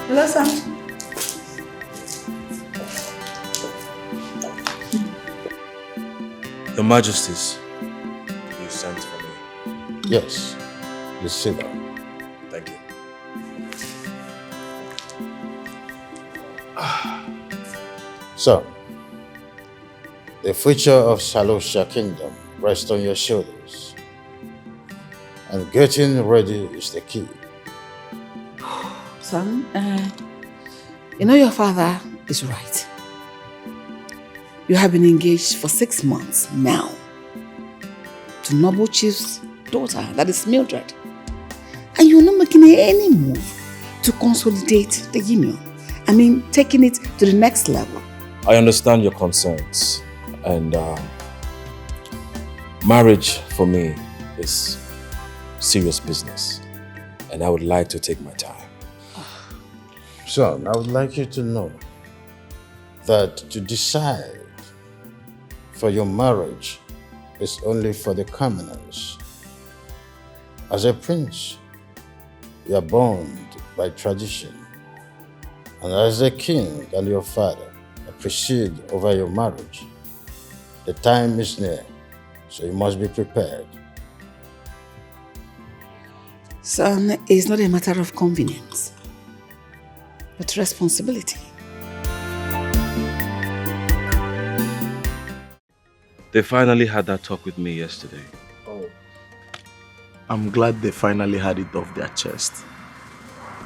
Hello, Sam. Your Majesties, you sent for me. Yes, please sit down. Thank you. So, the future of Salosha Kingdom rests on your shoulders. And getting ready is the key. Son, you know your father is right. You have been engaged for 6 months now to Noble Chief's daughter, that is Mildred. And you're not making any move to consolidate the union. I mean, taking it to the next level. I understand your concerns, and marriage for me is serious business, and I would like to take my time. Son, I would like you to know that to decide for your marriage is only for the commoners. As a prince, you are bound by tradition. And as a king and your father preside over your marriage, the time is near, so you must be prepared. Son, it's not a matter of convenience, but responsibility. They finally had that talk with me yesterday. Oh, I'm glad they finally had it off their chest.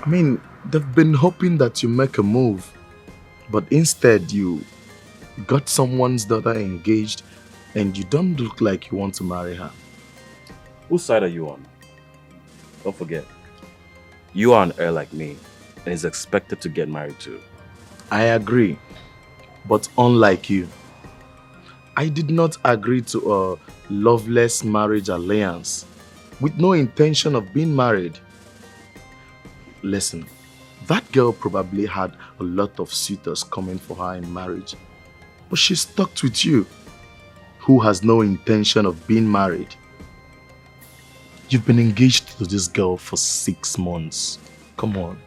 I mean, they've been hoping that you make a move, but instead you got someone's daughter engaged and you don't look like you want to marry her. Whose side are you on? Don't forget, you are an heir like me and is expected to get married too. I agree, but unlike you, I did not agree to a loveless marriage alliance with no intention of being married. Listen, that girl probably had a lot of suitors coming for her in marriage, but she's stuck with you, who has no intention of being married. You've been engaged to this girl for 6 months. Come on.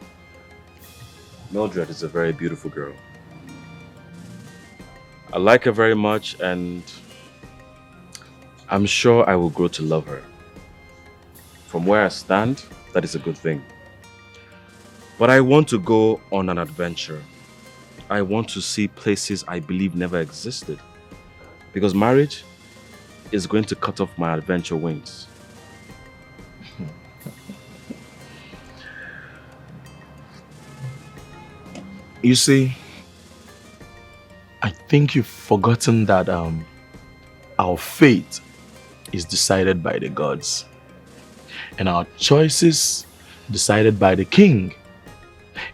Mildred is a very beautiful girl. I like her very much, and I'm sure I will grow to love her. From where I stand, that is a good thing. But I want to go on an adventure. I want to see places I believe never existed. Because marriage is going to cut off my adventure wings. You see, I think you've forgotten that our fate is decided by the gods. And our choices decided by the king.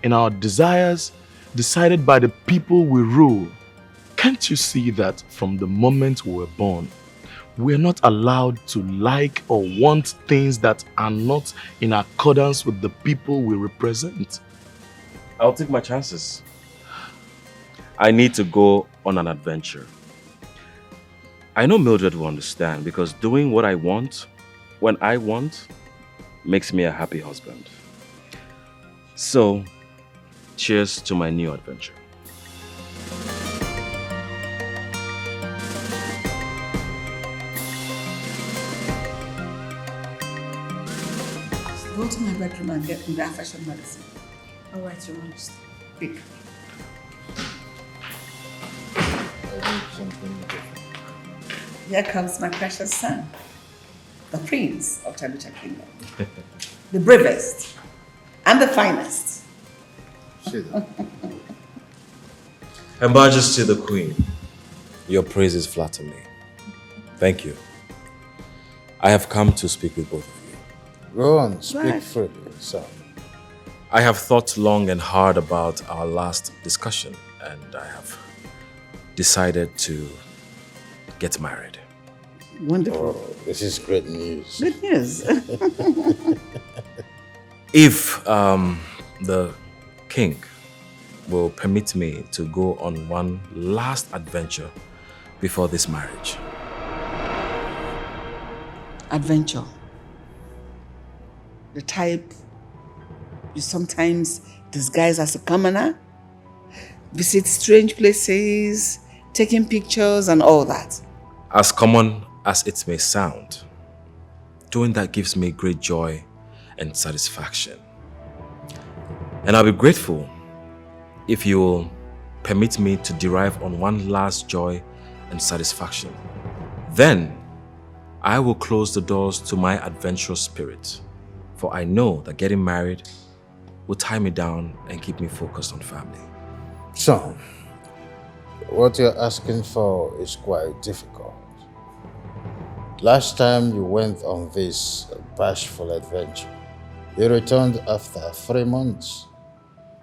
And our desires decided by the people we rule. Can't you see that from the moment we were born, we're not allowed to like or want things that are not in accordance with the people we represent. I'll take my chances. I need to go on an adventure. I know Mildred will understand because doing what I want, when I want, makes me a happy husband. So, cheers to my new adventure. Go to my bedroom and get me that fashion medicine. All right, Your Majesty. Quick. I need something different. Here comes my precious son, the prince of Tabucha Kingdom. The bravest and the finest. Sit down. Her Majesty the Queen, your praises flatter me. Thank you. I have come to speak with both of you. Go on, speak Right. freely, son. I have thought long and hard about our last discussion, and I have decided to get married. Wonderful. Oh, this is great news. Good news. If the king will permit me to go on one last adventure before this marriage. Adventure. The type you sometimes disguise as a commoner, visit strange places, taking pictures and all that. As common as it may sound, doing that gives me great joy and satisfaction. And I'll be grateful if you will permit me to derive on one last joy and satisfaction. Then I will close the doors to my adventurous spirit, for I know that getting married will tie me down and keep me focused on family. Son, what you're asking for is quite difficult. Last time you went on this bashful adventure, you returned after 3 months.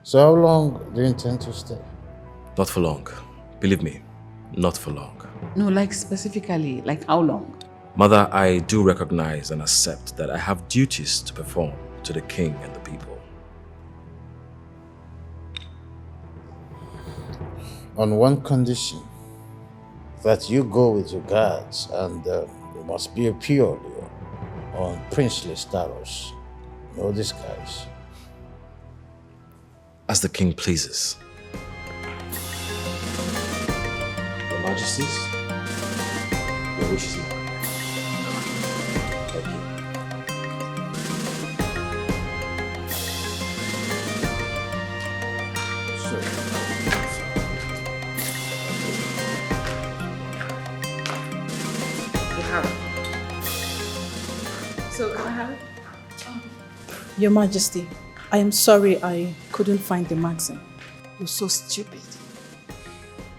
So how long do you intend to stay? Not for long. Believe me, not for long. No, like specifically, like how long? Mother, I do recognize and accept that I have duties to perform to the king and the people. On one condition, that you go with your guards and you must be purely on princely status, no disguise. As the king pleases. Your Majesties, your wishes are commanded. Thank you. You have it. So can I have it? Your Majesty, I am sorry I couldn't find the magazine. You're so stupid.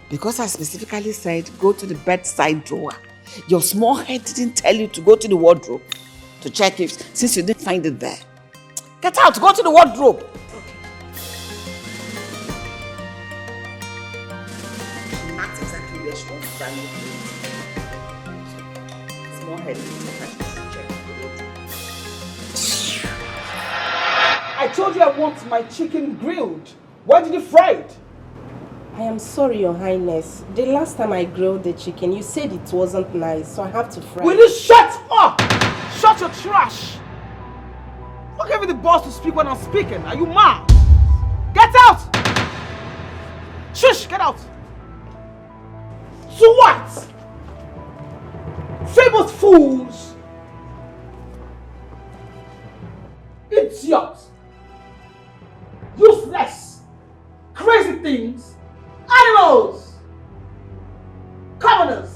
Because I specifically said go to the bedside drawer. Your small head didn't tell you to go to the wardrobe to check if, since you didn't find it there. Get out, go to the wardrobe. Not exactly where she wants to find it. Small head didn't tell you to check the wardrobe. I told you I want my chicken grilled. Why did you fry it? I am sorry, Your Highness. The last time I grilled the chicken, you said it wasn't nice, so I have to fry Will it. you shut up? Shut your trash! Who gave you the balls to speak when I'm speaking? Are you mad? Get out! Shush, get out! So what? Famous fools! Idiots! Useless! Crazy things! Animals! Commoners!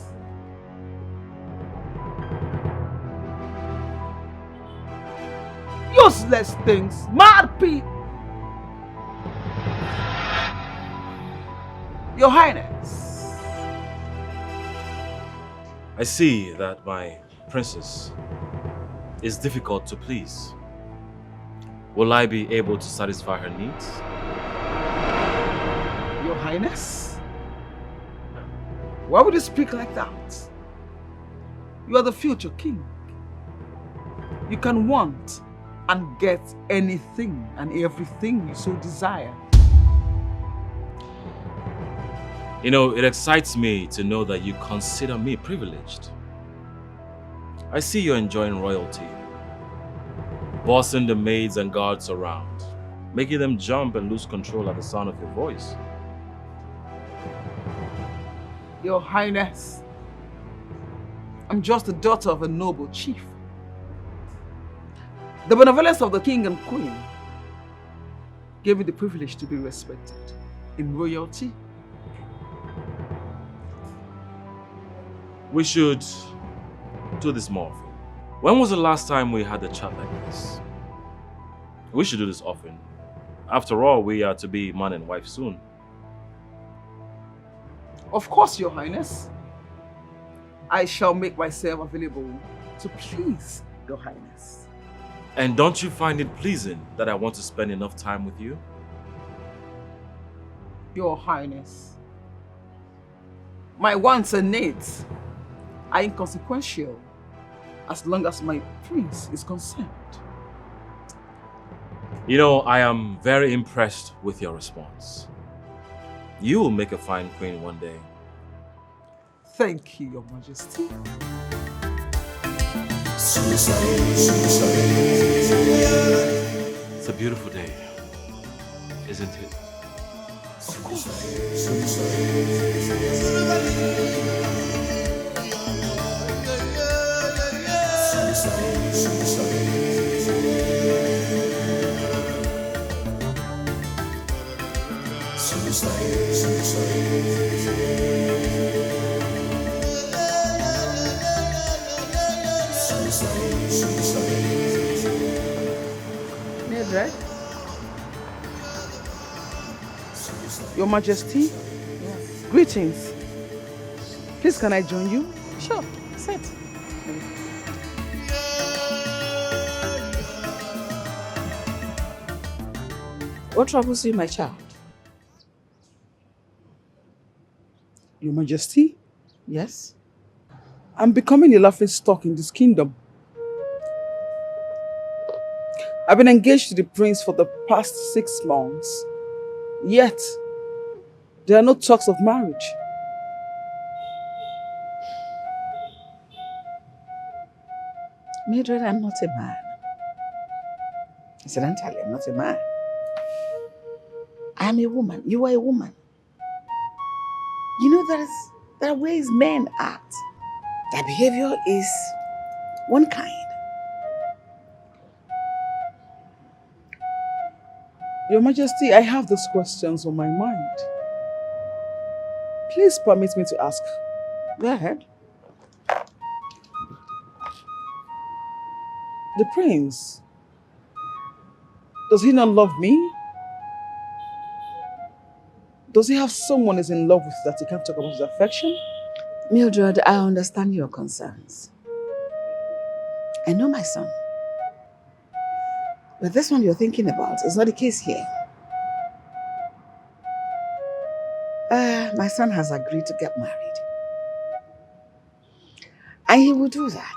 Useless things! Mad people! Your Highness! I see that my princess is difficult to please. Will I be able to satisfy her needs? Your Highness? Why would you speak like that? You are the future king. You can want and get anything and everything you so desire. You know, it excites me to know that you consider me privileged. I see you're enjoying royalty, bossing the maids and guards around, making them jump and lose control at the sound of your voice. Your Highness, I'm just the daughter of a noble chief. The benevolence of the king and queen gave me the privilege to be respected in royalty. We should do this more often. When was the last time we had a chat like this? We should do this often. After all, we are to be man and wife soon. Of course, Your Highness. I shall make myself available to please Your Highness. And don't you find it pleasing that I want to spend enough time with you? Your Highness, my wants and needs are inconsequential as long as my prince is concerned. You know, I am very impressed with your response. You will make a fine queen one day. Thank you, Your Majesty. It's a beautiful day, isn't it? Of course. Maid, Your Majesty? Yes. Greetings. Please, can I join you? Sure, sit. What troubles you, my child? Your Majesty, Yes? I'm becoming a laughing stock in this kingdom. I've been engaged to the prince for the past 6 months. Yet, there are no talks of marriage. Mildred, I'm not a man. Incidentally, I'm not a man. I am a woman. You are a woman. You know, there are ways men act. Their behavior is one kind. Your Majesty, I have these questions on my mind. Please permit me to ask. Go ahead. The prince, does he not love me? Does he have someone he's in love with that he can't talk about his affection? Mildred, I understand your concerns. I know my son. But this one you're thinking about is not the case here. My son has agreed to get married. And he will do that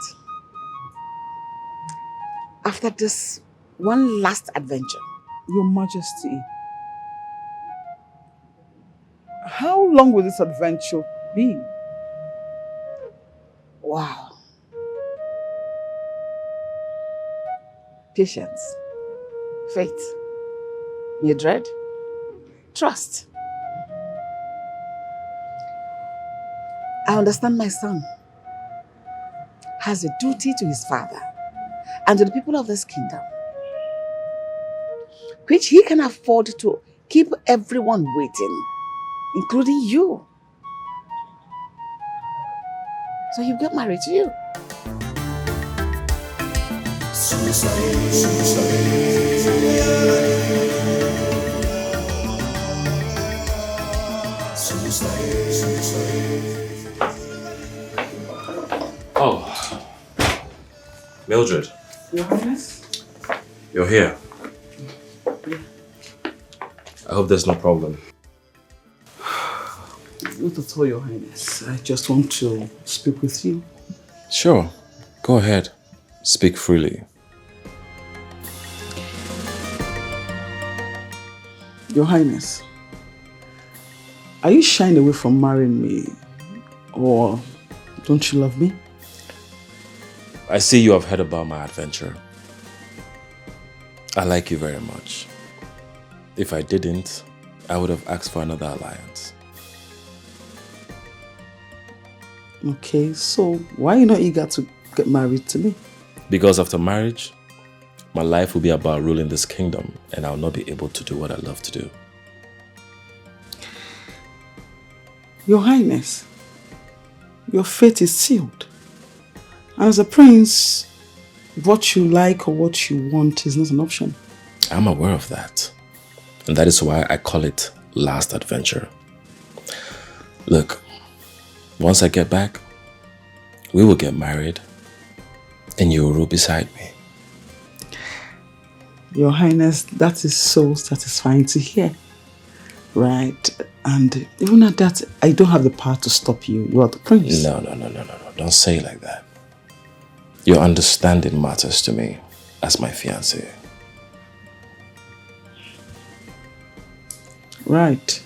after this one last adventure. Your Majesty, how long will this adventure be? Wow. Patience, faith, Mildred, trust. I understand my son has a duty to his father and to the people of this kingdom, which he can afford to keep everyone waiting, including you. So he'll get married to you. Oh, Mildred, Your Highness? you're here. I hope there's no problem. Not at all, Your Highness. I just want to speak with you. Sure, go ahead. Speak freely. Your Highness, are you shying away from marrying me? Or don't you love me? I see you have heard about my adventure. I like you very much. If I didn't, I would have asked for another alliance. Okay, so why are you not eager to get married to me? Because after marriage, my life will be about ruling this kingdom and I'll not be able to do what I love to do. Your Highness, your fate is sealed. And as a prince, what you like or what you want is not an option. I'm aware of that. And that is why I call it last adventure. Look, once I get back, we will get married and you will rule beside me. Your Highness, that is so satisfying to hear. Right? And even at that, I don't have the power to stop you. You are the prince. No. Don't say it like that. Your understanding matters to me as my fiancé. Right.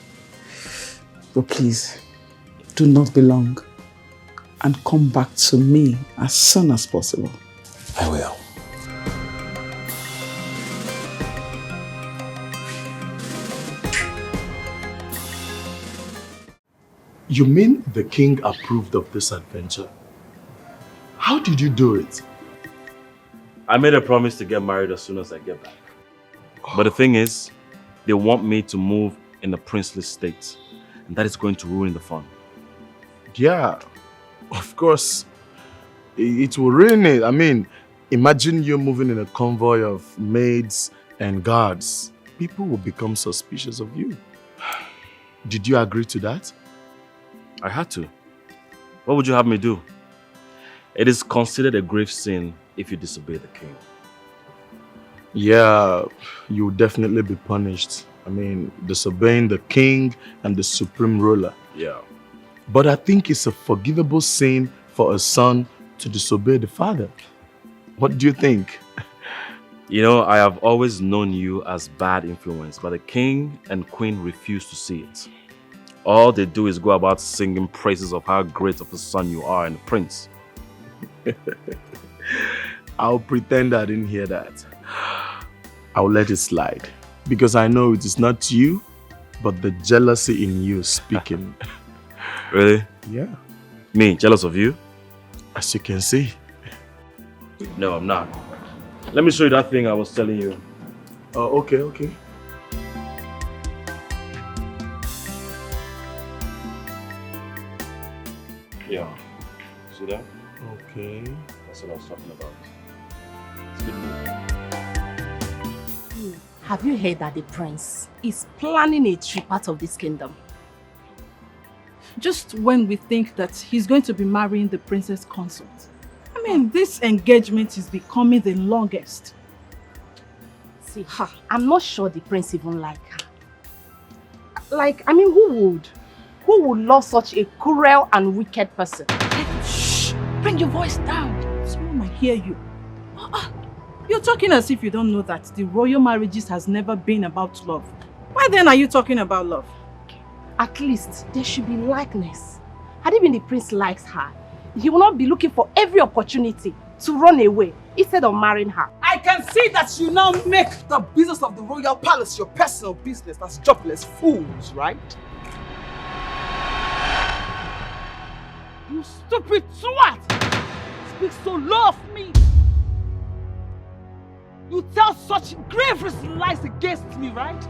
But please, do not be long. And come back to me as soon as possible. I will. You mean the king approved of this adventure? How did you do it? I made a promise to get married as soon as I get back. But the thing is, they want me to move in a princely state. And that is going to ruin the fun. Yeah, of course. It will ruin it. I mean, imagine you moving in a convoy of maids and guards. People will become suspicious of you. Did you agree to that? I had to. What would you have me do? It is considered a grave sin if you disobey the king. Yeah, you will definitely be punished. I mean, disobeying the king and the supreme ruler. Yeah. But I think it's a forgivable sin for a son to disobey the father. What do you think? You know, I have always known you as bad influence, but the king and queen refuse to see it. All they do is go about singing praises of how great of a son you are and a prince. I'll pretend I didn't hear that. I'll let it slide. Because I know it is not you, but the jealousy in you speaking. Really? Yeah. Me, jealous of you? As you can see. No, I'm not. Let me show you that thing I was telling you. Oh, okay. Yeah. See that? Okay. That's what I was talking about. It's a good move. Have you heard that the prince is planning a trip out of this kingdom? Just when we think that he's going to be marrying the princess consort. I mean, this engagement is becoming the longest. See, I'm not sure the prince even like her. Like, I mean, who would love such a cruel and wicked person? Shh! Bring your voice down. Someone might hear you. You're talking as if you don't know that the royal marriages has never been about love. Why then are you talking about love? At least there should be likeness. Had it been the prince likes her, he will not be looking for every opportunity to run away instead of marrying her. I can see that you now make the business of the royal palace your personal business as jobless fools, right? You stupid twat! Speak so low of me! You tell such grievous lies against me, right?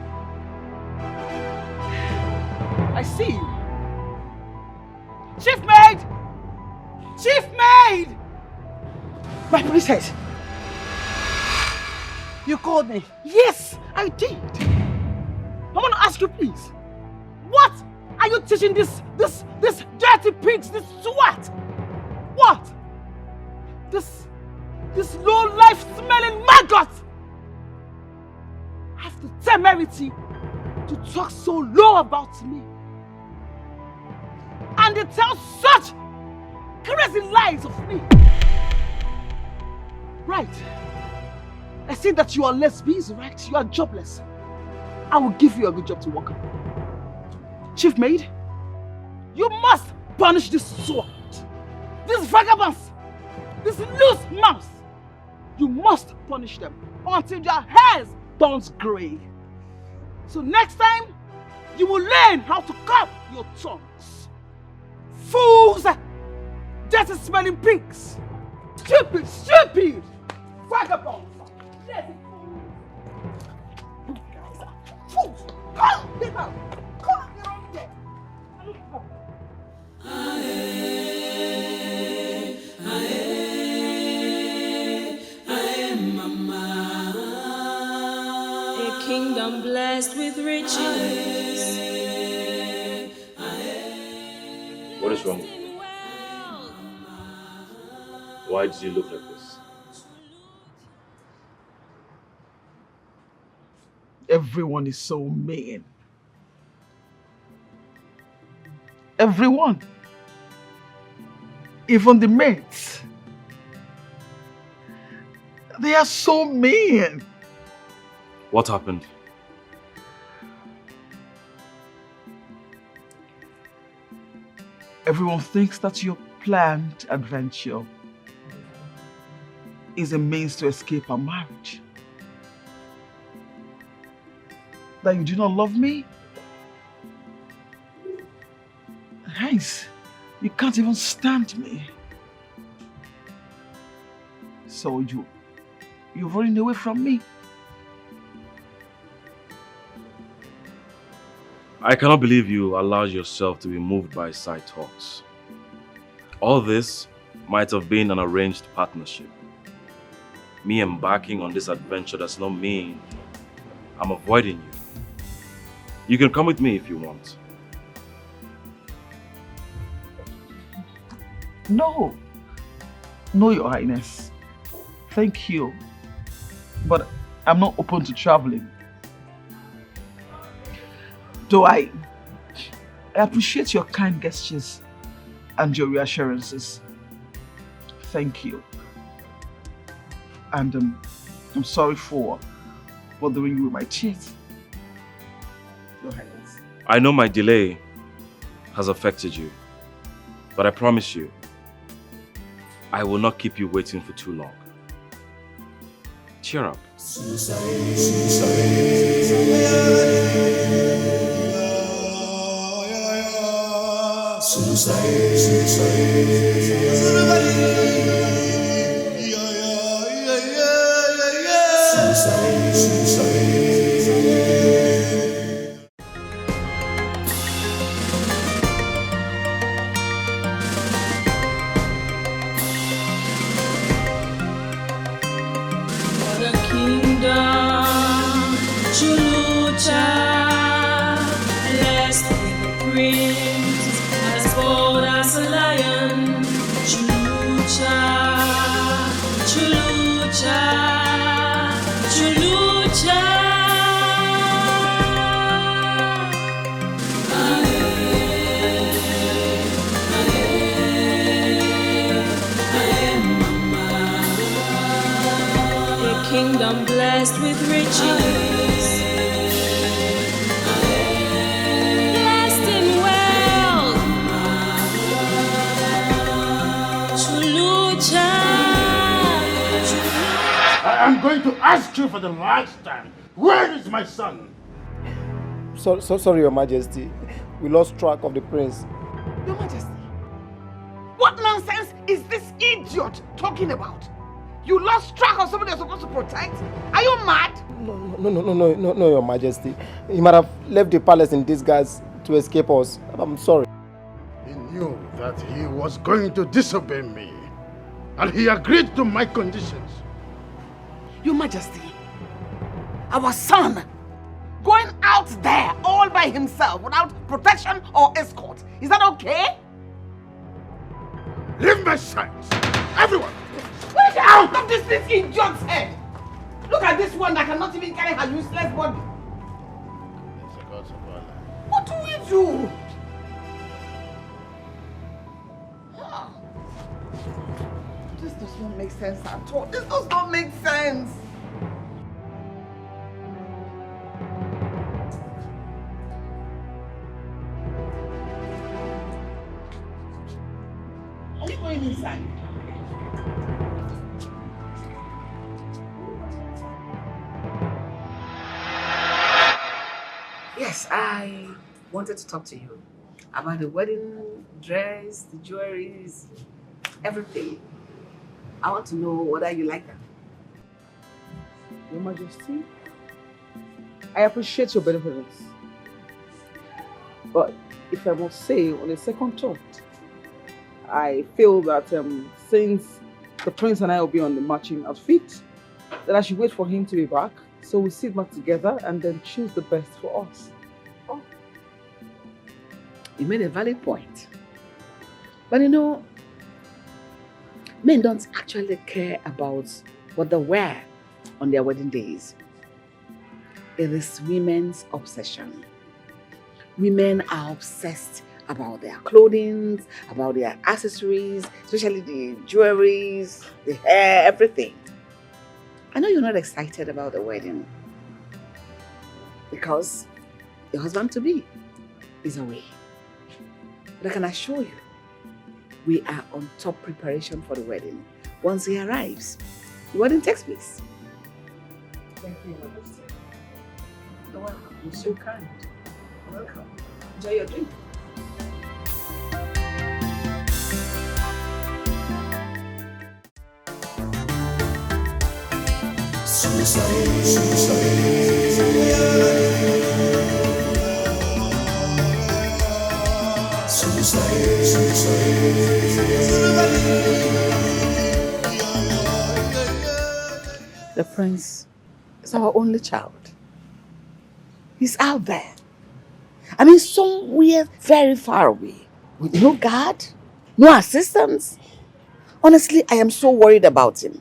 I see you. Chief Maid! Chief Maid! My princess! You called me. Yes, I did. I want to ask you, please. What are you teaching this dirty pigs, this twat? What? This low-life smelling maggot have the temerity to talk so low about me. And they tell such crazy lies of me. Right. I see that you are less busy, right? You are jobless. I will give you a good job to work on. Chief Maid, you must punish this sword, these vagabonds, these loose mouths. You must punish them until their hairs turns grey. So next time, you will learn how to curb your tongues. Fools! Dirty smelling pigs! Stupid, stupid! Vagabonds! Lazy fools! You guys are fools! Come, get out! Come, get out here! A kingdom blessed with riches. What is wrong with you? Why do you look like this? Everyone is so mean. Everyone. Even the maids. They are so mean. What happened? Everyone thinks that your planned adventure is a means to escape our marriage. That you do not love me? Hence, you can't even stand me. So you're running away from me. I cannot believe you allowed yourself to be moved by side talks. All this might have been an arranged partnership. Me embarking on this adventure does not mean I'm avoiding you. You can come with me if you want. No, Your Highness. Thank you. But I'm not open to traveling. Though I appreciate your kind gestures and your reassurances. Thank you. And I'm sorry for bothering you with my teeth. Your Highness. I know my delay has affected you, but I promise you, I will not keep you waiting for too long. Cheer up. Kingdom blessed with riches, blessed in wealth, Chulucha. I am going to ask you for the last time. Where is my son? Sorry, Your Majesty. We lost track of the prince. Your Majesty, what nonsense is this idiot talking about? You lost track of somebody you're supposed to protect? Are you mad? No, Your Majesty. He might have left the palace in disguise to escape us. I'm sorry. He knew that he was going to disobey me, and he agreed to my conditions. Your Majesty, our son going out there all by himself without protection or escort. Is that okay? Leave my sight! Everyone! Get out of this idiot's head! Look at this one that cannot even carry her useless body. What do we do? won't make sense at all. This does not make sense. Are you going inside? Yes, I wanted to talk to you about the wedding dress, the jewelries, everything. I want to know whether you like them. Your Majesty, I appreciate your benevolence. But if I must say, on a second thought, I feel that since the prince and I will be on the matching outfit, that I should wait for him to be back, so we sit back together and then choose the best for us. Oh. You made a valid point. But you know, men don't actually care about what they wear on their wedding days. It is women's obsession. Women are obsessed about their clothing, about their accessories, especially the jewelries, the hair, everything. I know you're not excited about the wedding because your husband-to-be is away. But I can assure you, we are on top preparation for the wedding. Once he arrives, the wedding takes place. Thank you, Majesty. You're welcome. You're so kind. You're welcome. Enjoy your drink. The prince is our only child. He's out there. I mean, somewhere very far away. With no guard, no assistance. Honestly, I am so worried about him.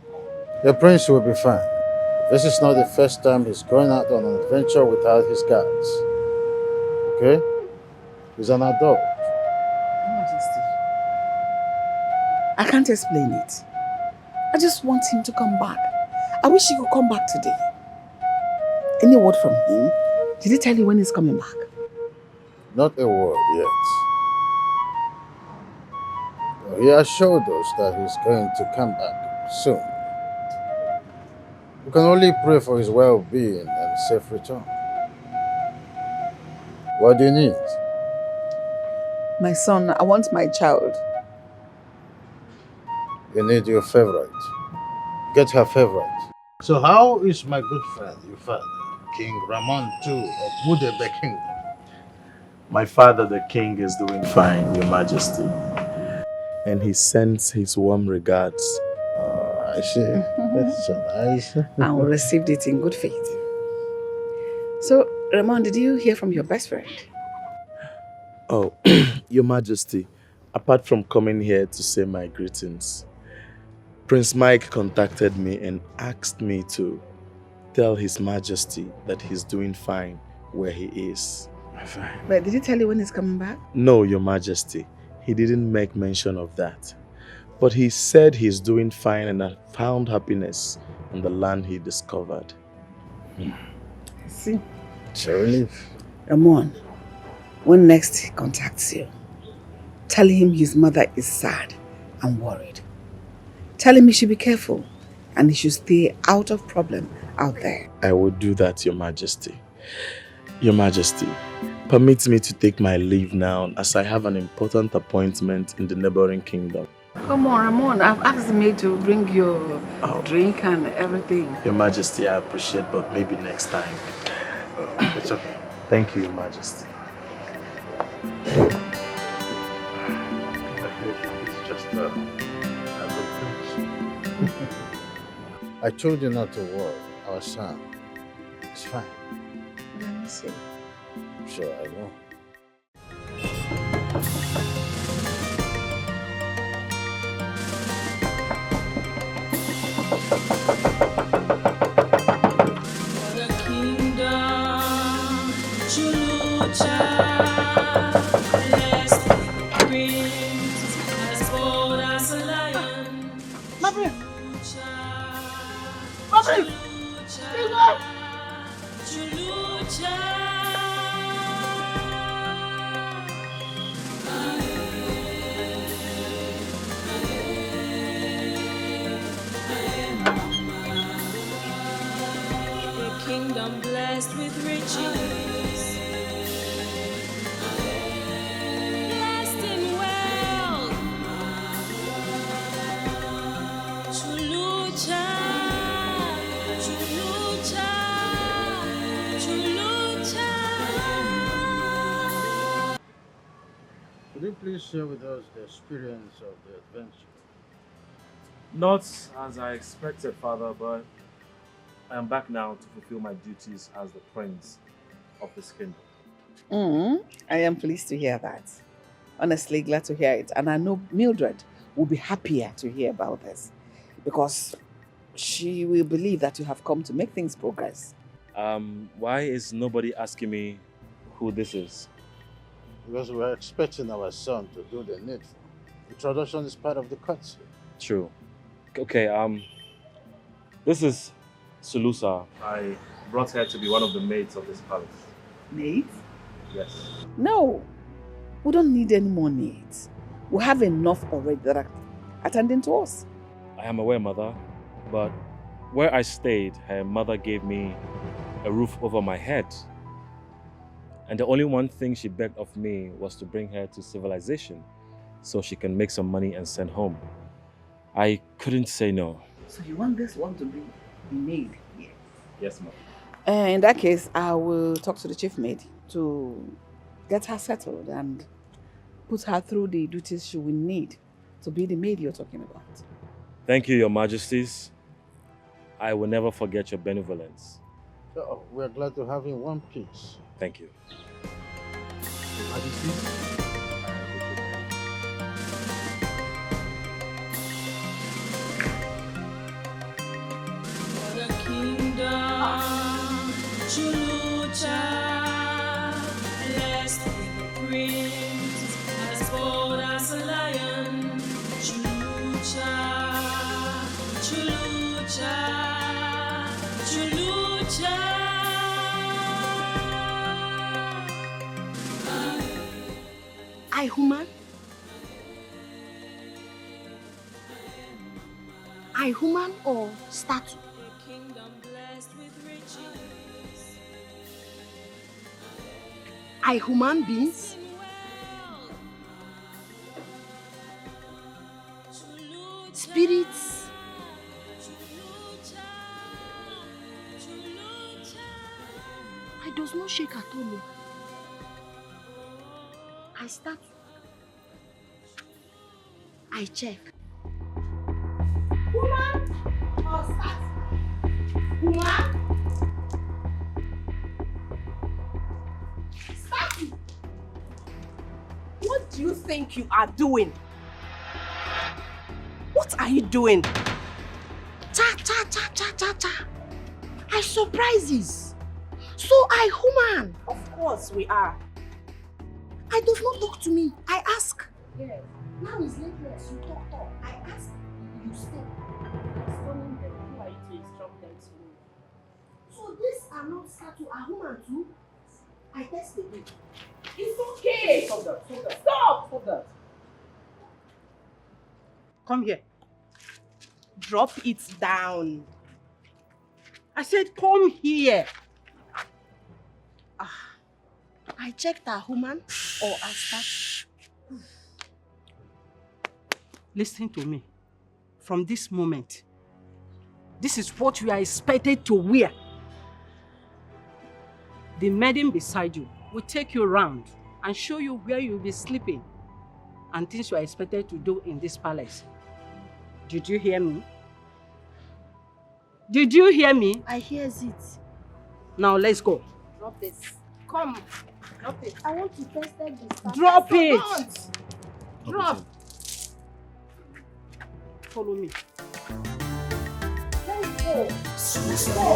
The prince will be fine. This is not the first time he's going out on an adventure without his guards. Okay? He's an adult. Your Majesty, I can't explain it. I just want him to come back. I wish he could come back today. Any word from him? Did he tell you when he's coming back? Not a word yet. But he assured us that he's going to come back soon. We can only pray for his well-being and safe return. What do you need? My son, I want my child. You need your favorite. Get her favorite. So how is my good friend, your father, King Ramon II of Budebe Kingdom? My father, the king, is doing fine, Your Majesty. And he sends his warm regards. I see. That's so nice. And we received it in good faith. So, Ramon, did you hear from your best friend? Oh, Your Majesty, apart from coming here to say my greetings, Prince Mike contacted me and asked me to tell His Majesty that he's doing fine where he is. Fine. But did he tell you when he's coming back? No, Your Majesty. He didn't make mention of that. But he said he's doing fine and had found happiness in the land he discovered. See? It's a relief. Ramon, when next he contacts you, tell him his mother is sad and worried. Tell him he should be careful and he should stay out of problem out there. I will do that, Your Majesty. Your Majesty, permit me to take my leave now as I have an important appointment in the neighboring kingdom. Come on, Ramon. I've asked the maid to bring your drink and everything. Your Majesty, I appreciate, but maybe next time. It's okay. Thank you, Your Majesty. It's just a good thing. I told you not to worry. Our son is fine. Let me see. Sure, I know. The kingdom, Chulucha, blessed prince, as bold as a lion. Gabriel, A kingdom blessed with riches, blessed in wealth. Chulucha, chulucha, chulucha. Could you please share with us the experience of the adventure? Not as I expected, Father, but I am back now to fulfill my duties as the prince of this kingdom. I am pleased to hear that. Honestly, glad to hear it. And I know Mildred will be happier to hear about this because she will believe that you have come to make things progress. Why is nobody asking me who this is? Because we're expecting our son to do the needful. The tradition is part of the courtship. True. Okay, this is Sulusa. I brought her to be one of the maids of this palace. Maids? Yes. No, we don't need any more maids. We have enough already that are attending to us. I am aware, Mother, but where I stayed, her mother gave me a roof over my head. And the only one thing she begged of me was to bring her to civilization so she can make some money and send home. I couldn't say no. So you want this one to be maid here? Yes, Mom. In that case, I will talk to the chief maid to get her settled and put her through the duties she will need to be the maid you're talking about. Thank you, Your Majesties. I will never forget your benevolence. So we're glad to have you in one piece. Thank you. Your Majesty. For the kingdom, Chulucha, blessed with the prince, as bold as a lion. Chulucha, Chulucha, Chulucha. I human? I human or statue? A kingdom blessed with riches, I human beings? Spirits? I does not shake at all. I start. I check. Woman or start? Woman? Start. What do you think you are doing? What are you doing? Cha cha cha cha cha cha. I surprises. So I human. Of course we are. I does not talk to me. I ask. Yes. Now is lateness. You talk. I ask. You stay. Explaining them. Who are you to instruct them to move? So this are not statue, a human too. I test again. It's okay. Stop that. Stop that. Stop. Stop that. Come here. Drop it down. I said come here. I checked a human or a statue. Listen to me. From this moment, this is what you are expected to wear. The maiden beside you will take you around and show you where you'll be sleeping and things you are expected to do in this palace. Did you hear me? Did you hear me? I hears it. Now let's go. Drop it. Come. Drop it. I want to test this. Drop it. Don't. Drop. Follow me. Let's go.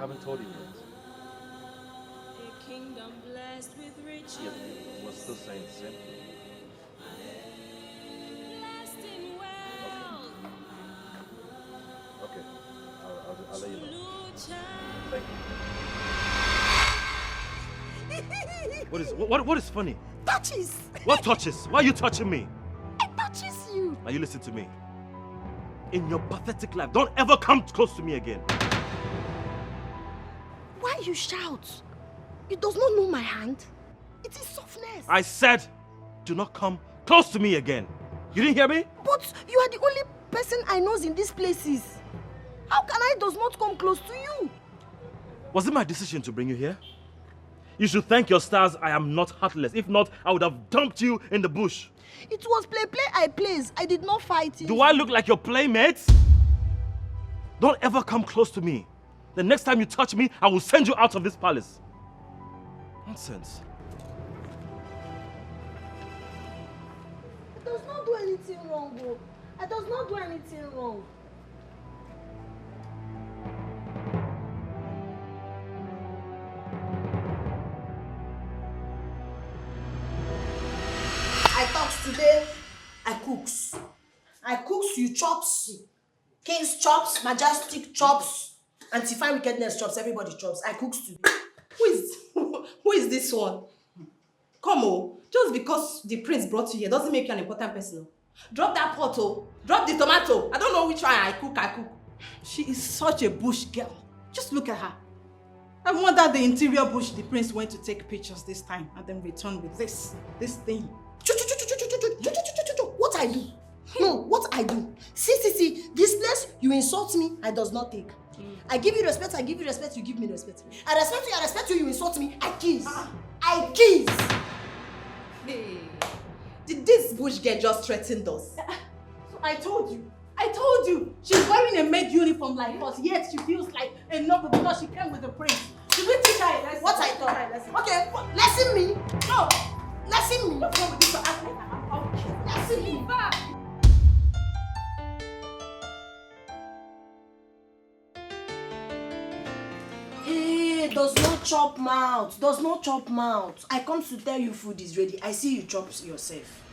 haven't told him yet. A kingdom blessed with riches. Yes, we're still saying the same thing. Blessed in wealth. Okay, I'll let you know. Lucha. Thank you. What is funny? Touches! What touches? Why are you touching me? It touches you! Now you listen to me. In your pathetic life, don't ever come close to me again. Why you shout? You does not know my hand. It is softness. I said, do not come close to me again. You didn't hear me? But you are the only person I knows in these places. How can I does not come close to you? Was it my decision to bring you here? You should thank your stars I am not heartless. If not, I would have dumped you in the bush. It was play I plays. I did not fight it. Do I look like your playmate? Don't ever come close to me. The next time you touch me, I will send you out of this palace. Nonsense. I does not do anything wrong, bro. I does not do anything wrong. I talks today, I cooks. I cooks, you chops. King's chops, majestic chops, anti-fine wickedness chops, everybody chops. I cooks today. Who is this one? Come on, just because the prince brought you here doesn't make you an important person. Drop that pot, oh. Drop the tomato. I don't know which one I cook. She is such a bush girl. Just look at her. I wonder the interior bush the prince went to take pictures this time and then return with this thing. What I do? No, what I do? See, this place, you insult me, I does not take. I give you respect, you give me respect. I respect you, you insult me, I kiss. I kiss. Hey, did this bush girl just threaten us? So I told you. She's wearing a maid uniform like us, yet she feels like a noble because she came with the prince. Should we teach her a lesson? What I thought? Okay, lesson me. No. Lesson me. What's wrong with this? Lesson me. Hey, does not chop mouth. I come to tell you food is ready. I see you chop yourself.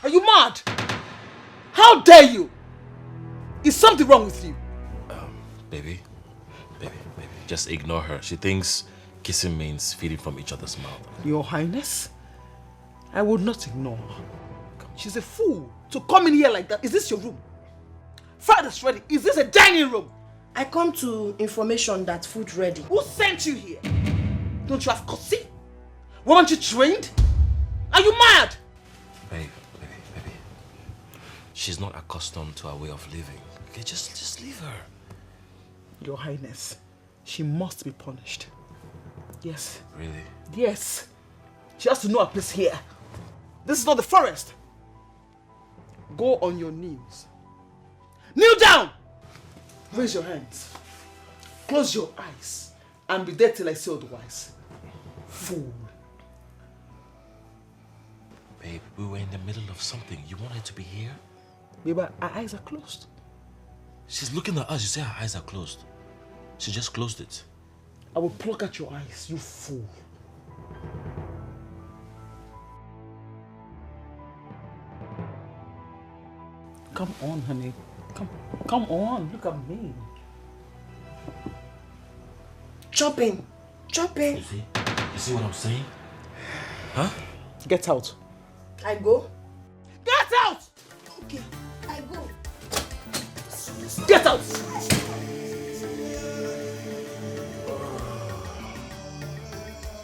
Are you mad? How dare you? Is something wrong with you? Baby, just ignore her. She thinks kissing means feeding from each other's mouth. Your Highness, I would not ignore her. She's a fool to come in here like that. Is this your room? Fried is ready. Is this a dining room? I come to information that food ready. Who sent you here? Don't you have courtesy? Weren't you trained? Are you mad? Baby. She's not accustomed to our way of living. Okay, just leave her. Your Highness, she must be punished. Yes. Really? Yes. She has to know her place here. This is not the forest. Go on your knees. Kneel down! Raise your hands. Close your eyes. And be there till I say otherwise. Fool. Babe, we were in the middle of something. You wanted to be here? Baby, her eyes are closed. She's looking at us. You say her eyes are closed. She just closed it. I will pluck at your eyes, you fool. Come on, honey. Come on. Look at me. Chopping. You see what I'm saying? Huh? Get out. I go. Get out! Okay, I go. Get out!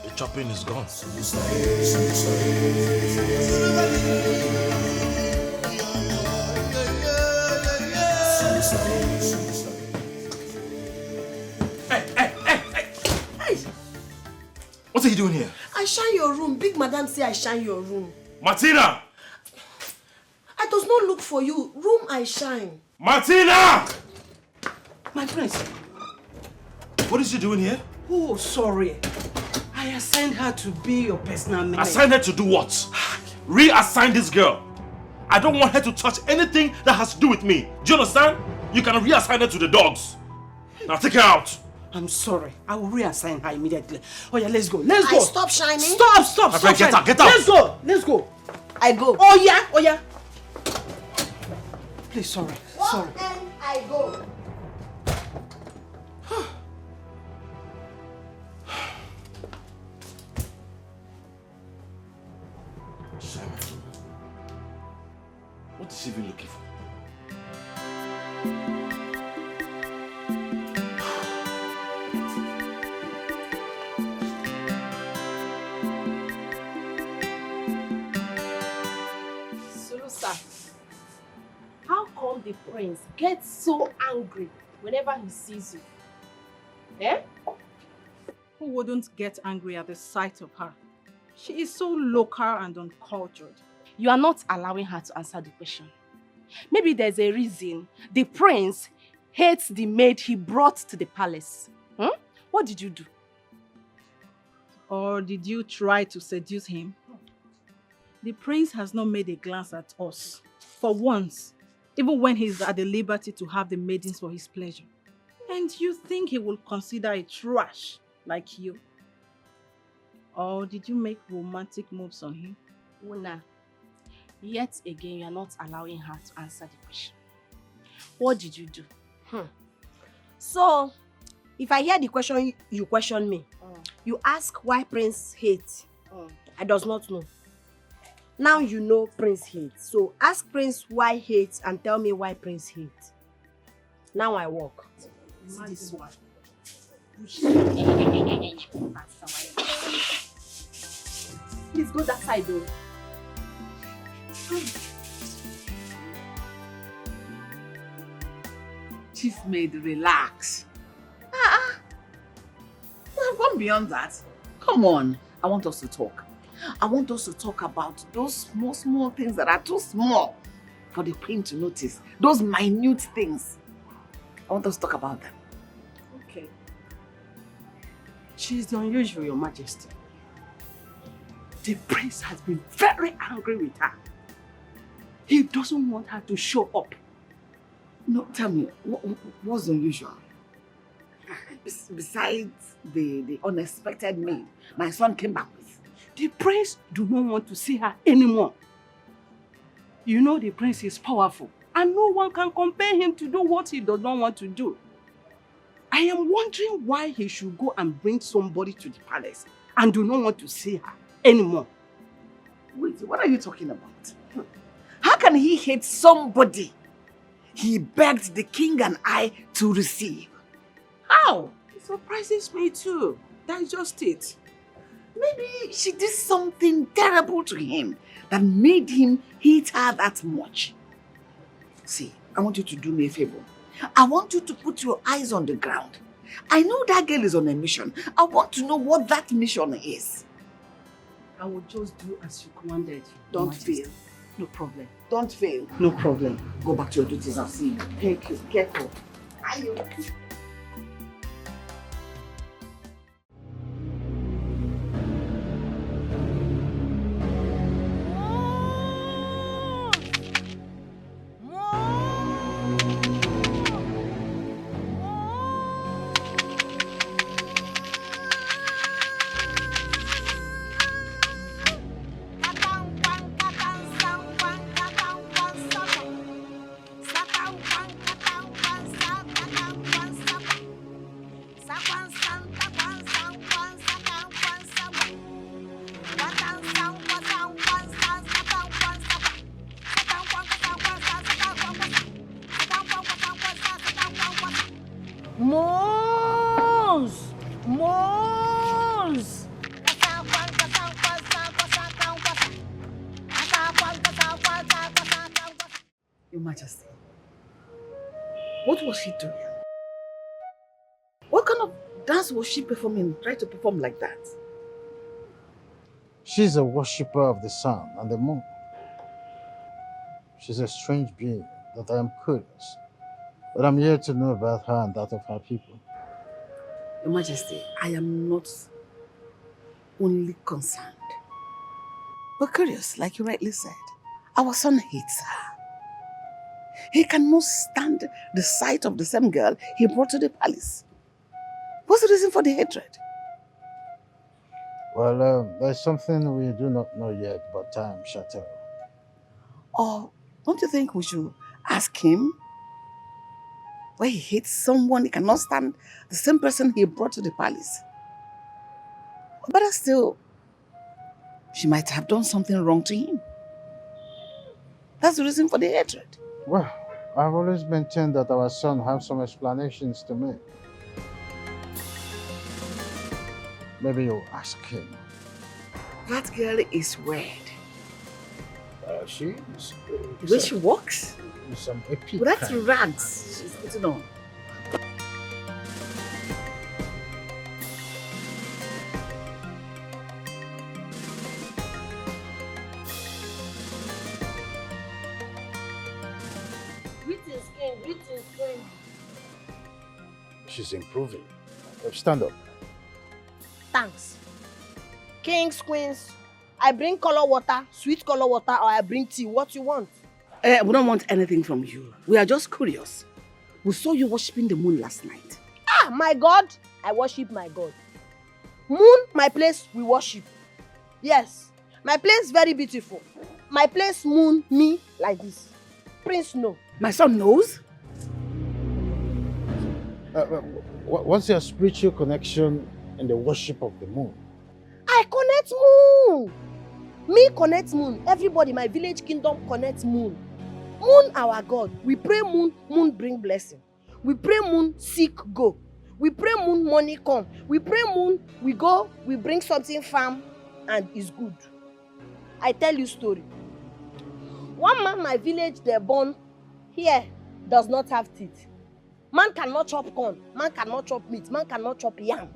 The chopping is gone. Hey! What are you doing here? I shine your room. Big madam say I shine your room. Martina! I does not look for you. Room I shine. Martina! My prince. What is she doing here? Oh, sorry. I assigned her to be your personal maid. Assign her to do what? Reassign this girl. I don't want her to touch anything that has to do with me. Do you understand? You can reassign her to the dogs. Now take her out. I'm sorry. I will reassign her immediately. Oh yeah, let's go. Let's go. Stop shining. Stop friend, get shining. out, get out. Let's go. I go. Oh yeah. Please, sorry. Sorry. And I go. What is she even looking for? Sulusa, how come the prince gets so angry whenever he sees you? Eh? Who wouldn't get angry at the sight of her? She is so local and uncultured. You are not allowing her to answer the question. Maybe there's a reason the prince hates the maid he brought to the palace. What did you do? Or did you try to seduce him? The prince has not made a glance at us. For once, even when he's at the liberty to have the maidens for his pleasure. And you think he will consider a trash like you? Or did you make romantic moves on him? Una, yet again, you are not allowing her to answer the question. What did you do? So, if I hear the question you question me, you ask why Prince hates. I does not know. Now you know Prince hates. So ask Prince why hates and tell me why Prince hates. Now I walk. This one. Please go that side though. Chief Maid, relax. I've gone beyond that. Come on. I want us to talk. I want us to talk about those small things that are too small for the queen to notice. Those minute things. I want us to talk about them. Okay. She's unusual, Your Majesty. The prince has been very angry with her. He doesn't want her to show up. No, tell me, what's unusual? Besides the unexpected maid my son came back with. The prince do not want to see her anymore. You know the prince is powerful and no one can compel him to do what he does not want to do. I am wondering why he should go and bring somebody to the palace and do not want to see her anymore. Wait, what are you talking about? How can he hate somebody he begged the king and I to receive? How? It surprises me too. That's just it. Maybe she did something terrible to him that made him hate her that much. See, I want you to do me a favor. I want you to put your eyes on the ground. I know that girl is on a mission. I want to know what that mission is. I will just do as you commanded. Don't fail. No problem. Don't fail. No problem. Go back to your duties. I'll see you. Thank you. Careful. Your Majesty, what was she doing? What kind of dance was she performing, trying to perform like that? She's a worshipper of the sun and the moon. She's a strange being that I am curious, but I'm here to know about her and that of her people. Your Majesty, I am not only concerned, but curious, like you rightly said. Our son hates her. He cannot stand the sight of the same girl he brought to the palace. What's the reason for the hatred? Well, there's something we do not know yet, but time shall tell. Or don't you think we should ask him why he hates someone he cannot stand, the same person he brought to the palace? Or better still, she might have done something wrong to him. That's the reason for the hatred. Well, I've always maintained that our son has some explanations to make. Maybe you'll ask him. That girl is weird. She is. The way she walks, Some epic with that kind. rags she's putting on. Greetings, King. Greetings, Queen. She's improving. Stand up. Thanks. Kings, queens, I bring color water, sweet color water, or I bring tea. What you want? We don't want anything from you. We are just curious. We saw you worshipping the moon last night. Ah, my God. I worship my God. Moon, my place, we worship. Yes, my place very beautiful. My place, moon, me, like this. Prince, no. My son knows. What's your spiritual connection in the worship of the moon? I connect moon. Me connect moon. Everybody, my village kingdom connect moon. Moon, our God. We pray moon, moon bring blessing. We pray moon, sick go. We pray moon, money come. We pray moon, we go, we bring something farm, and it's good. I tell you story. One man, my village, they born here, does not have teeth. Man cannot chop corn. Man cannot chop meat. Man cannot chop yam.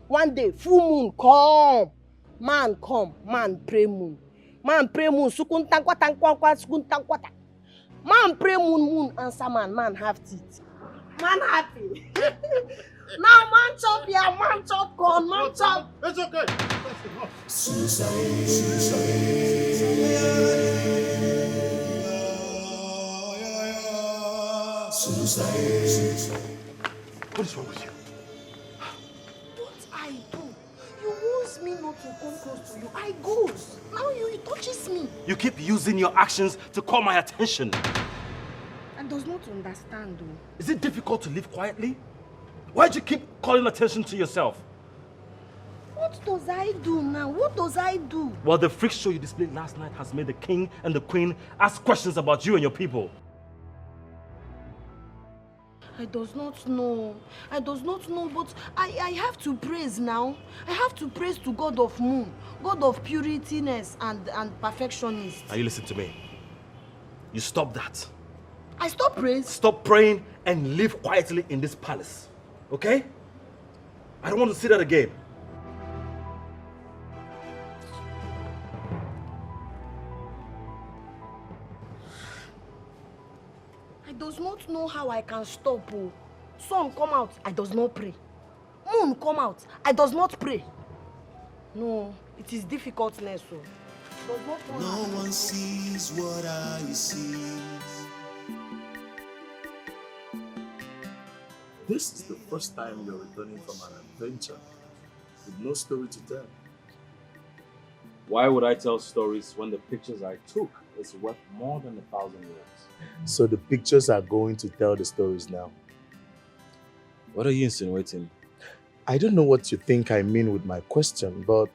One day, full moon come. Man pray moon. Man pray moon. Sukun tankwa tankwa sukun tankwata. Man pray moon answer man have teeth. Man happy. Now man chop yam, man chop corn, man chop. It's okay. What is wrong with you? What I do? You wants me not to come close to you. I goes. Now you touches me. You keep using your actions to call my attention. I does not understand though. Is it difficult to live quietly? Why do you keep calling attention to yourself? What does I do now? What does I do? Well, the freak show you displayed last night has made the king and the queen ask questions about you and your people. I does not know. I does not know, but I have to praise now. I have to praise to God of moon, God of purityness and perfectionist. Now you listen to me. You stop that. I stop praise. Stop praying and live quietly in this palace. Okay? I don't want to see that again. I does not know how I can stop. Oh. Sun come out, I does not pray. Moon come out, I does not pray. No, it is difficultness. So. Does not know how. No one sees what I see. This is the first time you're returning from an adventure with no story to tell. Why would I tell stories when the pictures I took is worth more than 1,000 words? So the pictures are going to tell the stories now. What are you insinuating? I don't know what you think I mean with my question, but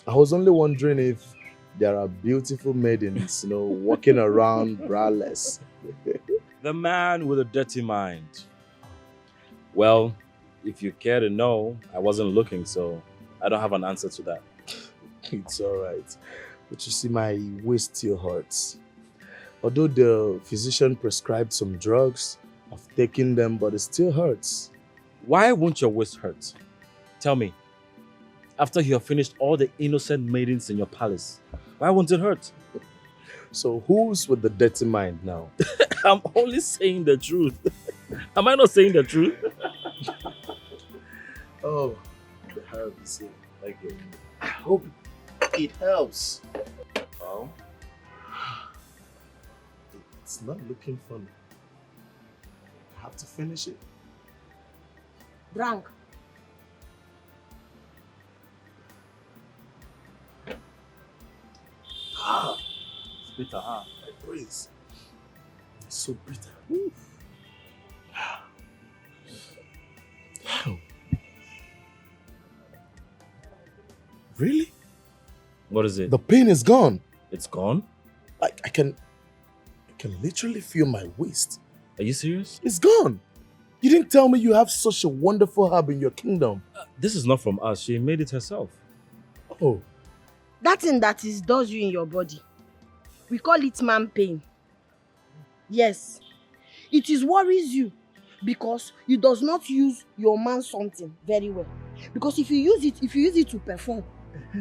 I was only wondering if there are beautiful maidens, walking around braless. The man with a dirty mind. Well, if you care to know, I wasn't looking, so I don't have an answer to that. It's all right. But you see, my waist still hurts. Although the physician prescribed some drugs, I've taken them, but it still hurts. Why won't your waist hurt? Tell me. After you have finished all the innocent maidens in your palace, why won't it hurt? So who's with the dirty mind now? I'm only saying the truth. Am I not saying the truth? Oh, the herb is here. Thank you. I hope it helps. Well, it's not looking funny. I have to finish it. Drunk. bitter, huh? My praise. It's so bitter. Really? What is it? The pain is gone. It's gone? Like I can literally feel my waist. Are you serious? It's gone. You didn't tell me you have such a wonderful herb in your kingdom. This is not from us. She made it herself. Oh. That thing that is does you in your body, we call it man pain. Yes, it is worries you because you does not use your man something very well. Because if you use it to perform,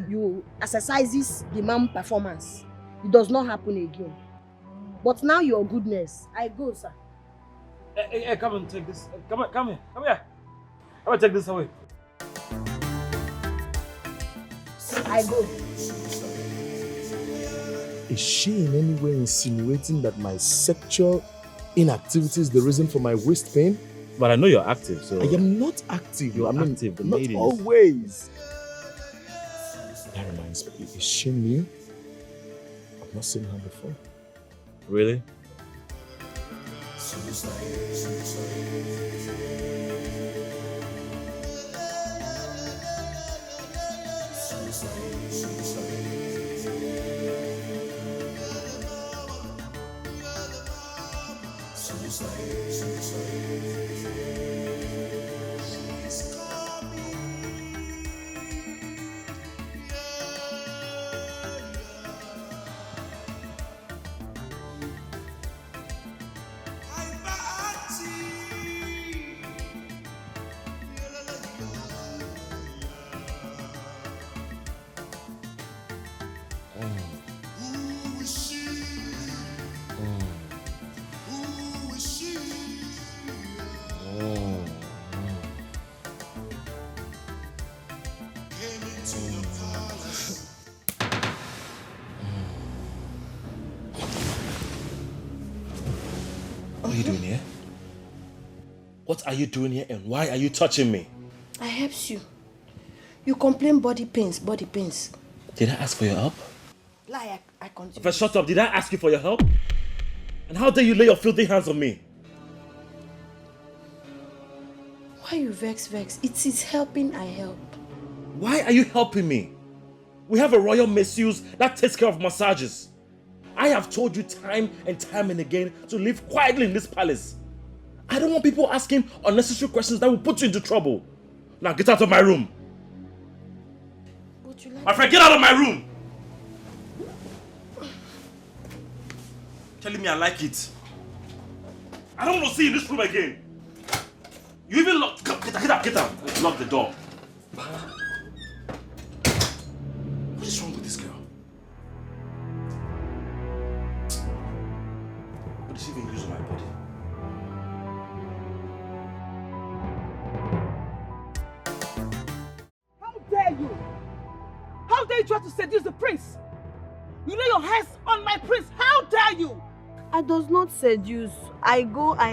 you exercises the man performance. It does not happen again. But now your goodness, I go, sir. Hey, come and take this. Come here. Come here. Come and take this away. I go. Is she in any way insinuating that my sexual inactivity is the reason for my waist pain? But I know you're active, so... I am not active. You're active, the not ladies. always. That reminds me, is she new? I've not seen her before. Really? What are you doing here? What are you doing here and why are you touching me? I helps you. You complain body pains. Did I ask for your help? Lie, I continue. First, shut up. Did I ask you for your help? And how dare you lay your filthy hands on me? Why you vex? It is helping, I help. Why are you helping me? We have a royal masseuse that takes care of massages. I have told you time and time and again to live quietly in this palace. I don't want people asking unnecessary questions that will put you into trouble. Now get out of my room. But you like... My friend, get out of my room! Telling me I like it. I don't want to see you in this room again. You even locked... Get out. Lock the door. What is wrong with this girl? What is she even using my body? How dare you? How dare you try to seduce the prince? You lay your hands on my prince. How dare you? I does not seduce. I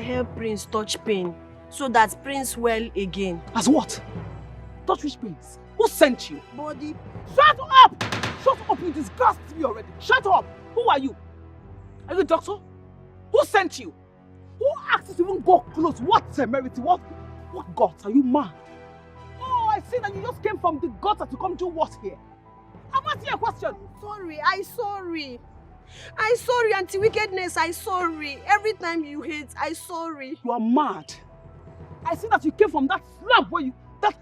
help Prince touch pain so that Prince well again. As what? Touch which prince? Who sent you? Body. Shut up! Shut up, you disgust me already. Shut up! Who are you? Are you a doctor? Who sent you? Who asked you to even go close? What temerity? What guts? Are you mad? Oh, I see that you just came from the gutter to come do what here? I'm asking you a question. I sorry, anti-wickedness, I sorry. Every time you hate, I sorry. You are mad. I see that you came from that slump where you... That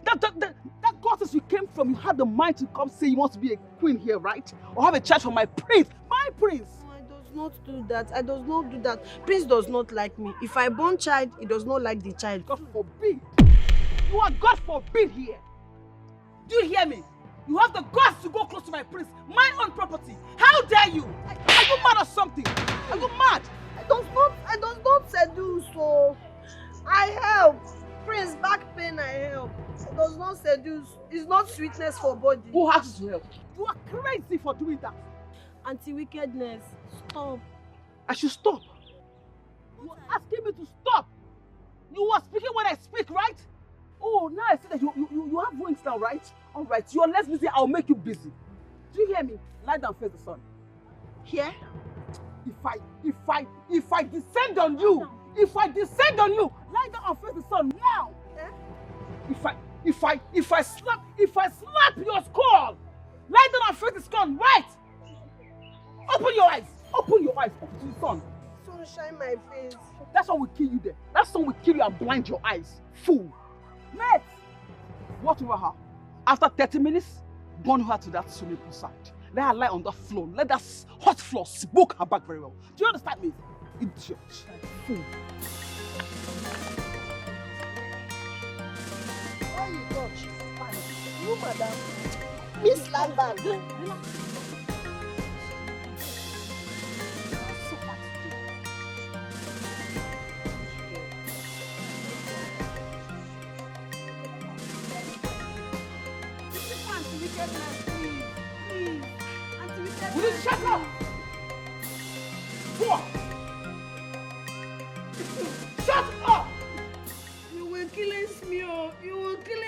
goddess you came from, you had the mind to come say you want to be a queen here, right? Or have a child for my prince. My prince! I does not do that. Prince does not like me. If I born child, he does not like the child. God forbid. You are God forbid here. Do you hear me? You have the guts to go close to my prince, my own property. How dare you? Are you mad or something? Are you mad? I does not seduce, so I help. Prince, back pain, I help. It does not seduce. It's not sweetness for body. Who has to help? You are crazy for doing that. Anti-wickedness, stop. I should stop. You are asking me to stop. You were speaking when I speak, right? Oh, now I see that you have wings now, right? All right, you're less busy, I'll make you busy. Do you hear me? Lie down, face the sun. Here? If I descend on you, lie down and face the sun now. If I slap your skull, lie down and face the sun, right? Open your eyes up to the sun. Sunshine my face. That's what will kill you there. That's what will kill you and blind your eyes. Fool. Mate, watch over her. After 30 minutes, burn her to that swimming pool side. Let her lie on that floor. Let that hot floor smoke her back very well. Do you understand me? Idiot. Fool. Why you touch? You, madam. Miss Lambert. Will you shut up? What? Shut up! You will kill me, oh. You will kill me.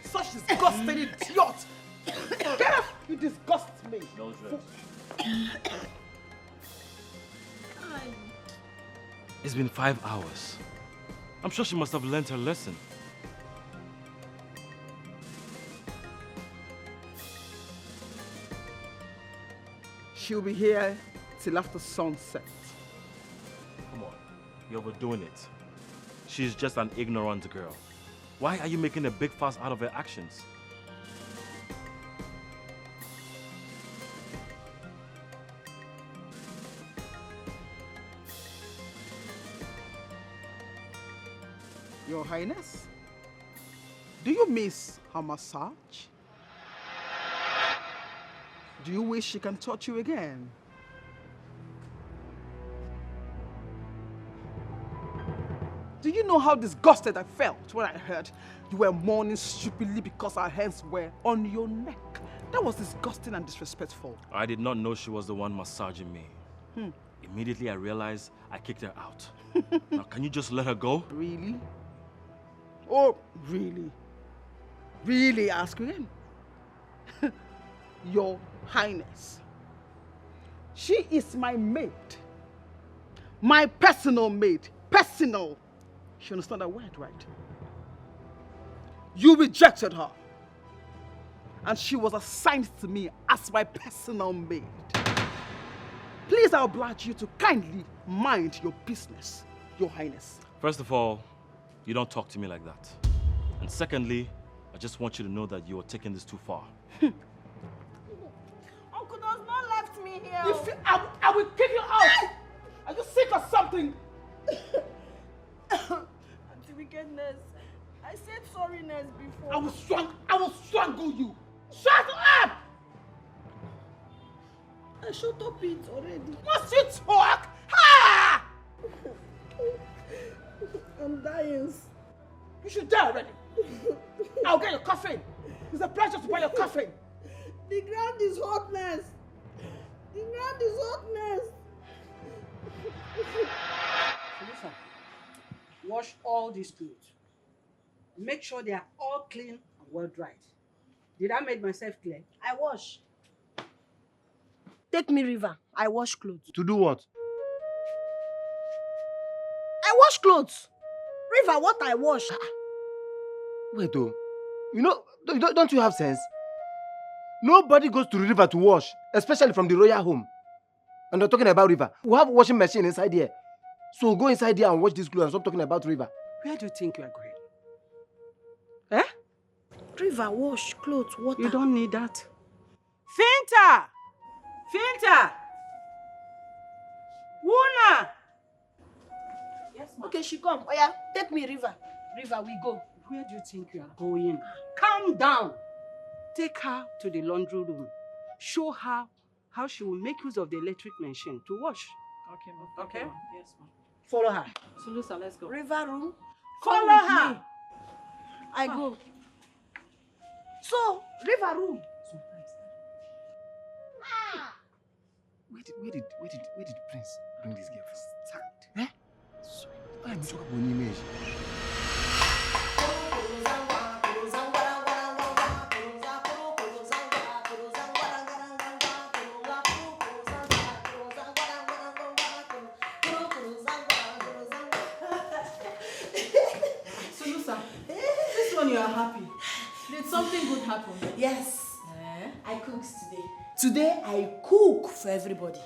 Such disgusting idiot! Get up! You disgust me. No stress. It's been 5 hours. I'm sure she must have learned her lesson. She'll be here till after sunset. Come on, you're overdoing it. She's just an ignorant girl. Why are you making a big fuss out of her actions? Your Highness, do you miss her massage? Do you wish she can touch you again? Do you know how disgusted I felt when I heard you were mourning stupidly because our hands were on your neck? That was disgusting and disrespectful. I did not know she was the one massaging me. Immediately I realized I kicked her out. Now can you just let her go? Really? Oh, really? Really ask again? Your Highness, she is my maid. My personal maid. Personal. You understand that word, right? You rejected her. And she was assigned to me as my personal maid. Please, I oblige you to kindly mind your business, Your Highness. First of all, you don't talk to me like that. And secondly, I just want you to know that you are taking this too far. Uncle does not left me here. I will kick you out. Are you sick or something? Auntie Wickedness, I said sorriness before. I will strangle you. Shut up! I shut up it already. Must you talk? Ha! I'm dying. You should die already. I'll get your coffin. It's a pleasure to buy your coffin. The ground is hotness. The ground is hotness. Listen, wash all these clothes. Make sure they are all clean and well dried. Did I make myself clear? I wash. Take me river. I wash clothes. To do what? I wash clothes. River, what I wash? Wait, oh. You know, don't you have sense? Nobody goes to the river to wash, especially from the royal home. And they're talking about river. We have a washing machine inside here. So go inside here and wash these clothes and stop talking about river. Where do you think you are going? Eh? River, wash clothes, water. You don't need that. Finta! Finta! Wuna! Yes, ma'am. Okay, she come. Oh yeah, take me river. River, we go. Where do you think you are going? Calm down. Take her to the laundry room. Show her how she will make use of the electric machine to wash. Okay, ma'am. Okay? Yes, ma'am. Follow her. Sulusa, let's go. River room. Follow Come with her. me. I go. So, river room. Where did Prince bring this girl from? Stand. Eh? Sorry. Why am I talking about an image? happy. Did something good happen? Yes. I cooked today. Today I cook for everybody.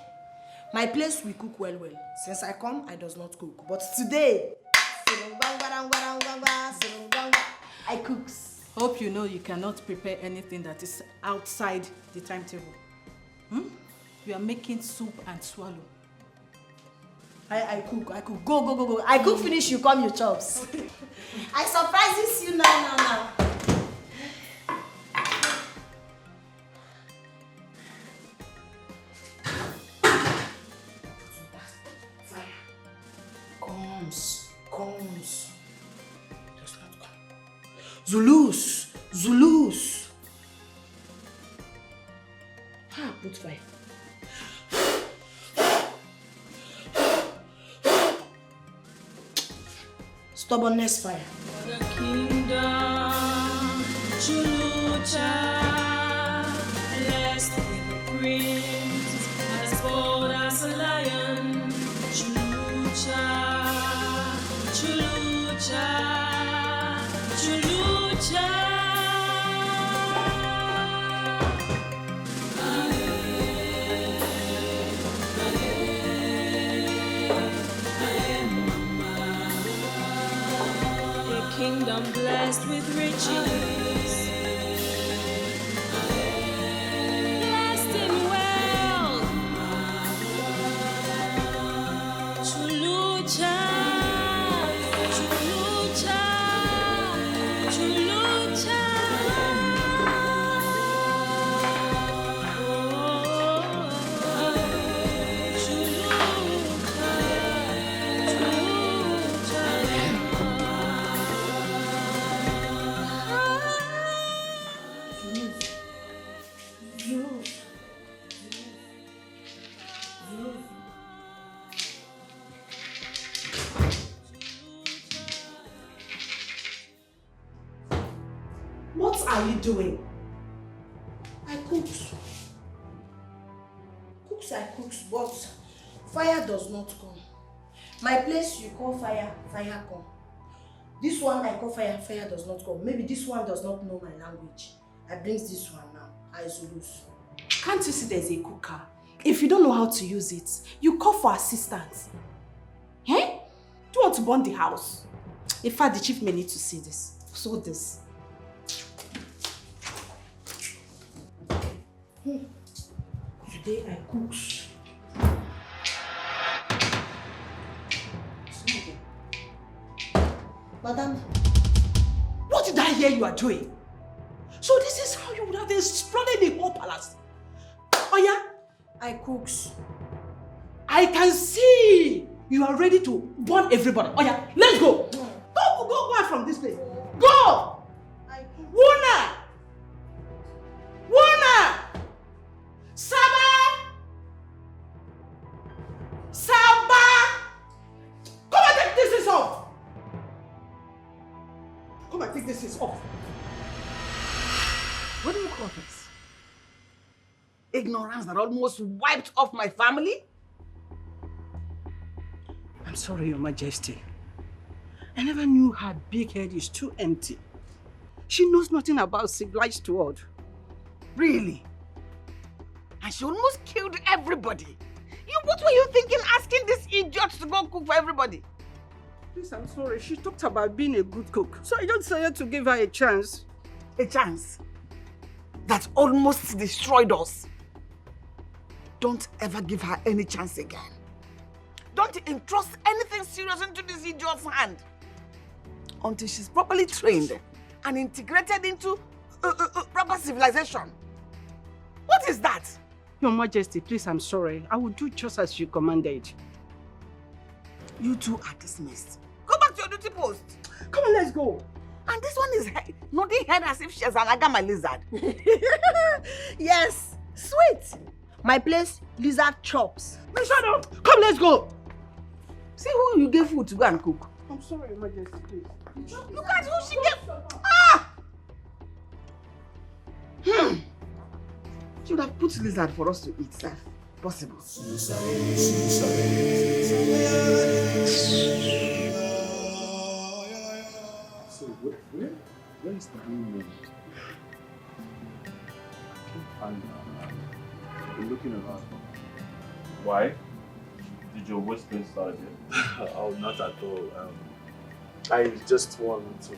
My place we cook well. Since I come, I does not cook. But today, I cooks. Hope you know you cannot prepare anything that is outside the timetable. You are making soup and swallow. I cook. Go. I cook finish, you come, you chops. Okay. I surprises you now. Comes. Does not come. Zulus. Put fire. Stubbornness fire. The kingdom, Chulucha, blessed with the prince, as bold as a lion. Chulucha. A kingdom blessed with riches. Blessed in wealth. Chulucha. What are you doing? I cooked, but fire does not come. My place you call fire, fire come. This one I call fire, fire does not come. Maybe this one does not know my language. I brings this one now. I lose. Can't you see there's a cooker? If you don't know how to use it, you call for assistance. Do you want to burn the house? In fact, the chief may need to see this. So this. Today I cook. Madam, what did I hear you are doing? So this is how you would have exploded the whole palace. Oh yeah? I cooks. I can see you are ready to burn everybody. Oh yeah, let's go. Go out from this place. Go! Wuna! Saba! Come and take this off! Come and take this off. What do you call this? Ignorance that almost wiped off my family? I'm sorry, Your Majesty. I never knew her big head is too empty. She knows nothing about civilized world. Really? And she almost killed everybody. What were you thinking asking this idiot to go cook for everybody? Please, I'm sorry. She talked about being a good cook. So I just decided to give her a chance. A chance? That almost destroyed us. Don't ever give her any chance again. Don't entrust anything serious into this idiot's hand until she's properly trained and integrated into proper civilization. What is that? Your Majesty, please, I'm sorry. I will do just as you commanded. You two are dismissed. Go back to your duty post. Come on, let's go. And this one is nodding head as if she's an agama lizard. Yes, sweet. My place, lizard chops. No, shut up. Come, let's go. See who you gave food to go and cook. I'm sorry, Your Majesty, please. Look at who she gave. She would have put lizard for us to eat, sir. Possible. So where is understand me. I can't find her. I've been looking around. Why? Did your whispering start again? Oh, not at all. I just want to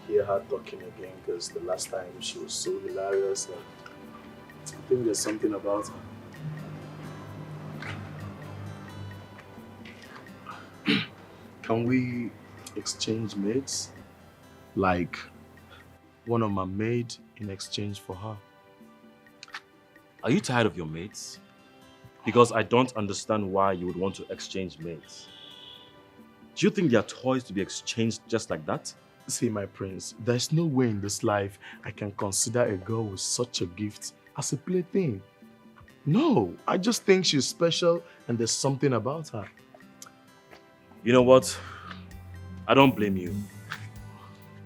hear her talking again because the last time she was so hilarious. I think there's something about her. Can we exchange maids? Like one of my maid in exchange for her. Are you tired of your mates? Because I don't understand why you would want to exchange mates. Do you think they are toys to be exchanged just like that? See, my prince, there's no way in this life I can consider a girl with such a gift as a plaything. No, I just think she's special and there's something about her. You know what? I don't blame you.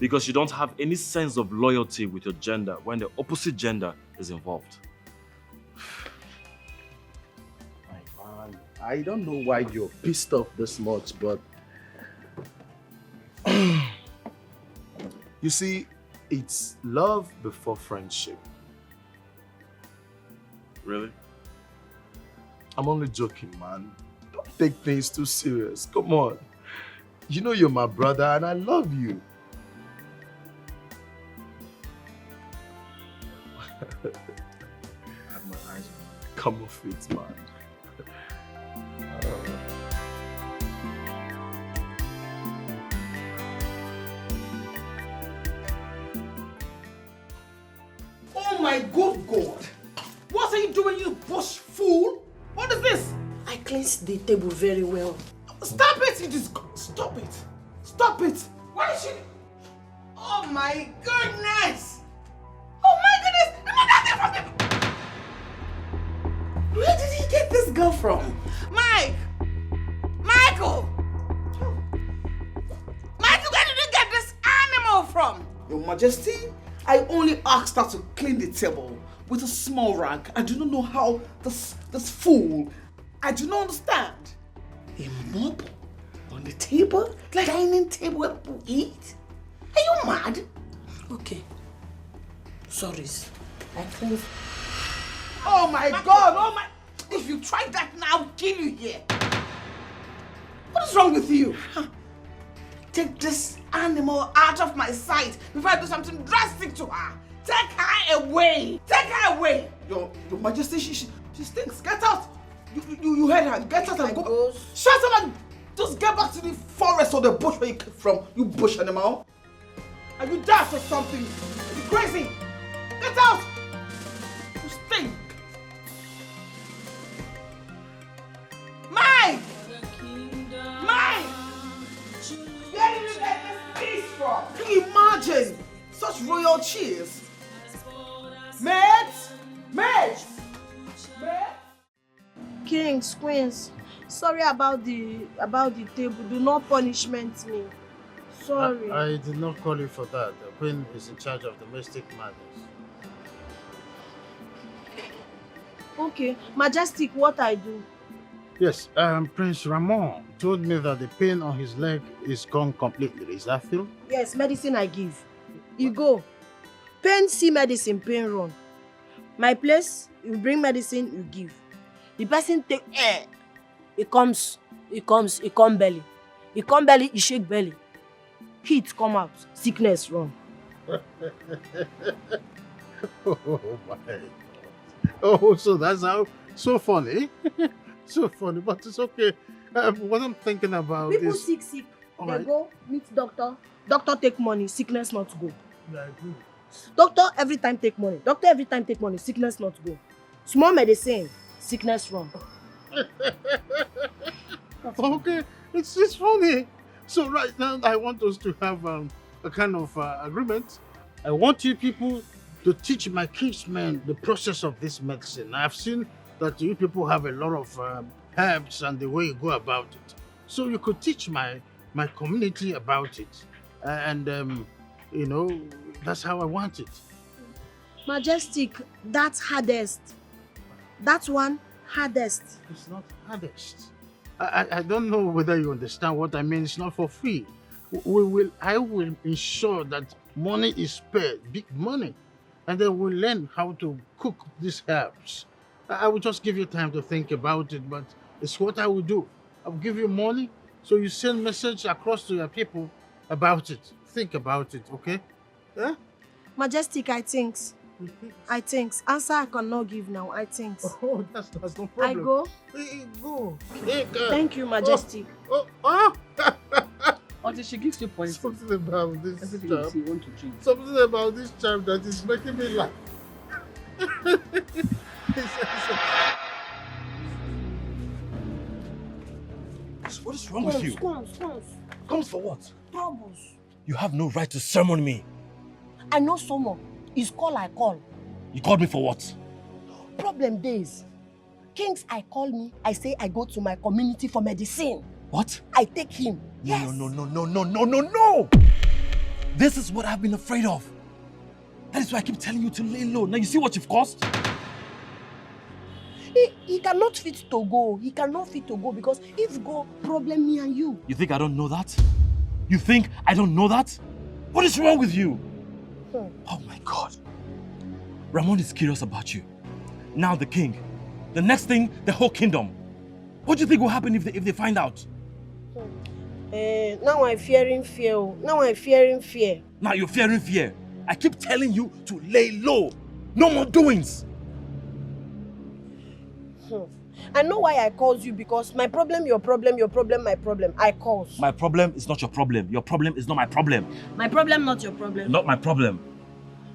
Because you don't have any sense of loyalty with your gender when the opposite gender is involved. My man, I don't know why you're pissed off this much, but you see, it's love before friendship. Really? I'm only joking, man. Don't take things too serious. Come on. You know you're my brother and I love you. I have my eyes on you. Come off it, man. Oh my good God! What are you doing, you bush fool? What is this? I cleansed the table very well. Stop it! Stop it! Stop it! Why is she? Oh my goodness! Oh my goodness! Where did he get this girl from? Mike! Michael! Michael, where did you get this animal from? Your Majesty, I only asked her to clean the table with a small rag. I do not know how this fool. I do not understand. A mop on the table, like dining table where people eat. Are you mad? Okay. Sorry. I cleaned. Oh my God! Oh my! If you try that now, I'll kill you here. What is wrong with you? Take this animal out of my sight before I do something drastic to her. Take her away. Take her away. Your Majesty, she stinks. Get out. You heard her. Get out and go. Shut up and just get back to the forest or the bush where you came from. You bush animal. Are you daft or something? Are you crazy? Get out. You stink. Mike! Mike! Where did you get this piece from? Can you imagine? Such royal cheers. Maid! Maid! Maid! Kings, queens, sorry about the table. Do not punishment me. Sorry. I did not call you for that. The Queen is in charge of domestic matters. Okay, Majestic, what I do? Yes, Prince Ramon told me that the pain on his leg is gone completely. Is that true? Yes, medicine I give. You go. Pain see medicine, pain run. My place, you bring medicine, you give. The person take air. It come belly. It come belly, it shake belly. Heat come out, sickness run. Oh my God. Oh, so that's how, so funny. So funny, but it's okay. What I'm thinking about People is... sick. All They right. go meet doctor. Doctor take money, sickness not go. Yeah, I agree. Doctor every time take money. Doctor every time take money, sickness not go. Small medicine, sickness run. Okay, it's funny. So right now, I want us to have a kind of agreement. I want you people to teach my kinsmen the process of this medicine. I've seen that you people have a lot of herbs and the way you go about it. So you could teach my community about it. And, you know, that's how I want it. Majestic, that's hardest. That one, hardest. It's not hardest. I don't know whether you understand what I mean. It's not for free. I will ensure that Money is spared, big money. And then we'll learn how to cook these herbs. I will just give you time to think about it, but it's what I will do. I will give you money, so you send message across to your people about it. Think about it, okay? Yeah? Majestic, I think. Answer I cannot give now, I think. Oh, that's no problem. I go? Go. Thank you, Majestic. Until she gives you points. Something about this Everything charm. you see, you want to drink. Something about this charm that is making me laugh. What is wrong with you? Scones. Comes for what? Troubles. You have no right to summon me. I know someone. It's call I call. You called me for what? Problem days. Kings I call me, I say I go to my community for medicine. What? I take him. Yes. No. This is what I've been afraid of. That is why I keep telling you to lay low. Now you see what you've caused? He cannot fit to go. He cannot fit to go because if go, problem me and you. You think I don't know that? You think I don't know that? What is wrong with you? Oh my God. Ramon is curious about you. Now the king. The next thing, the whole kingdom. What do you think will happen if they find out? Now I'm fearing fear. Now you're fearing fear. I keep telling you to lay low. No more doings. I know why I called you because my problem, your problem, my problem. I cause. My problem is not your problem. Your problem is not my problem. My problem, not your problem. Not my problem.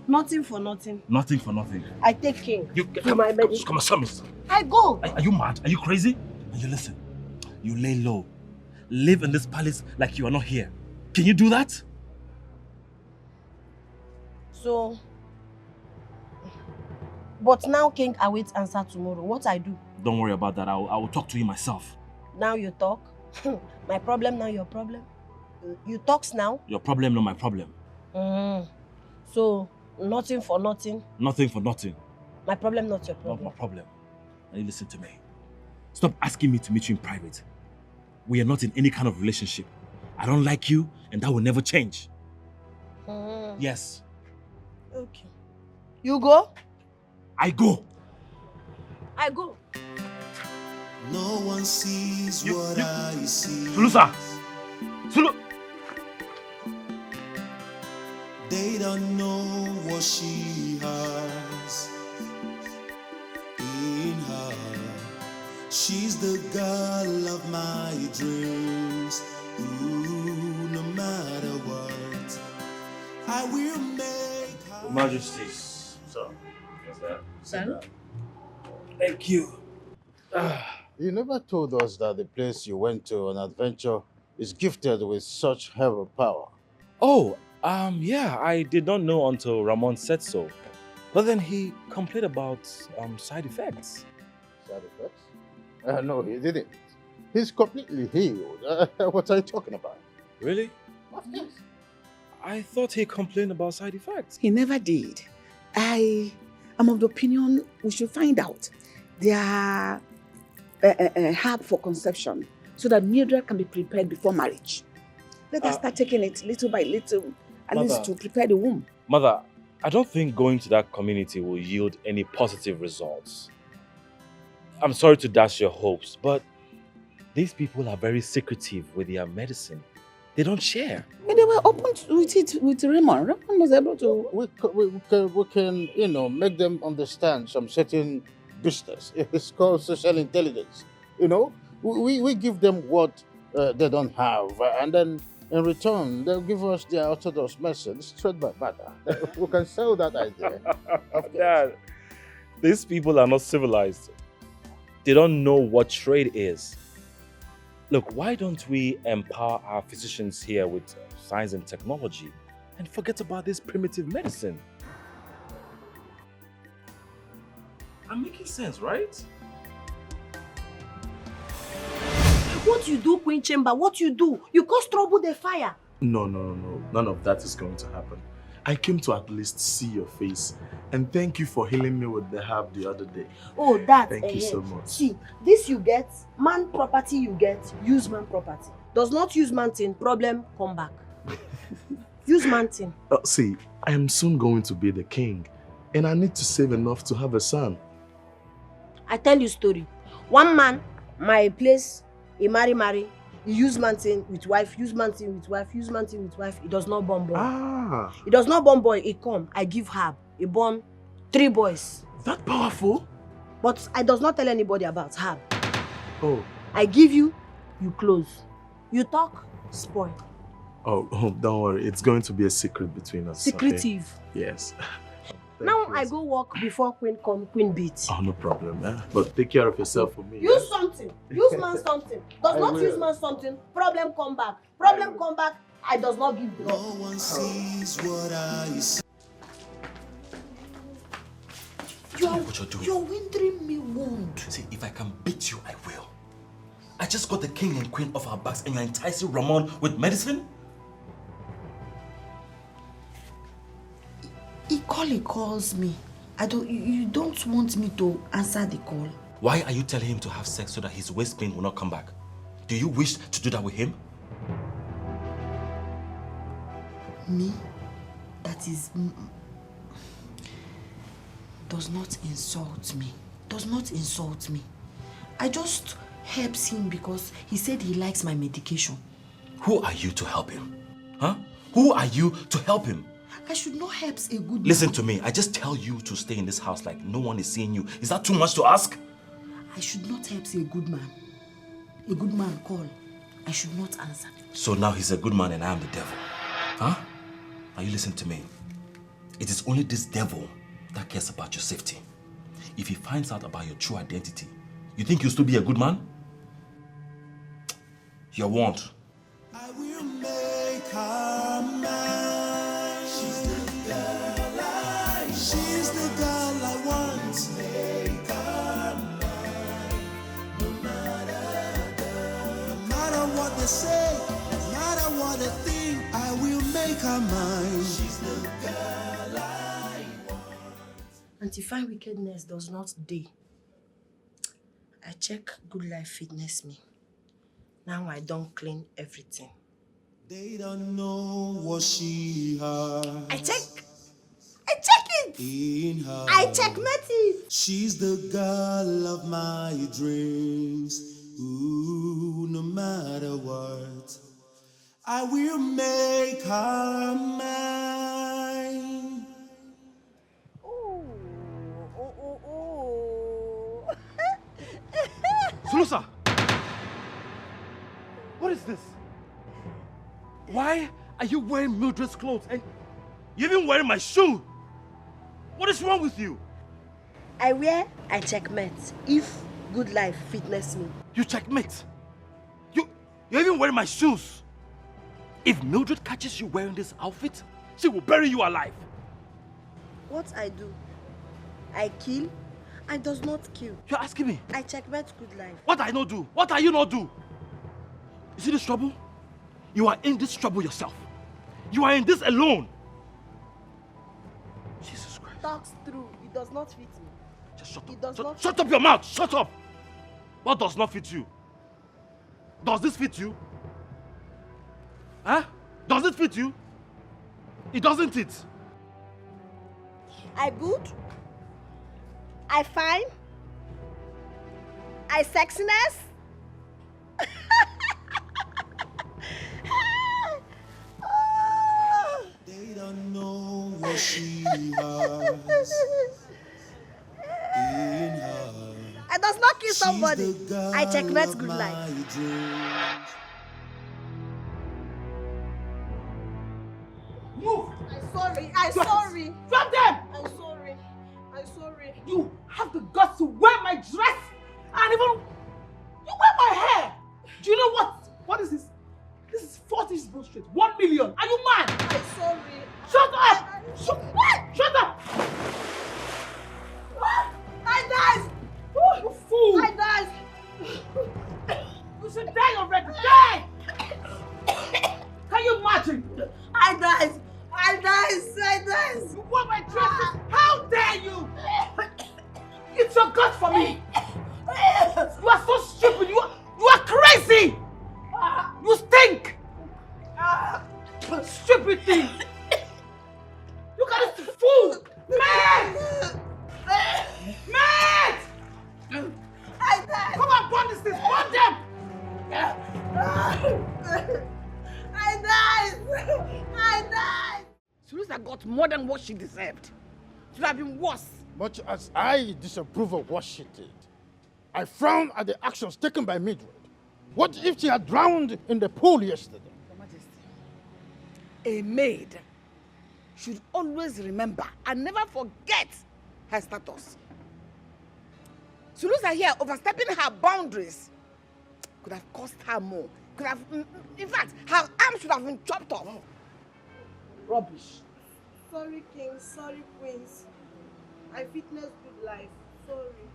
Nothing for nothing. Nothing for nothing. I take king. Come on, Sammy. I go. Are you mad? Are you crazy? And you listen. You lay low. Live in this palace like you are not here. Can you do that? So, but now king awaits answer tomorrow. What I do? Don't worry about that. I will talk to you myself. Now you talk. My problem, now your problem. You talks now. Your problem, not my problem. So, nothing for nothing. Nothing for nothing. My problem, not your problem. Not my problem. Now you listen to me. Stop asking me to meet you in private. We are not in any kind of relationship. I don't like you, and that will never change. Yes. Okay. You go? I go. I go. No one sees what I see. Sulusa! Sulu! They don't know what she has in her. She's the girl of my dreams. Ooh, no matter what, I will make her. Your Majesty. So, what's that? Sir? Thank you. You never told us that the place you went to on adventure is gifted with such heavy power. Oh, yeah, I did not know until Ramon said so. But then he complained about side effects. Side effects? No, he didn't. He's completely healed. What are you talking about? Really? Of course. I thought he complained about side effects. He never did. I am of the opinion we should find out their herb for conception so that Mildred can be prepared before marriage. Let us start taking it little by little, at least to prepare the womb. Mother, I don't think going to that community will yield any positive results. I'm sorry to dash your hopes, but these people are very secretive with their medicine. They don't share. And they were open with it with Raymond. Raymond was able to... We can, make them understand some certain business. It's called social intelligence. We give them what they don't have, and then in return, they'll give us their orthodox message straight by butter. We can sell that idea. Dad, these people are not civilized. They don't know what trade is. Look, why don't we empower our physicians here with science and technology and forget about this primitive medicine? I'm making sense, right? What you do, Queen Chamber? What you do? You cause trouble the fire. No. None of that is going to happen. I came to at least see your face. And thank you for healing me with the herb the other day. Oh, that. Thank you so much. See, this you get, man property you get, use man property. Does not use man thing, problem, come back. Use man thing. See, I am soon going to be the king, and I need to save enough to have a son. I tell you story. One man, my place, he marry. He use man thing with wife, use man thing with wife, use man thing with wife. He does not born boy. Ah. He does not born boy. He come. I give herb. He born 3 boys. That powerful? But I does not tell anybody about herb. Oh. I give you, you close. You talk, spoil. Oh, don't worry. It's going to be a secret between us. Secretive. Okay? Yes. Now I go walk before Queen come, Queen beat. Oh, no problem. But take care of yourself for me. Use something. Use man something. Does not use man something. Problem come back. Problem come back. I does not give blood. No one sees what I see. You're windering me wound. See, if I can beat you, I will. I just got the king and queen off our backs and you're enticing Ramon with medicine? He calls me. You don't want me to answer the call. Why are you telling him to have sex so that his waist pain will not come back? Do you wish to do that with him? Me? That is... does not insult me. Does not insult me. I just helps him because he said he likes my medication. Who are you to help him? Huh? Who are you to help him? I should not help a good man. Listen to me. I just tell you to stay in this house like no one is seeing you. Is that too much to ask? I should not help a good man. A good man call. I should not answer. So now he's a good man and I am the devil. Huh? Now you listen to me. It is only this devil that cares about your safety. If he finds out about your true identity, you think you'll still be a good man? You're warned. I will make her mine. She's the girl I want. Make her mine. No matter what they say, no matter what they think, I will make her mine. She's the girl I want. Anti-fine wickedness does not day. I check Good Life Fitness me. Now I don't clean everything. They don't know what she has. I check it. In her. I checkmate it. She's the girl of my dreams. Ooh, no matter what, I will make her mine. Sulusa! What is this? Why are you wearing Mildred's clothes and you're even wearing my shoe? What is wrong with you? I checkmate if Good Life Fitness me. You checkmate? You're even wearing my shoes. If Mildred catches you wearing this outfit, she will bury you alive. What I do? I kill. I does not kill. You're asking me? I checkmate Good Life. What I not do? What are you not do? You see this trouble? You are in this trouble yourself. You are in this alone. Jesus Christ. Talks through. It does not fit me. Just shut up. Shut up your mouth. Shut up. What does not fit you? Does this fit you? Huh? Does it fit you? It doesn't it? I good. I fine. I sexiness. They don't know what she has in her. I does not kill somebody. I checkmate Good Life. Move! I'm sorry. Drop them! I'm sorry. You have the guts to wear my dress and even you wear my hair. Do you know what? What is this? This is 40 bullshit. 1 million. Are you mad? I'm sorry. Shut up! Shut up! I died! Oh, you fool! I died! You should die already! Die! Can you imagine? I died! You wore my dress! How dare you! It's your guts for me! I died! Surusa got more than what she deserved. It would have been worse. Much as I disapprove of what she did, I frown at the actions taken by Mildred. What if she had drowned in the pool yesterday? Your Majesty, a maid should always remember and never forget her status. Surusa here overstepping her boundaries could have cost her more. Could have, in fact, her arm should have been chopped off. Rubbish. Sorry, King. Sorry, Queens. I witnessed good life. Sorry.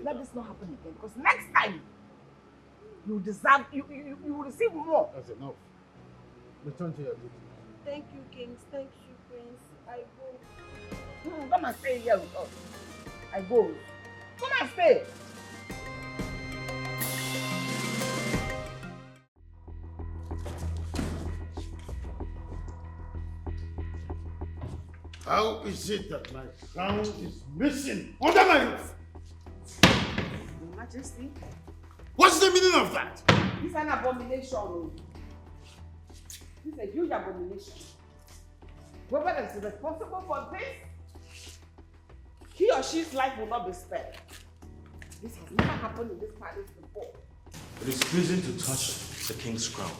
Let this not happen again, because next time you deserve, you will receive more. That's enough. Return to your duty. Thank you, Kings. Thank you, Queens. I go. Come and stay here with us. I go. Come and stay. How is it that my crown is missing under my roof? Your Majesty. What's the meaning of that? This is an abomination. This is a huge abomination. Whoever is responsible for this, he or she's life will not be spared. This has never happened in this palace before. It is pleasing to touch the king's crown,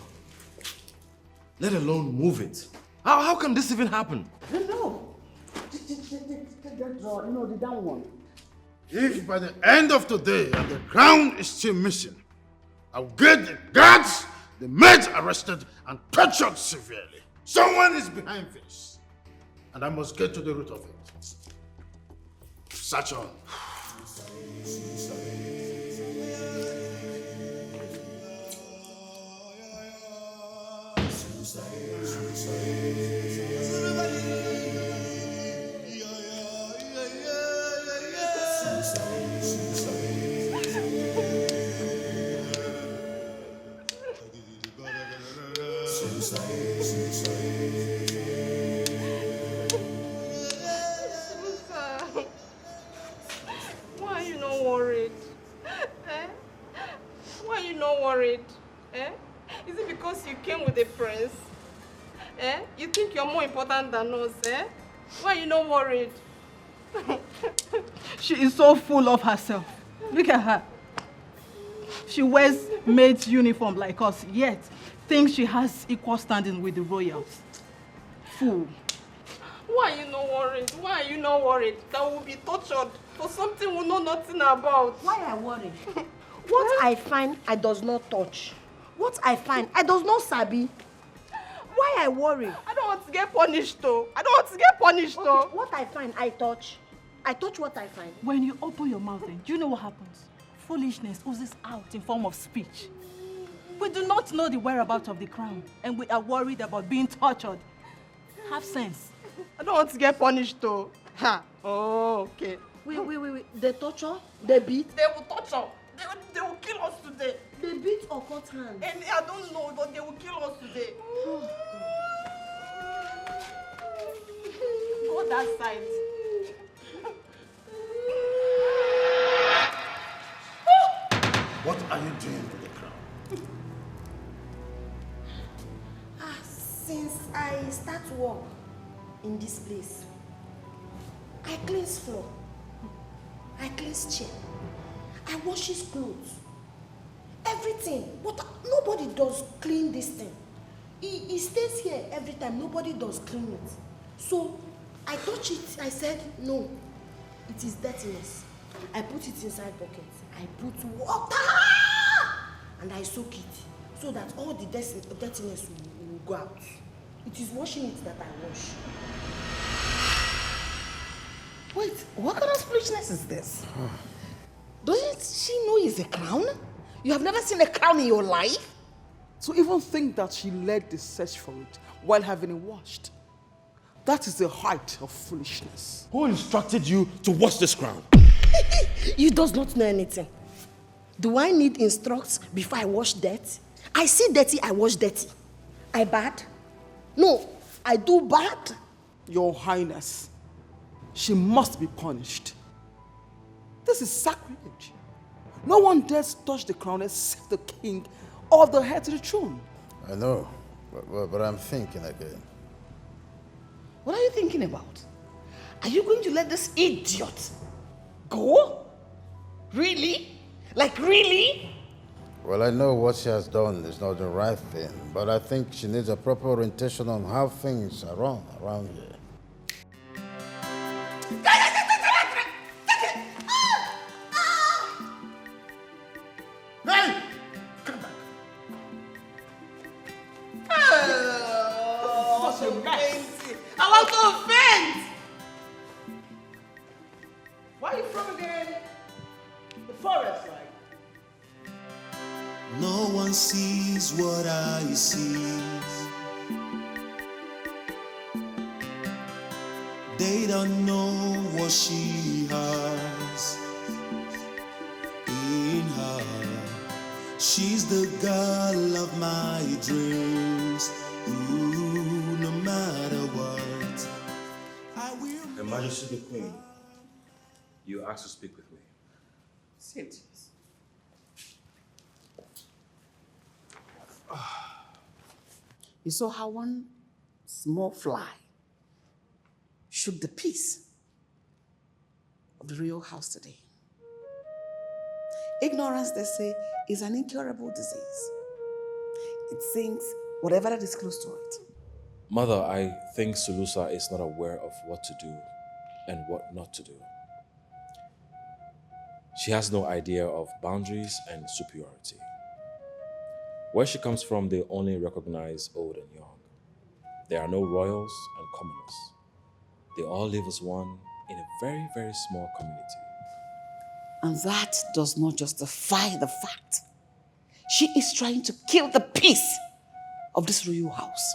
let alone move it. How can this even happen? No. Take that drawer, the down one. If by the end of today and the crown is still missing, I'll get the guards, the maids arrested and tortured severely. Someone is behind this, and I must get to the root of it. Search on. Why are you not worried? Why are you not worried? Is it because you came with a prince? You think you're more important than us? Why are you not worried? She is so full of herself. Look at her. She wears maid's uniform like us, yet thinks she has equal standing with the royals. Fool. Why are you not worried? Why are you not worried that we'll be tortured for something we know nothing about? Why I worry? What I find, I does not touch. What I find, I does not sabi. Why I worry? I don't want to get punished though. I don't want to get punished though. Okay, what I find, I touch. I touch what I find. When you open your mouth, do you know what happens? Foolishness oozes out in form of speech. We do not know the whereabouts of the crown, and we are worried about being tortured. Have sense. I don't want to get punished though. Ha. Oh, okay. Wait. They torture? They beat? They will torture. They will kill us today. They beat or cut hands? And I don't know, but they will kill us today. Go that side. What are you doing to the crown? Since I start work in this place, I cleanse floor, I cleanse chair, I wash his clothes, everything. But nobody does clean this thing. He stays here every time. Nobody does clean it. So I touch it. I said, no, it is dirtiness. I put it inside bucket. I put water and I soak it so that all the dirtiness will go out. It is washing it that I wash. Wait, what kind of foolishness is this? Doesn't she know it's a crown? You have never seen a crown in your life? To even think that she led the search for it while having it washed. That is the height of foolishness. Who instructed you to wash this crown? You does not know anything. Do I need instructs before I wash dirt? I see dirty, I wash dirty. I bad? No, I do bad. Your Highness, she must be punished. This is sacrilege. No one dares touch the crown except the king or the heir to the throne. I know, but I'm thinking again. What are you thinking about? Are you going to let this idiot go? Really? Like really? Well, I know what she has done is not the right thing, but I think she needs a proper orientation on how things are run around here. Hey! Come back. Such a mess. I want to faint! Where are you from again? The forest, right? No one sees what I see. They don't know what she has in her. She's the girl of my dreams. Ooh, no matter what, I will. Her Majesty the Queen, you asked to speak with me. Sit. You saw how one small fly shook the peace of the royal house today. Ignorance, they say, is an incurable disease. It sings whatever that is close to it. Mother, I think Sulusa is not aware of what to do and what not to do. She has no idea of boundaries and superiority. Where she comes from, they only recognize old and young. There are no royals and commoners. They all live as one in a very, very small community. And that does not justify the fact she is trying to kill the peace of this royal house.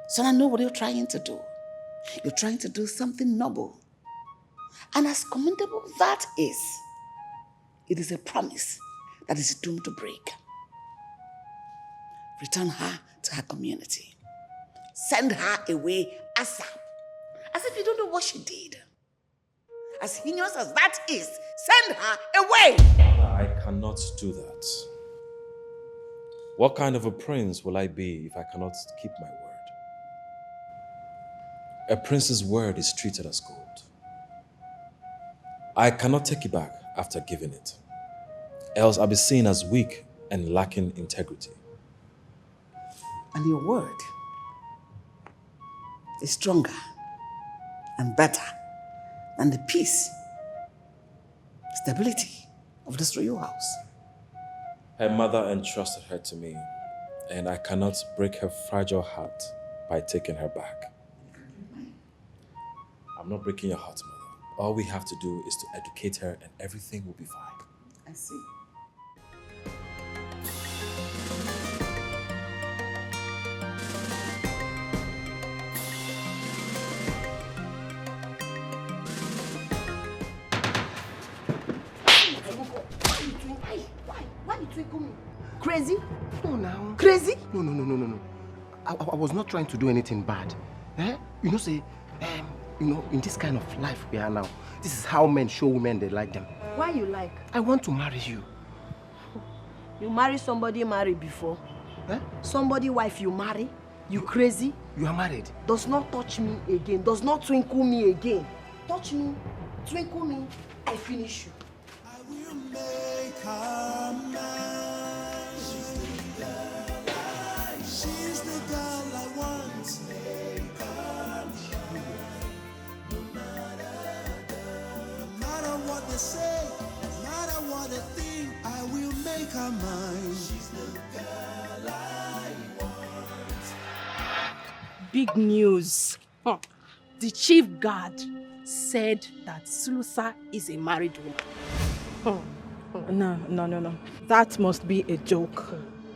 So I know what you're trying to do. You're trying to do something noble. And as commendable that is, it is a promise that is doomed to break. Return her to her community. Send her away ASAP. As if you don't know what she did. As heinous as that is, send her away! I cannot do that. What kind of a prince will I be if I cannot keep my word? A prince's word is treated as gold. I cannot take it back after giving it, else I'll be seen as weak and lacking integrity. And your word is stronger and better than the peace, stability of this royal house. Her mother entrusted her to me, and I cannot break her fragile heart by taking her back. I'm not breaking your heart, Mother. All we have to do is to educate her and everything will be fine. I see. Why you twinkle me? Crazy? No, now. Crazy? No. I was not trying to do anything bad. Eh? You know, say, in this kind of life we are now, this is how men show women they like them. Why you like? I want to marry you. You marry somebody married before? Eh? Somebody wife you marry? You crazy? You are married. Does not touch me again. Does not twinkle me again. Touch me, twinkle me, I finish you. I will make her mine. She's the girl I want. No matter what they say, no matter what they think, I will make her mine. She's the girl I want. Big news. The chief guard said that Sulusa is a married woman. No. That must be a joke.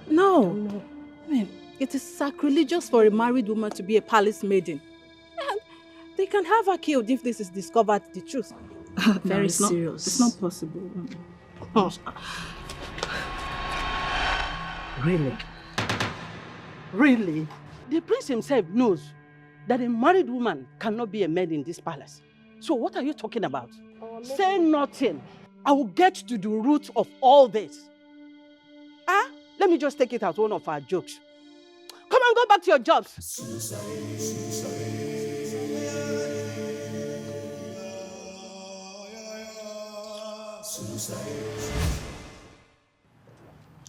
No. I mean, it is sacrilegious for a married woman to be a palace maiden. And they can have her killed if this is discovered the truth. Very serious. It's not possible. Really? Really? The prince himself knows that a married woman cannot be a maid in this palace. So what are you talking about? Say nothing. I will get to the root of all this. let me just take it as one of our jokes. Come on, go back to your jobs.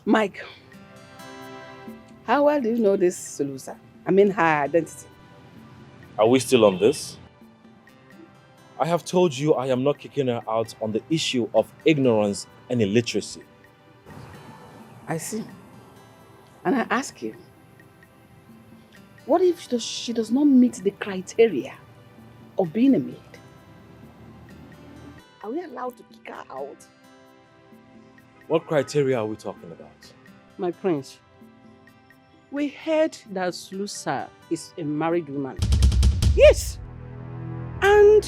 Mike, how well do you know this Sulusa? I mean her identity. Are we still on this? I have told you I am not kicking her out on the issue of ignorance and illiteracy. I see. And I ask you, what if she does not meet the criteria of being a maid? Are we allowed to kick her out? What criteria are we talking about? My prince, we heard that Sulusa is a married woman. Yes! And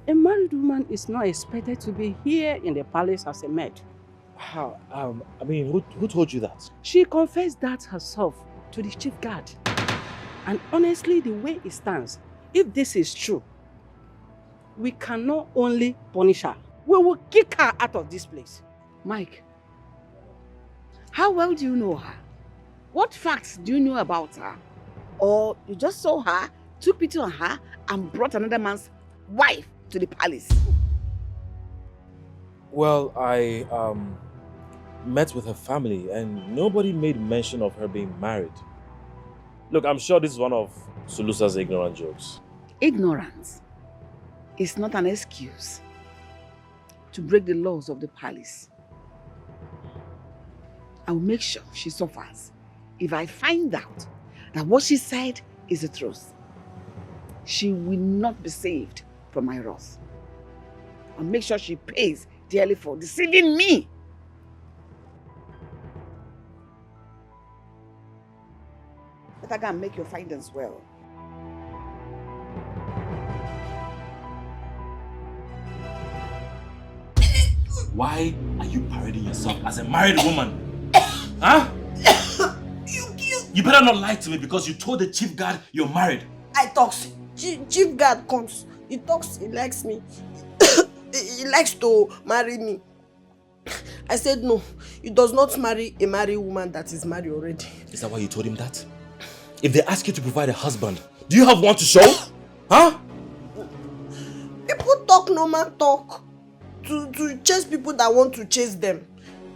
a married woman is not expected to be here in the palace as a maid. How? I mean, who told you that? She confessed that herself to the chief guard. And honestly, the way it stands, if this is true, we can not only punish her, we will kick her out of this place. Mike, how well do you know her? What facts do you know about her? Or you just saw her, took pity on her, and brought another man's wife to the palace? Well, I met with her family and nobody made mention of her being married. Look, I'm sure this is one of Sulusa's ignorant jokes. Ignorance is not an excuse to break the laws of the palace. I will make sure she suffers if I find out that what she said is the truth. She will not be saved from my wrath. I'll make sure she pays dearly for deceiving me. Better go and make your findings well. Why are you parading yourself as a married woman? Huh? You better not lie to me because you told the chief guard you're married. I talks. Chief guard comes. He talks, he likes me. He likes to marry me. I said no. He does not marry a married woman that is married already. Is that why you told him that? If they ask you to provide a husband, do you have one to show? Huh? People talk, no man talk. To chase people that want to chase them.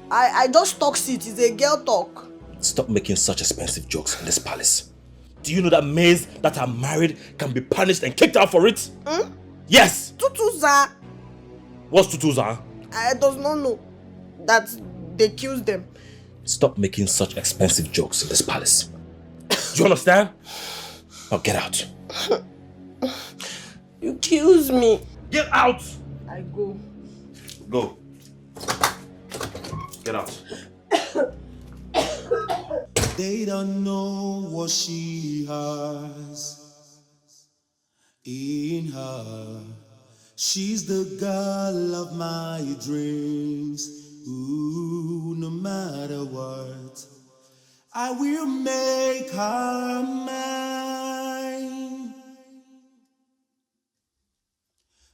I just talk it. It's a girl talk. Stop making such expensive jokes in this palace. Do you know that maids that are married can be punished and kicked out for it? Hmm? Yes! Tutuza. What's tutuza? I does not know that they kills them. Stop making such expensive jokes in this palace. Do you understand? Now get out. You kills me. Get out! I go. Go. Get out. They don't know what she has in her. She's the girl of my dreams. Ooh, no matter what, I will make her mine.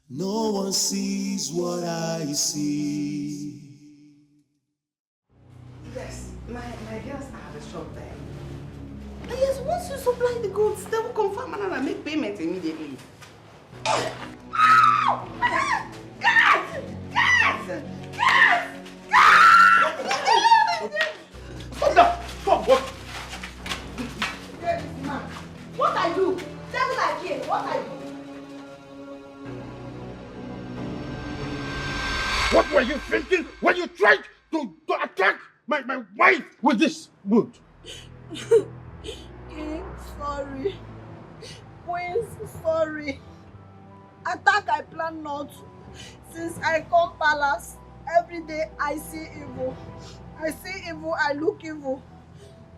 No one sees what I see. Yes, my girls have a shop there. Yes, once you supply the goods, They will confirm and I make payment immediately. Stop! What? What I do? Devil I kill. What I do? What were you thinking when you tried to attack my wife with this wood? King, sorry. Queens, sorry. Attack I plan not. Since I come palace, every day I see evil. I see evil, I look evil.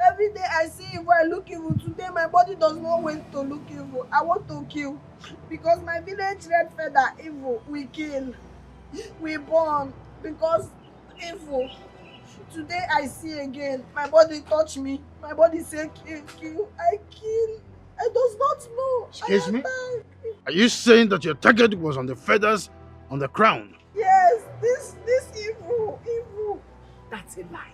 Every day I see evil, I look evil. Today my body does not want to look evil. I want to kill. Because my village red feather evil, we kill. We burn. Because evil. Today I see again. My body touch me. My body say kill, kill. I kill. I does not know. Excuse me? Are you saying that your target was on the feathers on the crown? Yes, this evil. That's a lie.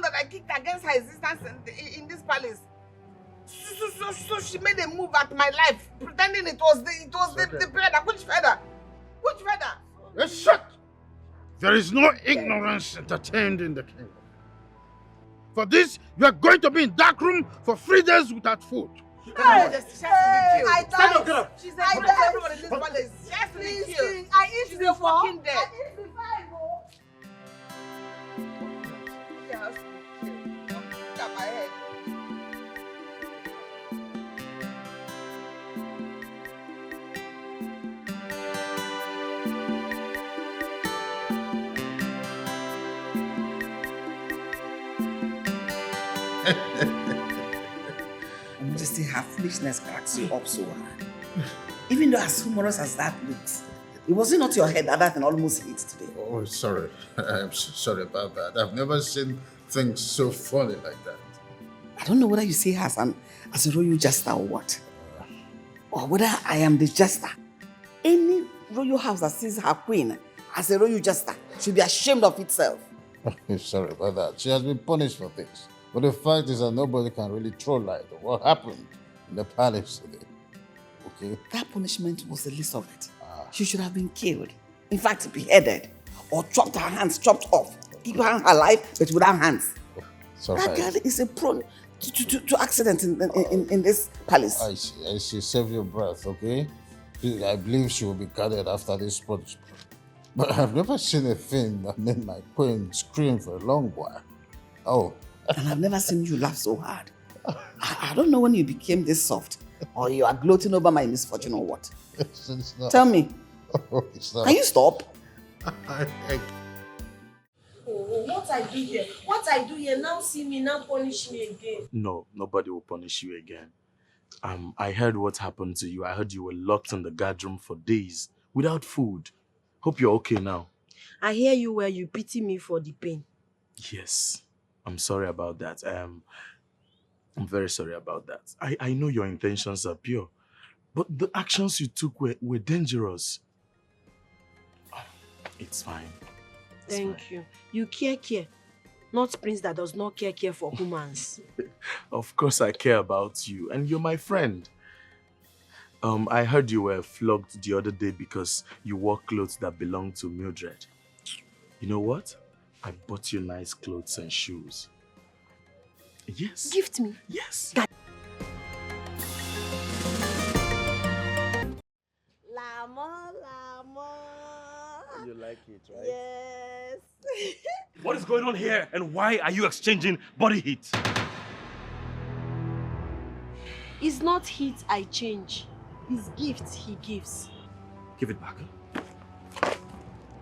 that I kicked against her existence in this palace. So she made a move at my life, pretending it was the feather. Which feather? Which feather? Yes, shut! There is no ignorance entertained in the kingdom. For this, you are going to be in dark room for 3 days without food. I died. She's I died. Everybody in this palace. She has to be killed. I eat She's the before. fucking dead. She has to be killed. Don't look at my head. I want to see her foolishness cracks you up so hard. Even though as humorous as that looks, it wasn't not your head that thing almost hit today. Oh, sorry. I'm so sorry about that. I've never seen things so funny like that. I don't know whether you see her as a royal jester or what. Or whether I am the jester. Any royal house that sees her queen as a royal jester should be ashamed of itself. Sorry about that. She has been punished for things. But the fact is that nobody can really throw light on what happened in the palace today. Okay? That punishment was the least of it. She should have been killed. In fact, beheaded. Or chopped her hands chopped off. Keep her alive, but without hands. That girl is a prone to accidents in this palace. I see. Save your breath, okay? I believe she will be guarded after this punishment. But I've never seen a thing that made my queen scream for a long while. Oh. And I've never seen you laugh so hard. I don't know when you became this soft. Or you are gloating over my misfortune or what. It's not. Tell me. Oh, it's not. Can you stop? What I do here? What I do here? Now see me, now punish me again. No, nobody will punish you again. I heard what happened to you. I heard you were locked in the guard room for days without food. Hope you're okay now. I hear you where you pity me for the pain. Yes, I'm sorry about that. I'm very sorry about that. I know your intentions are pure, but the actions you took were dangerous. It's fine. Thank you. You care. Not prince that does not care for humans. Of course I care about you, and you're my friend. I heard you were flogged the other day because you wore clothes that belonged to Mildred. You know what? I bought you nice clothes and shoes. Yes. Gift me. Yes. Lamo. You like it, right? Yes. What is going on here and why are you exchanging body heat? It's not heat I change. It's gifts he gives. Give it back.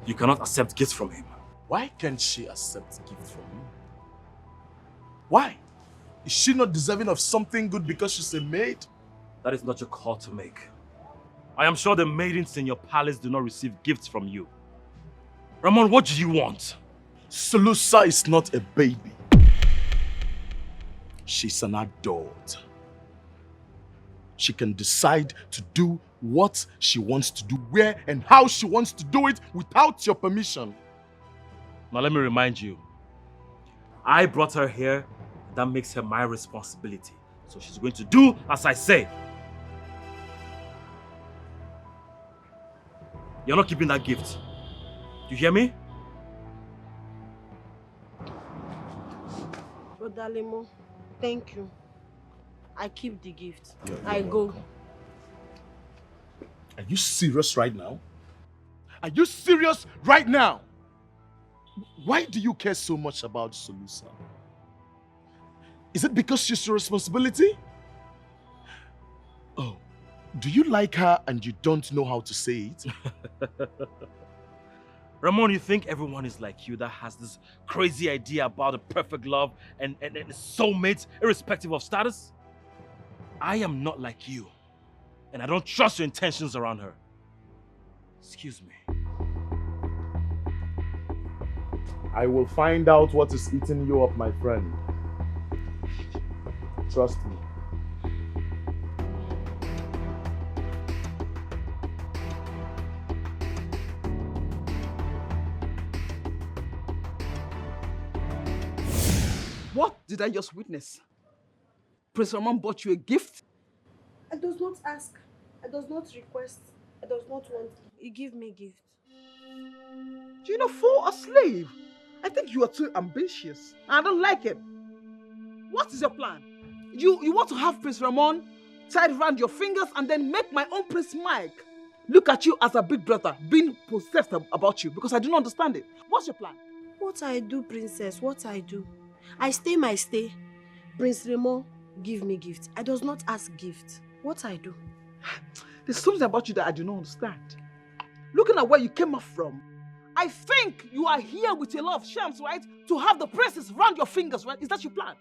You cannot accept gifts from him. Why can't she accept gifts from you? Why? Is she not deserving of something good because she's a maid? That is not your call to make. I am sure the maidens in your palace do not receive gifts from you. Ramon, what do you want? Solusa is not a baby. She's an adult. She can decide to do what she wants to do, where and how she wants to do it without your permission. Now let me remind you, I brought her here. That makes her my responsibility. So she's going to do as I say. You're not keeping that gift. You hear me? Brother Lemo, thank you. I keep the gift. I go. Are you serious right now? Are you serious right now? Why do you care so much about Solusa? Is it because she's your responsibility? Oh, do you like her and you don't know how to say it? Ramon, you think everyone is like you that has this crazy idea about a perfect love and soulmates irrespective of status? I am not like you. And I don't trust your intentions around her. Excuse me. I will find out what is eating you up, my friend. Trust me. What did I just witness? Prince Ramon bought you a gift? I does not ask. I does not request. I does not want. He give me gift. You know, for a slave, I think you are too ambitious. I don't like it. What is your plan? You want to have Prince Ramon tied around your fingers and then make my own Prince Mike look at you as a big brother, being possessed about you, because I do not understand it. What's your plan? What I do, princess, what I do. I stay my stay. Prince Ramon give me gift. I does not ask gift. What I do. There's something about you that I do not understand. Looking at where you came up from, I think you are here with a lot of shams, right? To have the princess round your fingers, right? Is that your plan?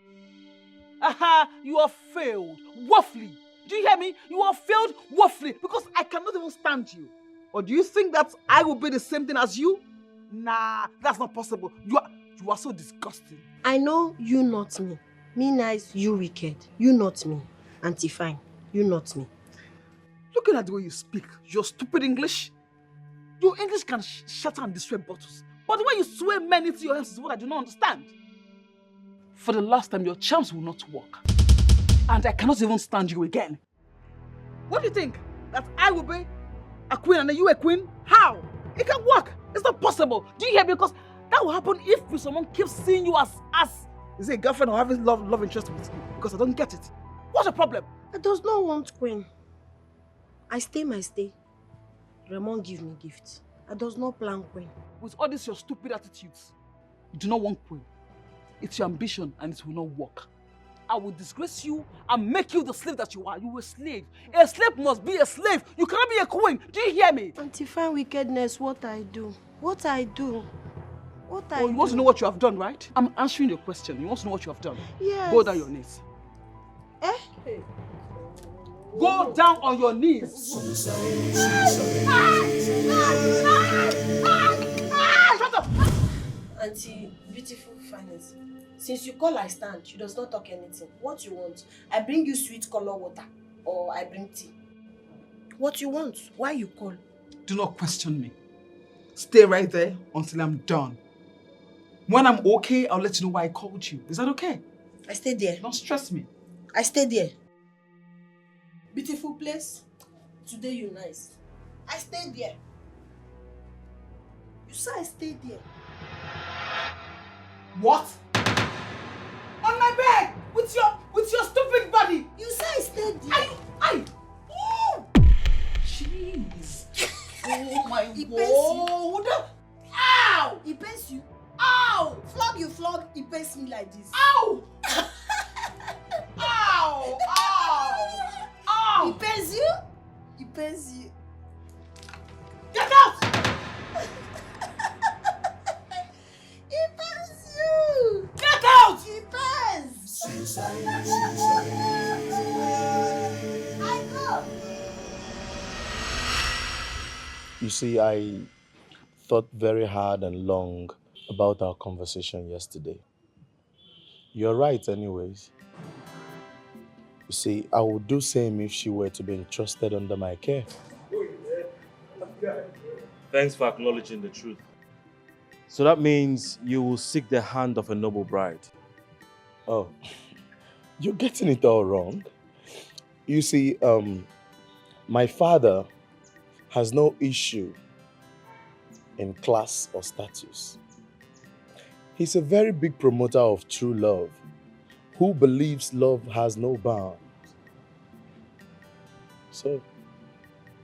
You have failed woefully. Do you hear me? You have failed woefully because I cannot even stand you. Or do you think that I will be the same thing as you? Nah, that's not possible. You are so disgusting. I know you not me. Me nice, you wicked. You not me. Auntie fine. You not me. Looking at the way you speak, your stupid English, your English can shatter and destroy bottles. But the way you swear men into your hands is what I do not understand. For the last time, your charms will not work. And I cannot even stand you again. What do you think? That I will be a queen and you a queen? How? It can't work. It's not possible. Do you hear me? Because that will happen if someone keeps seeing you as is it a girlfriend or having love interest with you? Because I don't get it. What's the problem? I does not want queen. I stay my stay. Ramon give me gift. I does not plan queen. With all these your stupid attitudes, you do not want queen. It's your ambition and it will not work. I will disgrace you and make you the slave that you are. You are a slave. A slave must be a slave. You cannot be a queen. Do you hear me? Auntie fine wickedness, what I do. What I do. What I do. You want to know what you have done, right? I'm answering your question. You want to know what you have done? Yes. Go down your knees. Hey. Go down on your knees. Shut up! Auntie, beautiful finance. Since you call I stand, she does not talk anything. What you want? I bring you sweet color water or I bring tea. What you want? Why you call? Do not question me. Stay right there until I'm done. When I'm okay, I'll let you know why I called you. Is that okay? I stay there. Don't stress me. I stay there. Beautiful place. Today you nice. I stay there. You say I stay there. What? On my bed with your stupid body. You say I stay there. Ooh! Jeez. Oh my God. Ow! He pains you. Ow! Flog, he pains me like this. Ow! Ow! Ow! Ow! He pains you? He pains you. Get out! He pains you. Get out! He pains. I go. You see, I thought very hard and long about our conversation yesterday. You're right anyways. You see, I would do same if she were to be entrusted under my care. Thanks for acknowledging the truth. So that means you will seek the hand of a noble bride. Oh, you're getting it all wrong. You see, my father has no issue in class or status. He's a very big promoter of true love, who believes love has no bounds. So,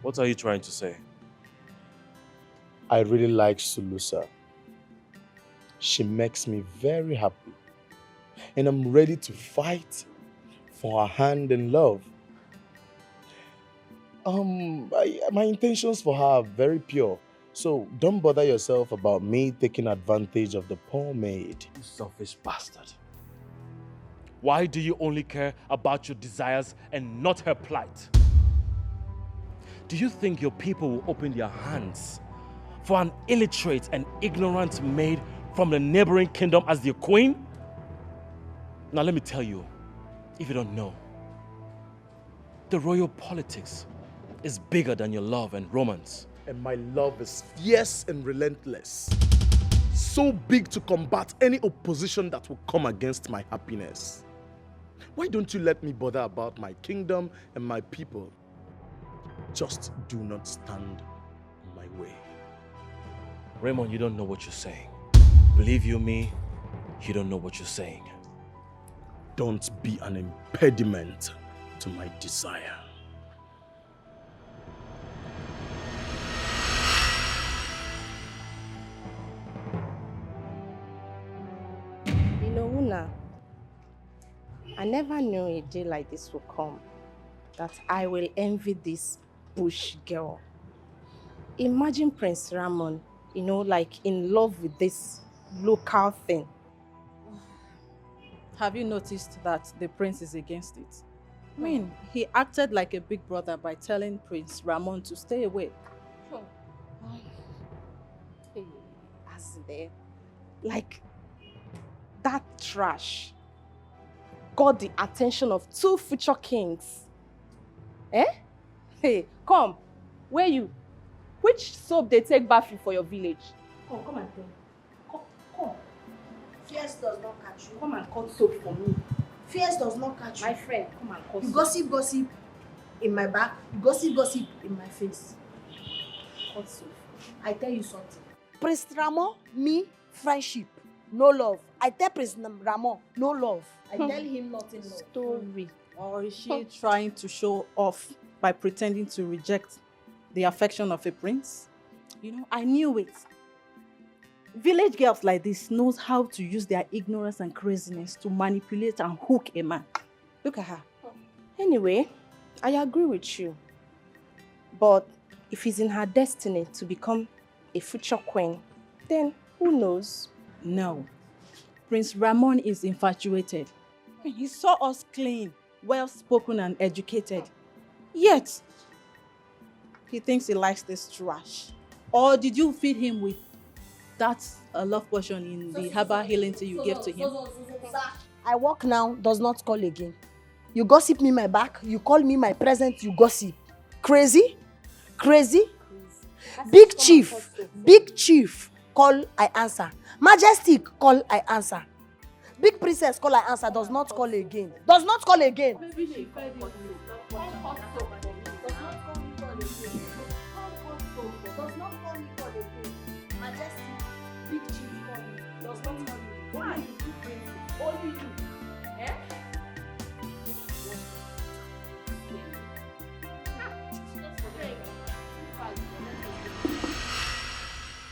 what are you trying to say? I really like Sulusa. She makes me very happy. And I'm ready to fight for her hand in love. My intentions for her are very pure. So don't bother yourself about me taking advantage of the poor maid. You selfish bastard. Why do you only care about your desires and not her plight? Do you think your people will open their hands for an illiterate and ignorant maid from the neighboring kingdom as their queen? Now let me tell you, if you don't know, the royal politics is bigger than your love and romance. And my love is fierce and relentless. so big to combat any opposition that will come against my happiness. Why don't you let me bother about my kingdom and my people? Just do not stand in my way. Raymond, you don't know what you're saying. Believe you me, you don't know what you're saying. Don't be an impediment to my desire. You know, Una, I never knew a day like this would come, that I will envy this bush girl. Imagine Prince Ramon, you know, like in love with this local thing. Have you noticed that the prince is against it? I mean, he acted like a big brother by telling Prince Ramon to stay away. Hey, as there, like that trash got the attention of 2 future kings. Eh? Hey, come, where you? Which soap they take bath you for your village? Come and tell me. Come. Fears does not catch you. Come and cut soap for me. Fears does not catch you. My friend, come and cut soap. You gossip in my back. You gossip in my face. Cut soap. I tell you something. Prince Ramon, me, friendship, no love. I tell Prince Ramon, no love. I tell him nothing. Story. Or is she trying to show off by pretending to reject the affection of a prince? You know, I knew it. Village girls like this knows how to use their ignorance and craziness to manipulate and hook a man. Look at her. Anyway, I agree with you. But if it's in her destiny to become a future queen, then who knows? No. Prince Ramon is infatuated. He saw us clean, well-spoken and educated. Yet, he thinks he likes this trash. Or did you feed him with that love potion in the herbal healing tea you gave to him? I walk now, does not call again. You gossip me my back, you call me my present, you gossip. Crazy? Big chief, call, I answer. Majestic, call, I answer. Big princess, call, I answer, does not call again. Does not call again. Maybe she fed you Does not call me call again. Majestic, big chief call me. Does not call me. Why? You crazy. Only you. Eh?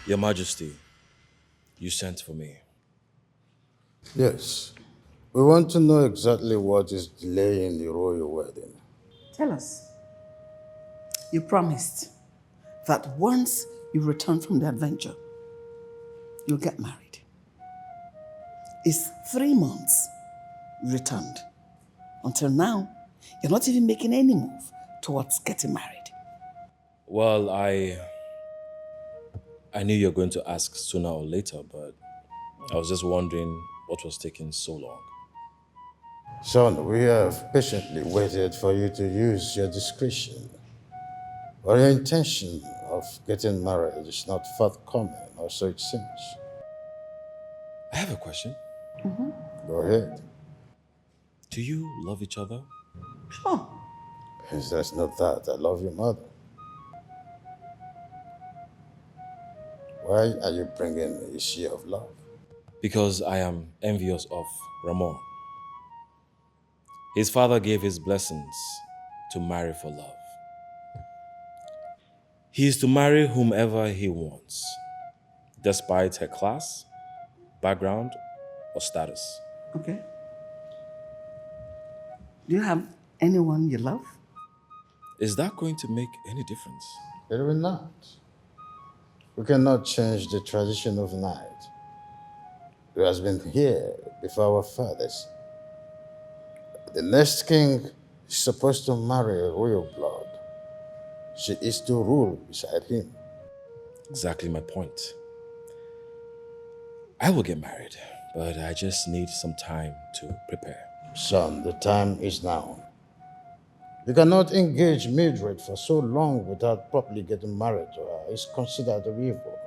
Your Majesty, you sent for me. Yes. We want to know exactly what is delaying the royal wedding. Tell us. You promised that once you return from the adventure, you'll get married. It's 3 months you returned. Until now, you're not even making any move towards getting married. Well, I knew you were going to ask sooner or later, but I was just wondering what was taking so long. Son, we have patiently waited for you to use your discretion. But your intention of getting married is not forthcoming, or so it seems. I have a question. Go ahead. Do you love each other? Sure. If there's not that, I love your mother. Why are you bringing the issue of love? Because I am envious of Ramon. His father gave his blessings to marry for love. He is to marry whomever he wants, despite her class, background, or status. Okay. Do you have anyone you love? Is that going to make any difference? It will not. We cannot change the tradition of night. It has been here before our fathers. The next king is supposed to marry a royal blood. She is to rule beside him. Exactly my point. I will get married, but I just need some time to prepare. Son, the time is now. You cannot engage Mildred for so long without properly getting married to her. It's considered evil.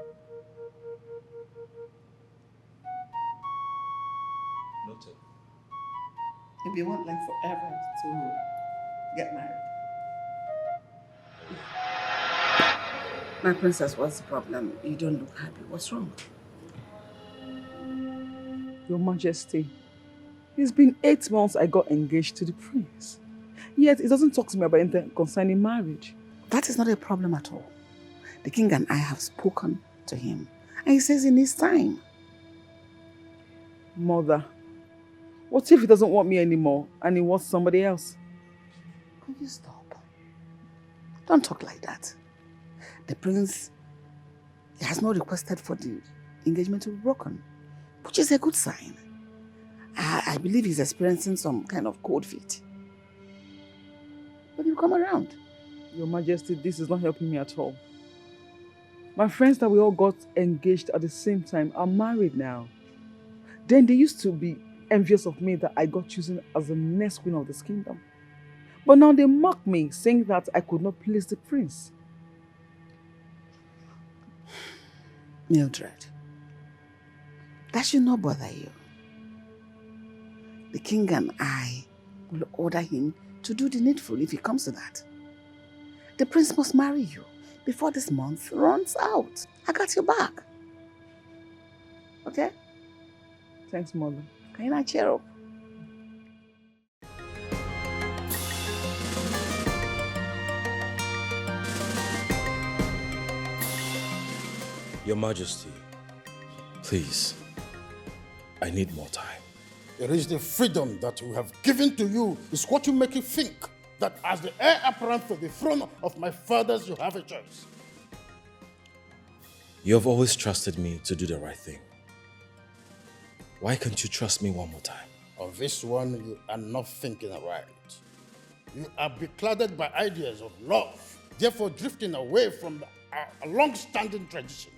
Maybe you want like forever to get married. My princess, what's the problem? You don't look happy. What's wrong? Your Majesty, it's been 8 months I got engaged to the prince. Yet he doesn't talk to me about anything concerning marriage. That is not a problem at all. The king and I have spoken to him. And he says he needs time. Mother, what if he doesn't want me anymore and he wants somebody else? Could you stop? Don't talk like that. The prince, he has not requested for the engagement to be broken, which is a good sign. I believe he's experiencing some kind of cold feet. But he'll come around. Your Majesty, this is not helping me at all. My friends that we all got engaged at the same time are married now. Then they used to be envious of me that I got chosen as the next queen of this kingdom. But now they mock me, saying that I could not please the prince. Mildred, that should not bother you. The king and I will order him to do the needful if it comes to that. The prince must marry you before this month runs out. I got your back. Okay? Thanks, Mother. Can you not cheer up? Your Majesty, please, I need more time. It is the freedom that we have given to you is what you make you think that as the heir apparent to the throne of my fathers, you have a choice. You have always trusted me to do the right thing. Why can't you trust me one more time? On this one, you are not thinking right. You are beclouded by ideas of love, therefore drifting away from a long-standing tradition.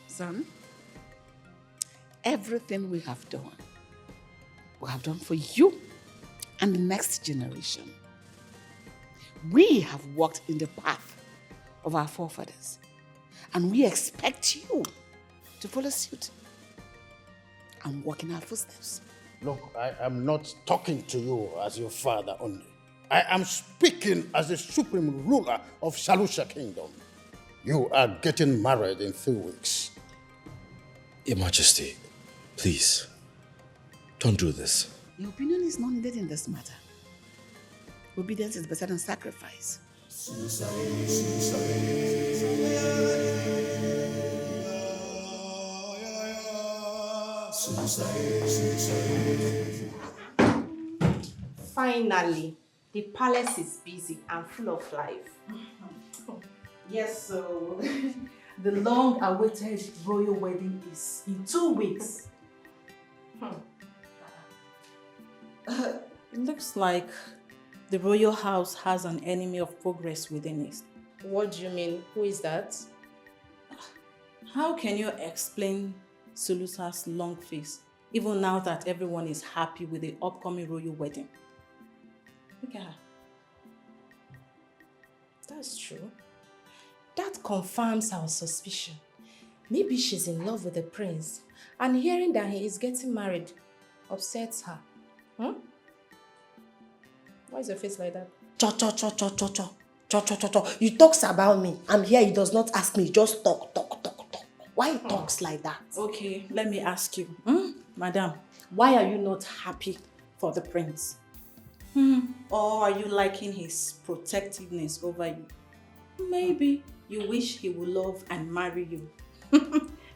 Son, everything we have done for you and the next generation. We have walked in the path of our forefathers, and we expect you to follow suit and walk in our footsteps. Look, I am not talking to you as your father only. I am speaking as the supreme ruler of Shalusha Kingdom. You are getting married in 3 weeks. Your Majesty, please, don't do this. Your opinion is not needed in this matter. Obedience is better than sacrifice. Finally, the palace is busy and full of life. Yes, so the long-awaited royal wedding is in 2 weeks. It looks like the royal house has an enemy of progress within it. What do you mean? Who is that? How can you explain Sulusa's long face, even now that everyone is happy with the upcoming royal wedding? Look at her. That's true. That confirms our suspicion. Maybe she's in love with the prince, and hearing that he is getting married upsets her. Why is your face like that? You talks about me. I'm here, he does not ask me, just talk. Why he talks like that? Okay, let me ask you. Madam, why are you not happy for the prince? Or are you liking his protectiveness over you? Maybe you wish he would love and marry you.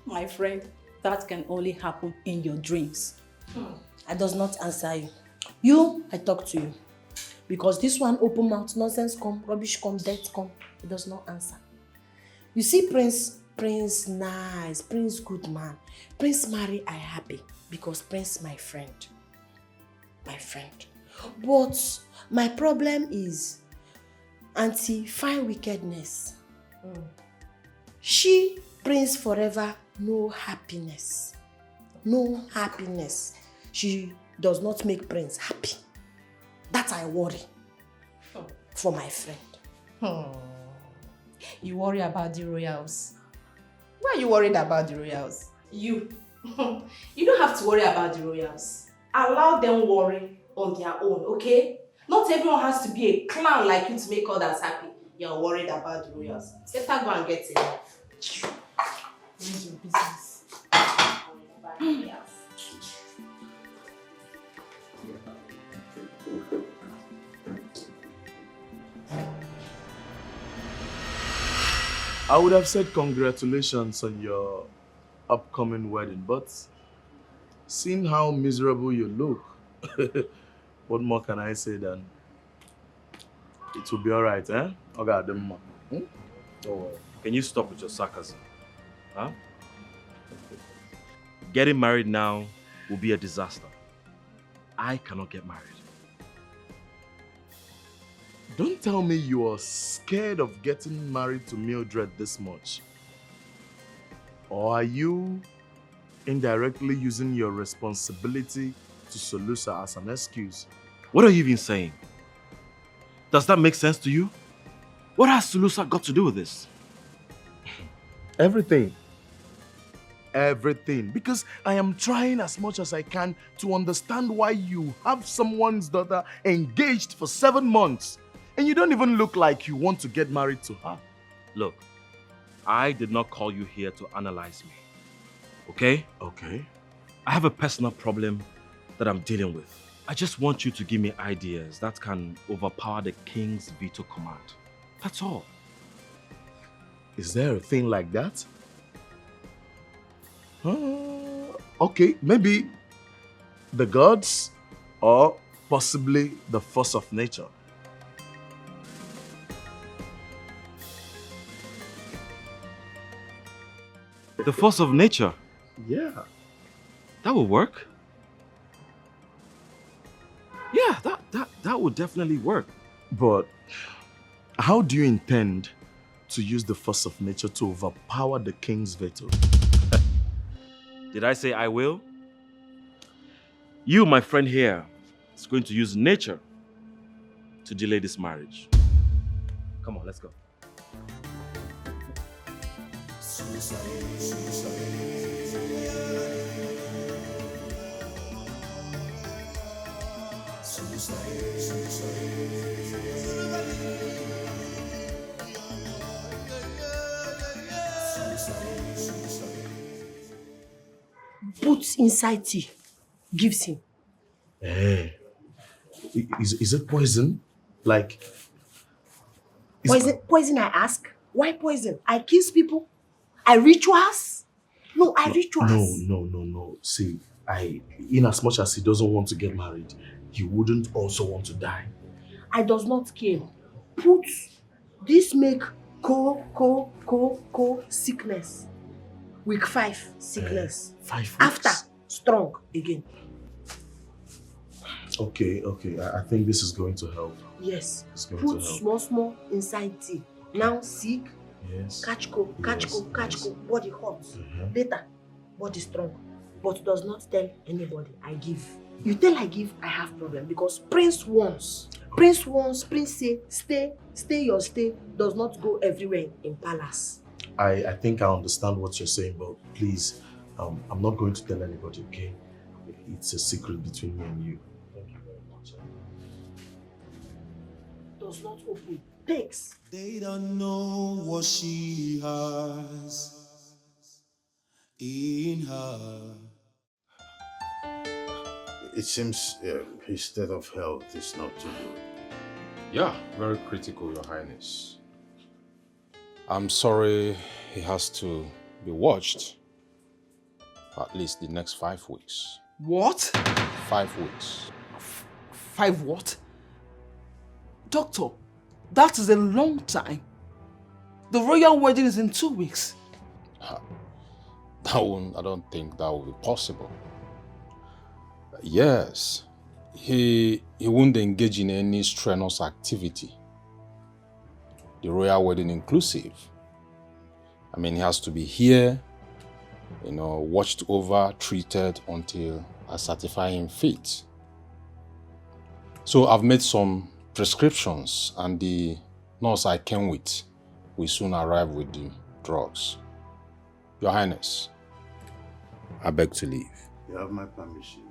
My friend, that can only happen in your dreams. I does not answer you. I talk to you. Because this one open mouth, nonsense come, rubbish come, death come. He does not answer. You see Prince nice, Prince good man. Prince marry, I happy. Because Prince my friend. But my problem is anti-fine wickedness. She, Prince forever, no happiness. She does not make Prince happy. That I worry for my friend. You worry about the royals. Why are you worried about the royals? You don't have to worry about the royals. Allow them worry on their own, okay? Not everyone has to be a clown like you to make others happy. You're worried about the royals. Better go and get it. Mind your business. I would have said congratulations on your upcoming wedding, but seeing how miserable you look, what more can I say than it will be alright, eh? Okay, Don't worry. Can you stop with your sarcasm? Huh? Getting married now will be a disaster. I cannot get married. Don't tell me you are scared of getting married to Mildred this much. Or are you indirectly using your responsibility to Solusa as an excuse? What are you even saying? Does that make sense to you? What has Solusa got to do with this? Everything. Everything. Because I am trying as much as I can to understand why you have someone's daughter engaged for 7 months and you don't even look like you want to get married to her. Look, I did not call you here to analyze me. Okay? Okay. I have a personal problem that I'm dealing with. I just want you to give me ideas that can overpower the king's veto command. That's all. Is there a thing like that? Okay, maybe the gods or possibly the force of nature. The force of nature? Yeah. That will work. Yeah, that would definitely work. But how do you intend to use the force of nature to overpower the king's veto? Did I say I will? You, my friend here, is going to use nature to delay this marriage. Come on, let's go. Puts inside tea, gives him. Hey, is it poison? Like... Poison, I ask? Why poison? I kiss people? I rituals? No, I rituals. No. See, in as much as he doesn't want to get married, he wouldn't also want to die. I does not care. Put this make sickness. Week 5 sickness. 5 weeks? After strong again. Okay. I think this is going to help. Yes. It's going Put to help. small inside tea. Now sick. Yes. Catch cold, body hot. Later, body strong. But does not tell anybody I give. You tell I give, I have problem because Prince wants. Prince say stay your stay does not go everywhere in palace. I think I understand what you're saying, but please, I'm not going to tell anybody, okay? It's a secret between me and you. Thank you very much. Does not open. Takes. They don't know what she has in her. It seems his state of health is not too good. Yeah, very critical, Your Highness. I'm sorry he has to be watched for at least the next 5 weeks. What? 5 weeks. 5 what? Doctor, that is a long time. The royal wedding is in 2 weeks. I don't think that will be possible. Yes, he won't engage in any strenuous activity. The royal wedding inclusive. I mean, he has to be here, watched over, treated until I certify him fit. So I've made some prescriptions and the nurse I came with will soon arrive with the drugs. Your Highness, I beg to leave. You have my permission.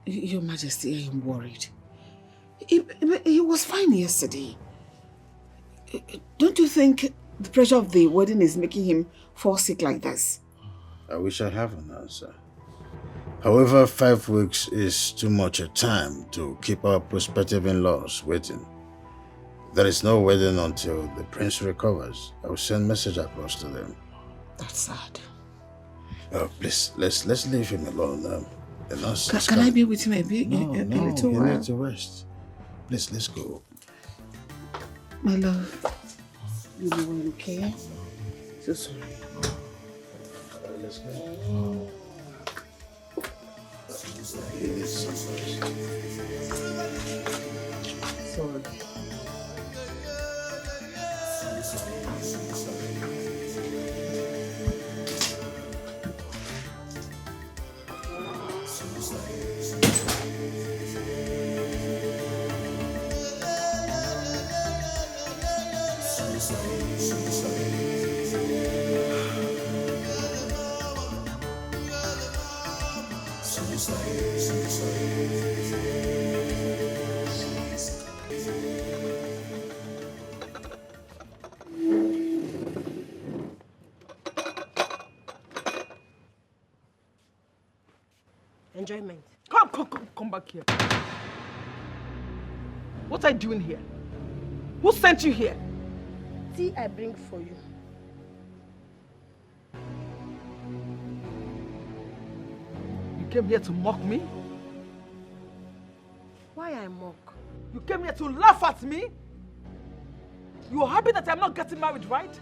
Your Majesty, I am worried. He was fine yesterday. Don't you think the pressure of the wedding is making him fall sick like this? I wish I have an answer. However, 5 weeks is too much a time to keep our prospective in-laws waiting. There is no wedding until the prince recovers. I will send message across to them. That's sad. Please, let's leave him alone. The nurse is Can I be with him a bit? No, a little he while? needs to rest. Please, let's go. My love, you doing okay? So sorry. Let's go. Sorry. Enjoyment. Come back here. What are you doing here? Who sent you here? Tea I bring for you. You came here to mock me? Why I mock? You came here to laugh at me? You are happy that I'm not getting married, right?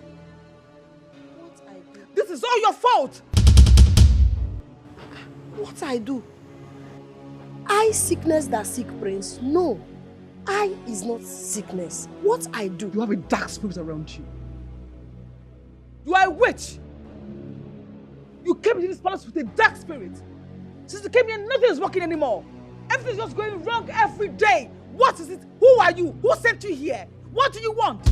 What I do? This is all your fault! What I do? I sickness that sick prince? No. I is not sickness. What I do? You have a dark spirit around you. You are a witch. You came into this palace with a dark spirit. Since you came here, nothing is working anymore. Everything's just going wrong every day. What is it? Who are you? Who sent you here? What do you want?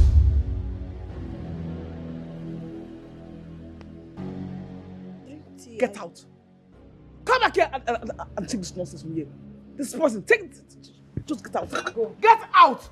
Get out. Come back here and take this nonsense from here. This person, take it. Just get out. Go. Get out!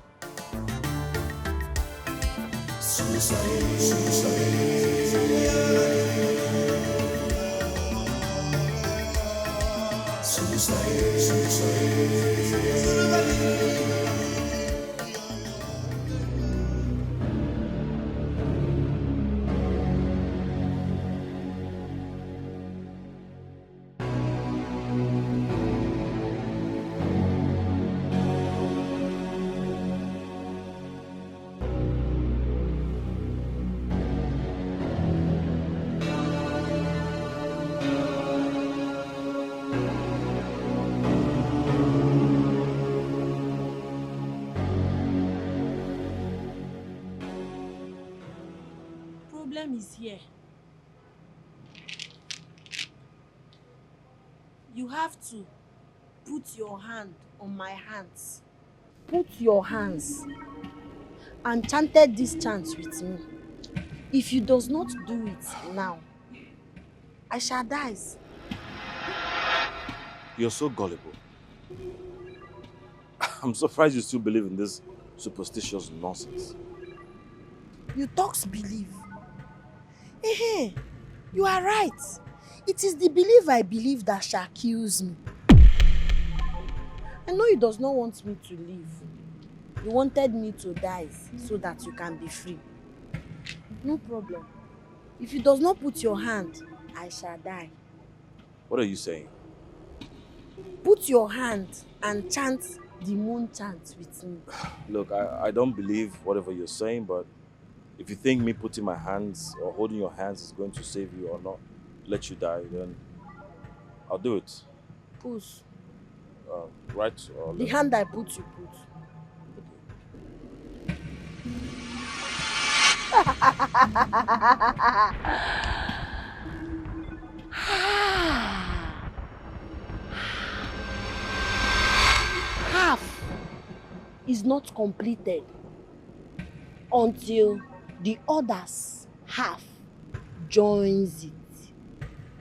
Problem is here. You have to put your hand on my hands. Put your hands and chanted this chant with me. If you does not do it now, I shall die. You're so gullible. I'm surprised you still believe in this superstitious nonsense. You talks believe. Hey, you are right. It is the belief I believe that shall kills me. I know you does not want me to live. You wanted me to die so that you can be free. No problem. If you does not put your hand, I shall die. What are you saying? Put your hand and chant the moon chant with me. Look, I don't believe whatever you're saying, but if you think me putting my hands or holding your hands is going to save you or not let you die, then I'll do it. Whose? Right or The left? hand I put, you put. Half is not completed until the others half joins it.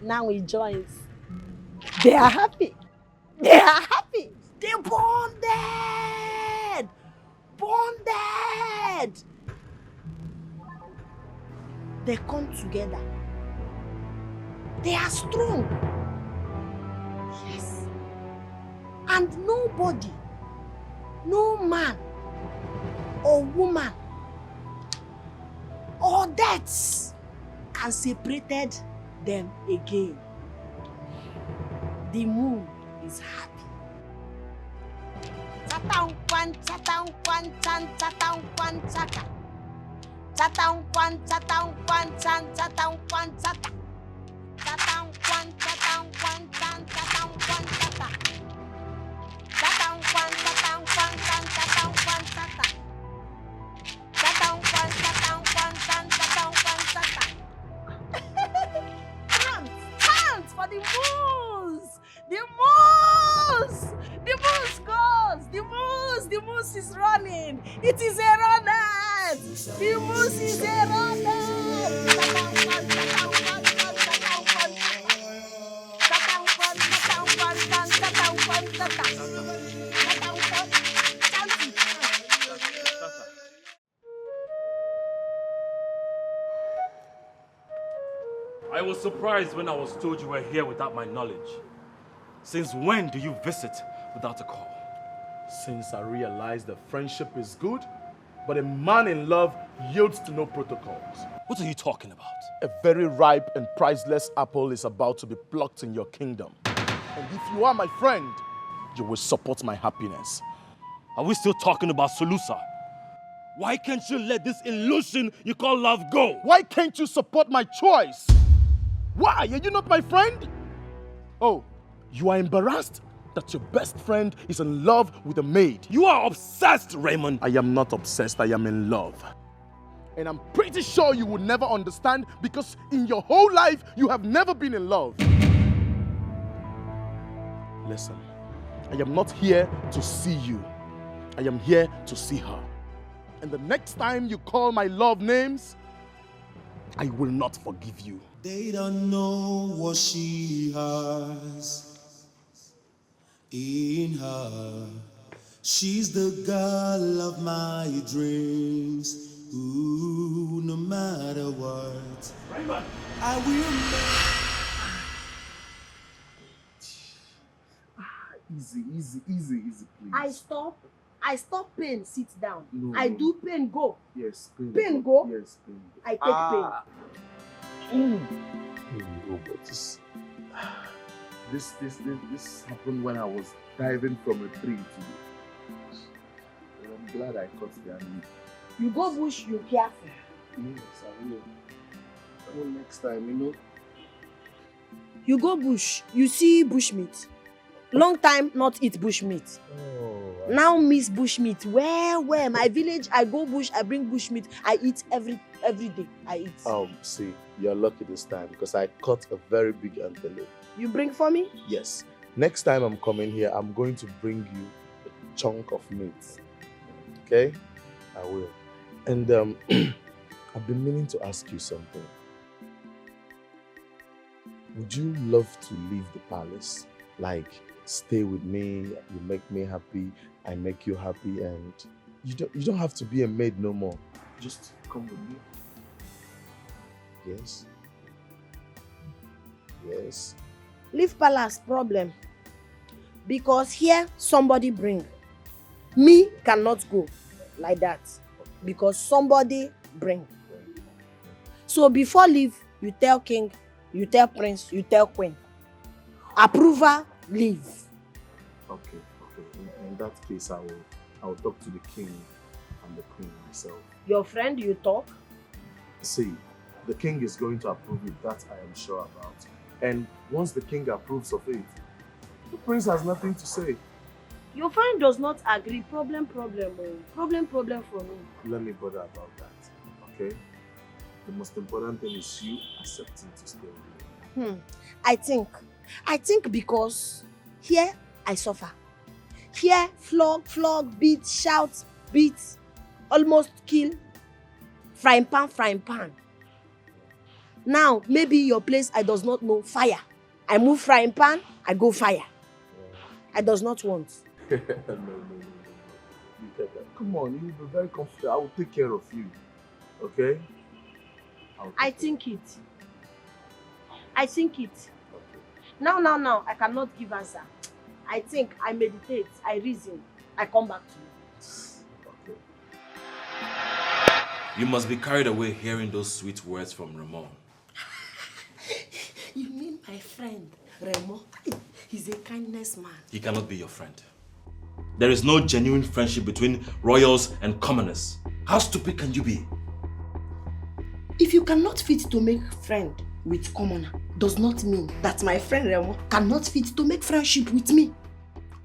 Now he joins. They are happy. They are happy. They bonded. Bonded. They come together. They are strong. Yes. And nobody, no man or woman or death can separate them again. The moon is happy. Chatang kwan, chatang kwan, chan, chatang kwan, chaka. Chatang kwan, chatang kwan, chan, chatang kwan, chaka. Chatang kwan, chatang kwan, chan, chatang kwan, chaka. Chatang kwan, chatang kwan, chan, chatang kwan, chaka. Chatang kwan, chatang kwan, chan, chatang kwan, chaka. Chant for the moose! The moose! The moose goes! The moose is running! It is a runner! The moose is a runner! I was surprised when I was told you were here without my knowledge. Since when do you visit without a call? Since I realized that friendship is good, but a man in love yields to no protocols. What are you talking about? A very ripe and priceless apple is about to be plucked in your kingdom. And if you are my friend, you will support my happiness. Are we still talking about Solusa? Why can't you let this illusion you call love go? Why can't you support my choice? Why? Are you not my friend? Oh, you are embarrassed that your best friend is in love with a maid. You are obsessed, Raymond. I am not obsessed, I am in love. And I'm pretty sure you will never understand because in your whole life, you have never been in love. Listen, I am not here to see you. I am here to see her. And the next time you call my love names, I will not forgive you. They don't know what she has in her. She's the girl of my dreams. Ooh, no matter what, I will make. Easy, please. I stop pain, sit down. No. I do pain, go. Yes, Pain go. Yes, pain go. I take pain. Oh, but this happened when I was diving from a tree to you. I'm glad I caught the enemy. You go bush, you careful. Yes, I will. I will next time, you know. You go bush, you see bush meat. Long time not eat bush meat. Now miss bush meat. Where? My village, I go bush, I bring bush meat. I eat every day. I eat. See, you're lucky this time because I caught a very big antelope. You bring for me? Yes. Next time I'm coming here, I'm going to bring you a chunk of meat. Okay? I will. And I've been meaning to ask you something. Would you love to leave the palace? Like, stay with me, you make me happy, I make you happy, and you don't have to be a maid no more. Just come with me. Yes. Yes. Leave palace problem. Because here somebody bring. Me cannot go like that. Because somebody bring. So before leave, you tell king, you tell prince, you tell queen. Approval, leave. Okay. In that case, I will talk to the king and the queen myself. Your friend, you talk? See, the king is going to approve it, that I am sure about. And once the king approves of it, the prince has nothing to say. Your friend does not agree. Problem. Problem for me. Let me bother about that, okay? The most important thing is you accepting to stay with me. I think because here I suffer. Here flog, beat, shout, beat, almost kill. Frying pan. Now, maybe your place, I does not know fire. I move frying pan, I go fire. I does not want. No. Come on, you'll be very comfortable. I will take care of you. Okay? I think it. Now, I cannot give answer. I think, I meditate, I reason, I come back to you. You must be carried away hearing those sweet words from Ramon. You mean my friend, Remo? He's a kindness man. He cannot be your friend. There is no genuine friendship between royals and commoners. How stupid can you be? If you cannot fit to make friend with commoner, does not mean that my friend Remo cannot fit to make friendship with me.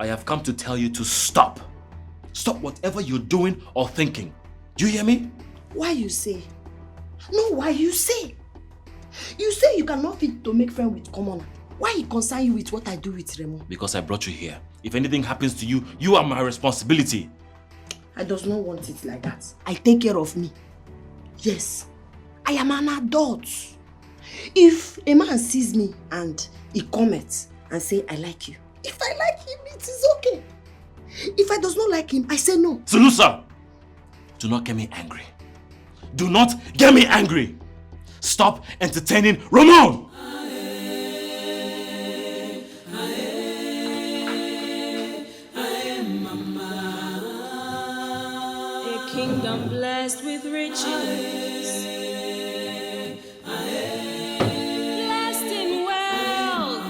I have come to tell you to stop. Stop whatever you're doing or thinking. Do you hear me? Why you say? No, why you say? You say you cannot fit to make friend with commoner. Why it concern you with what I do with Remo? Because I brought you here. If anything happens to you, you are my responsibility. I does not want it like that. I take care of me. Yes, I am an adult. If a man sees me and he comments and say, I like you. If I like him, it is okay. If I does not like him, I say no. Sulusa! Do not get me angry. Do not get me angry. Stop entertaining Ramon! A kingdom blessed with riches. Blessed in wealth.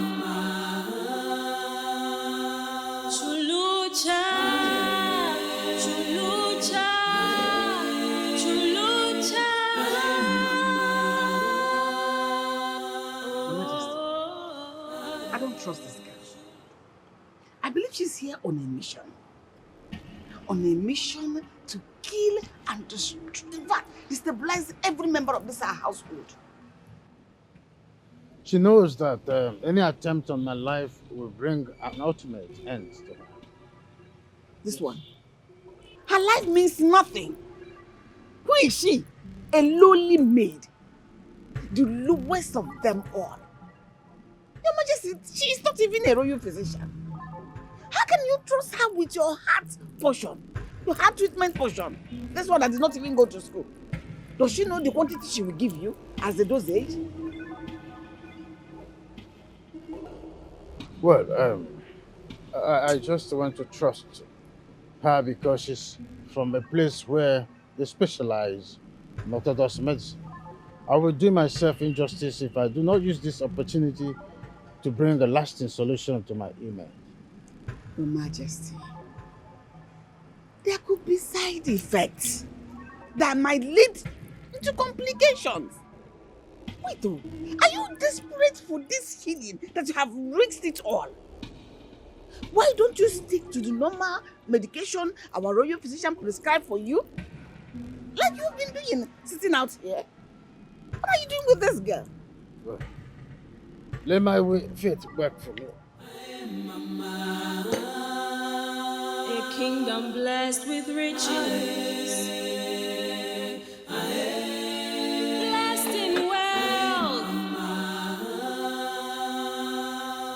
Chulucha. Chulucha. Chulucha. I don't trust this girl. I believe she's here on a mission. On a mission to kill and destroy, in fact, destabilize every member of this household. She knows that any attempt on my life will bring an ultimate end to her. This one. Her life means nothing. Who is she? A lowly maid. The lowest of them all. Your Majesty, she is not even a royal physician. How can you trust her with your heart portion? Your heart treatment portion? This one that did not even go to school. Does she know the quantity she will give you as the dosage? Well, I just want to trust her because she's from a place where they specialize in orthodox medicine. I will do myself injustice if I do not use this opportunity to bring a lasting solution to my email. Your Majesty, there could be side effects that might lead into complications. Wait, are you desperate for this healing that you have risked it all? Why don't you stick to the normal medication our royal physician prescribed for you? Like you've been doing, sitting out here. What are you doing with this girl? Well, let my faith work for me. A kingdom blessed with riches. Blessed in wealth.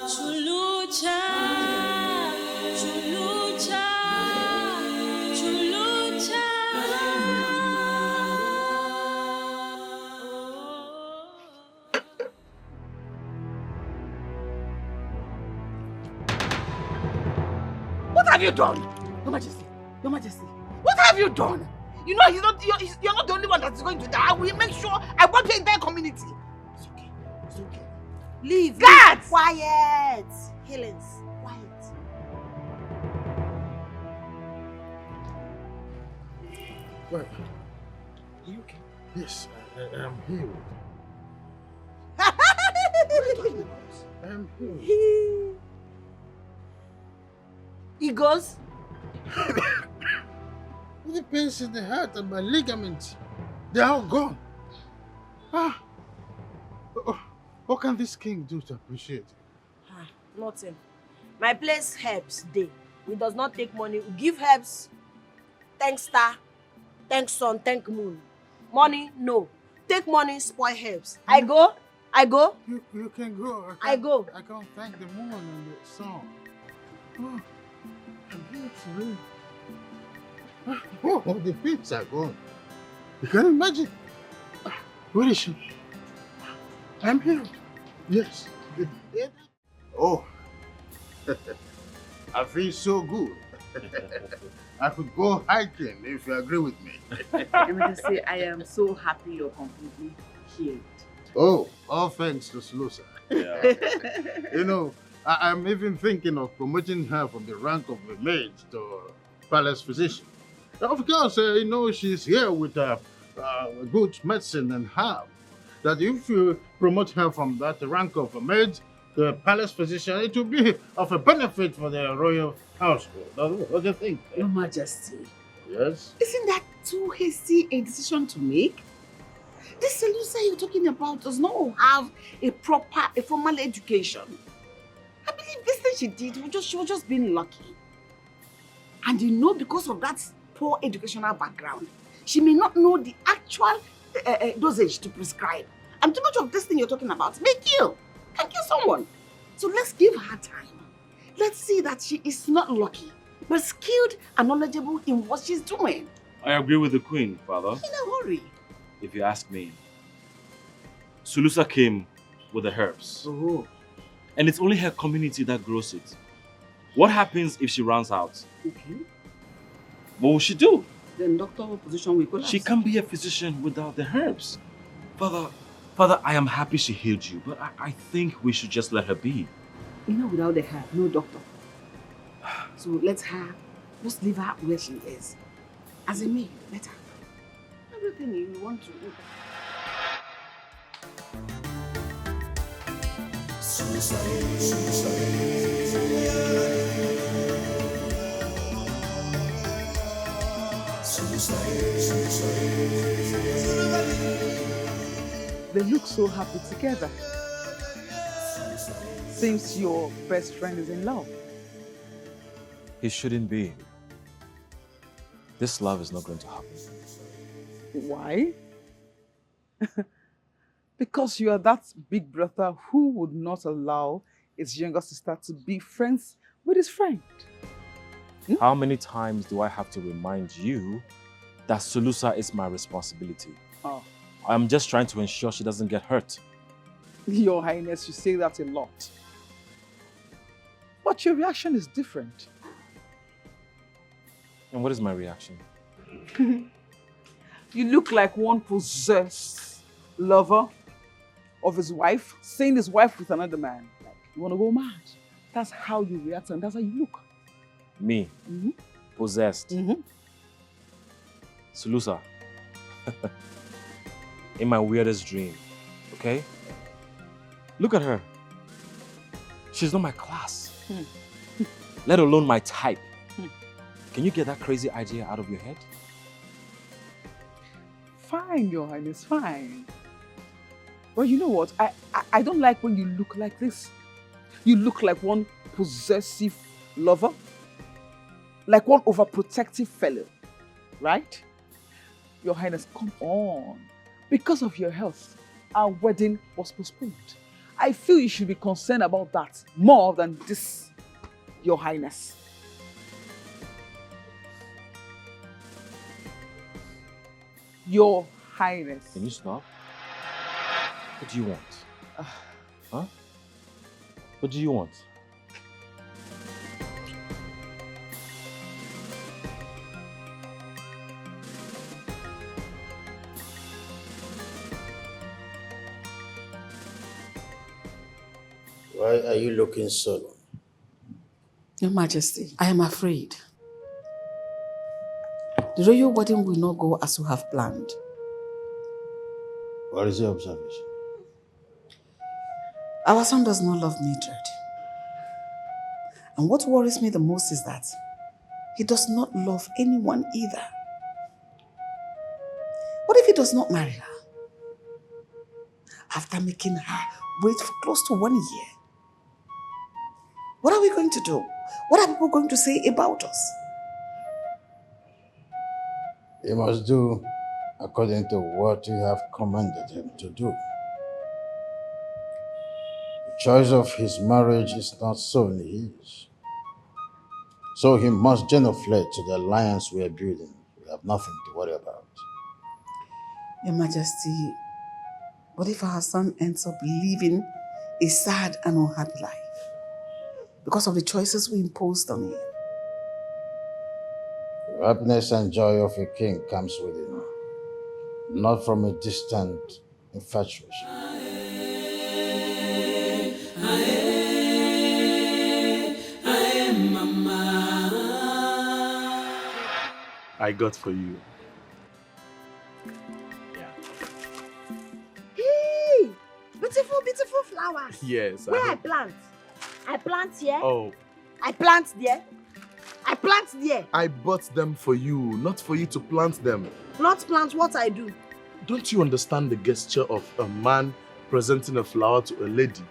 Chulucha. Chulucha. Chulucha. What have you done? Your Majesty, Your Majesty, what have you done? You know you're not the only one that's going to die. I will make sure I wipe the entire community. It's okay. It's okay. Leave. Guards! Quiet. Helens, quiet. Well, are you okay? Yes, I am healed. What are you talking about? I am healed. He goes. The pains in the heart and my ligaments, they are all gone. What can this king do to appreciate it? Nothing. My place helps day. We does not take money. We give herbs. Thank star, thank sun, thank moon. Money, no. take money, spoil herbs. I go. You can go. I go. I can't thank the moon and the sun. Oh, I'm here for real. Oh, the fields are gone. You can imagine. Where is she? I'm here. Yes. Oh, I feel so good. I could go hiking if you agree with me. Let me just say, I am so happy you're completely healed. Oh, all thanks to Slusa. Yeah. You know, I'm even thinking of promoting her from the rank of a maid to palace physician. Of course, you know, she's here with good medicine and herb. That if you promote her from that rank of a maid to a palace physician, it will be of a benefit for the royal household. What do you think? Your Majesty. Yes? Isn't that too hasty a decision to make? This solution you're talking about does not have a formal education. I believe this thing she did, she was just being lucky. And you know, because of that poor educational background, she may not know the actual dosage to prescribe. And too much of this thing you're talking about can kill someone. So let's give her time. Let's see that she is not lucky, but skilled and knowledgeable in what she's doing. I agree with the queen, father. In a hurry. If you ask me. Sulusa came with the herbs. Oh. And it's only her community that grows it. What happens if she runs out? Okay. What will she do? Then doctor position will collapse. She can't be a physician without the herbs. Father, I am happy she healed you, but I think we should just let her be. You know, without the herb, no doctor. So let her, just leave her where she is. As a maid, let her. Everything you want to do. They look so happy together. Seems your best friend is in love. He shouldn't be. This love is not going to happen. Why? Because you are that big brother who would not allow his younger sister to be friends with his friend. How many times do I have to remind you that Sulusa is my responsibility? Oh. I'm just trying to ensure she doesn't get hurt. Your Highness, you say that a lot. But your reaction is different. And what is my reaction? You look like one possessed lover of his wife, seeing his wife with another man. Like, you want to go mad. That's how you react and that's how you look. Me? Possessed? Sulusa. In my weirdest dream, okay? Look at her. She's not my class. Let alone my type. Can you get that crazy idea out of your head? Fine, Your Highness, fine. Well, you know what? I don't like when you look like this. You look like one possessive lover. Like one overprotective fellow. Right? Your Highness, come on. Because of your health, our wedding was postponed. I feel you should be concerned about that more than this, Your Highness. Your Highness. Can you stop? What do you want? Huh? What do you want? Why are you looking so? Your Majesty, I am afraid. The royal wedding will not go as you have planned. What is your observation? Our son does not love Mildred. And what worries me the most is that he does not love anyone either. What if he does not marry her? After making her wait for close to 1 year. What are we going to do? What are people going to say about us? You must do according to what you have commanded him to do. The choice of his marriage is not solely his. So he must genuflect to the alliance we are building. We have nothing to worry about. Your Majesty, what if our son ends up living a sad and unhappy life because of the choices we imposed on him? The happiness and joy of a king comes within, not from a distant infatuation. I got for you. Hey! Beautiful, beautiful flowers. Yes. Where I plant? I plant here. Oh, I plant there. I plant there. I bought them for you, not for you to plant them. Not plant what I do. Don't you understand the gesture of a man presenting a flower to a lady?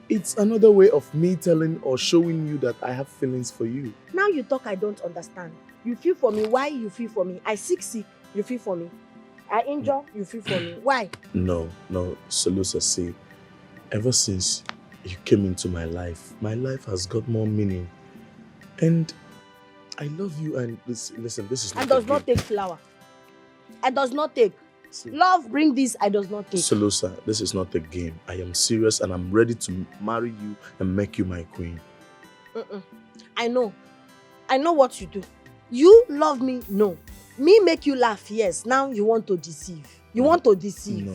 It's another way of me telling or showing you that I have feelings for you. Now you talk, I don't understand. You feel for me. Why you feel for me? I sick, you feel for me. I injure, you feel for me. Why? No, Solusa, see, ever since you came into my life has got more meaning. And I love you, and listen, this is not I does a not game. take flower. I does not take. Love bring this, I does not take. Solusa, this is not a game. I am serious and I'm ready to marry you and make you my queen. I know what you do. You love me, no. Me make you laugh, yes. Now you want to deceive. You want to deceive.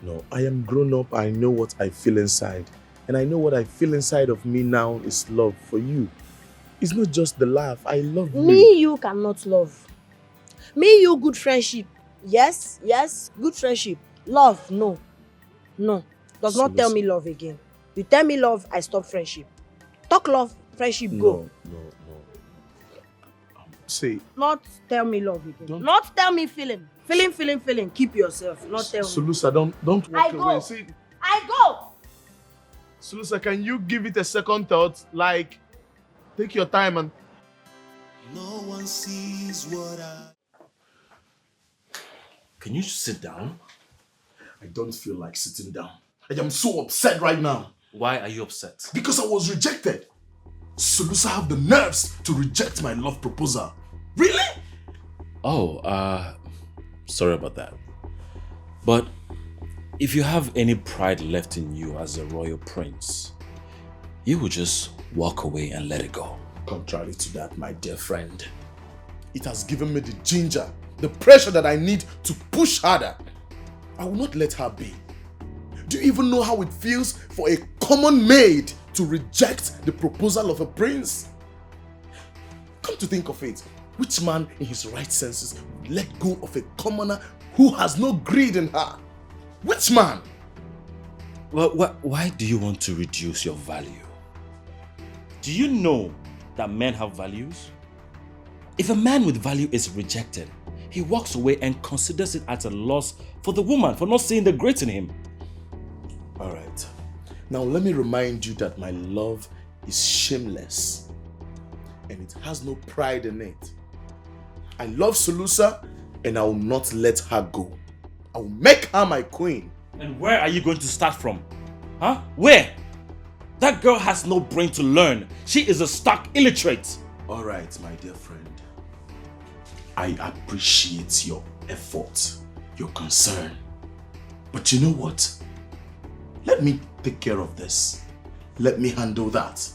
No. I am grown up. I know what I feel inside. And I know what I feel inside of me now is love for you. It's not just the laugh. I love you. Me, you cannot love. Me, you, good friendship. Yes, good friendship. Love, no. Does not tell me love again. You tell me love, I stop friendship. Talk love, friendship, go. No. See. Not tell me love again. Not tell me feeling. Feeling. Keep yourself. Not tell me. Solusa, don't walk away. See, I go. Solusa, can you give it a second thought? Like, take your time and... No one sees what I... Can you sit down? I don't feel like sitting down. I am so upset right now. Why are you upset? Because I was rejected. Solusa have the nerves to reject my love proposal. Really? Oh, sorry about that. But if you have any pride left in you as a royal prince, you will just walk away and let it go. Contrary to that, my dear friend, it has given me the ginger, the pressure that I need to push harder. I will not let her be. Do you even know how it feels for a common maid to reject the proposal of a prince? Come to think of it, which man in his right senses would let go of a commoner who has no greed in her? Which man? Well, why do you want to reduce your value? Do you know that men have values? If a man with value is rejected, he walks away and considers it as a loss for the woman for not seeing the great in him. Alright, now let me remind you that my love is shameless and it has no pride in it. I love Solusa and I will not let her go. I will make her my queen. And where are you going to start from? Huh? Where? That girl has no brain to learn. She is a stark illiterate. Alright, my dear friend. I appreciate your effort, your concern. But you know what? Let me take care of this. Let me handle that.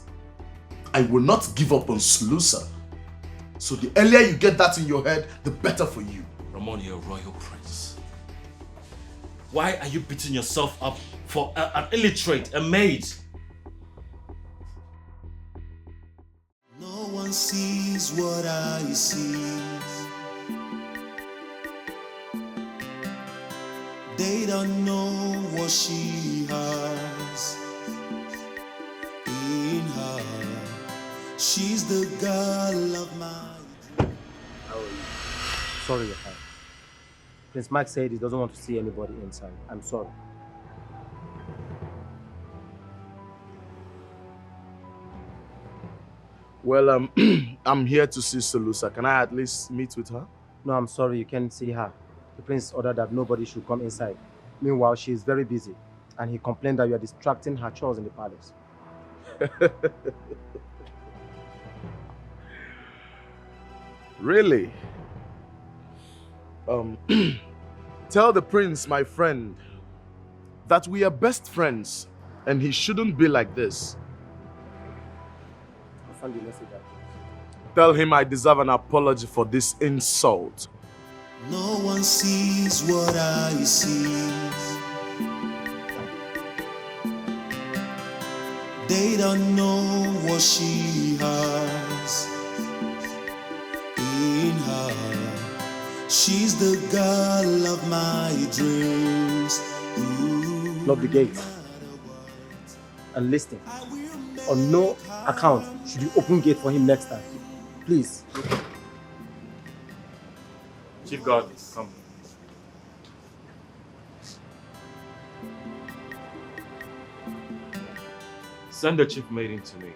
I will not give up on Solusa. So the earlier you get that in your head, the better for you. Ramon, you're a royal prince. Why are you beating yourself up for an illiterate, a maid? No one sees what I see. They don't know what she has in her. She's the girl of my... How are you? Sorry, your time. Prince Mark said he doesn't want to see anybody inside. I'm sorry. Well, I'm here to see Solusa. Can I at least meet with her? No, I'm sorry, you can't see her. The prince ordered that nobody should come inside. Meanwhile, she is very busy, and he complained that you are distracting her chores in the palace. Really? Tell the prince, my friend, that we are best friends and he shouldn't be like this. I'll send the message out. Tell him I deserve an apology for this insult. No one sees what I see. They don't know what she has in her. She's the girl of my dreams. Lock the gate. And listen, on no account should you open gate for him next time. Please. Chief Guard, come. Send the chief maid in to me.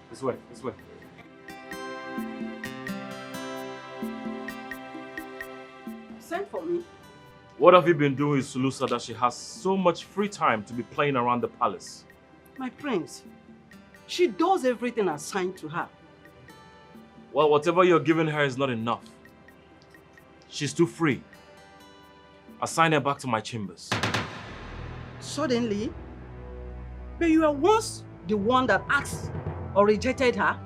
This way, this way. Send for me. What have you been doing with Sulusa that she has so much free time to be playing around the palace? My prince, she does everything assigned to her. Well, whatever you're giving her is not enough. She's too free. Assign her back to my chambers. Suddenly? But you were once the one that asked or rejected her.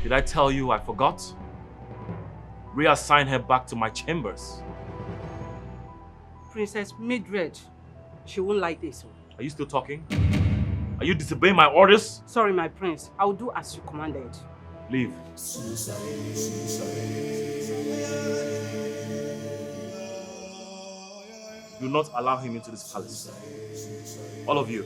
Did I tell you I forgot? Reassign her back to my chambers. Princess Mildred, she won't like this. Are you still talking? Are you disobeying my orders? Sorry, my prince. I'll do as you commanded. Leave. Do not allow him into this palace. All of you.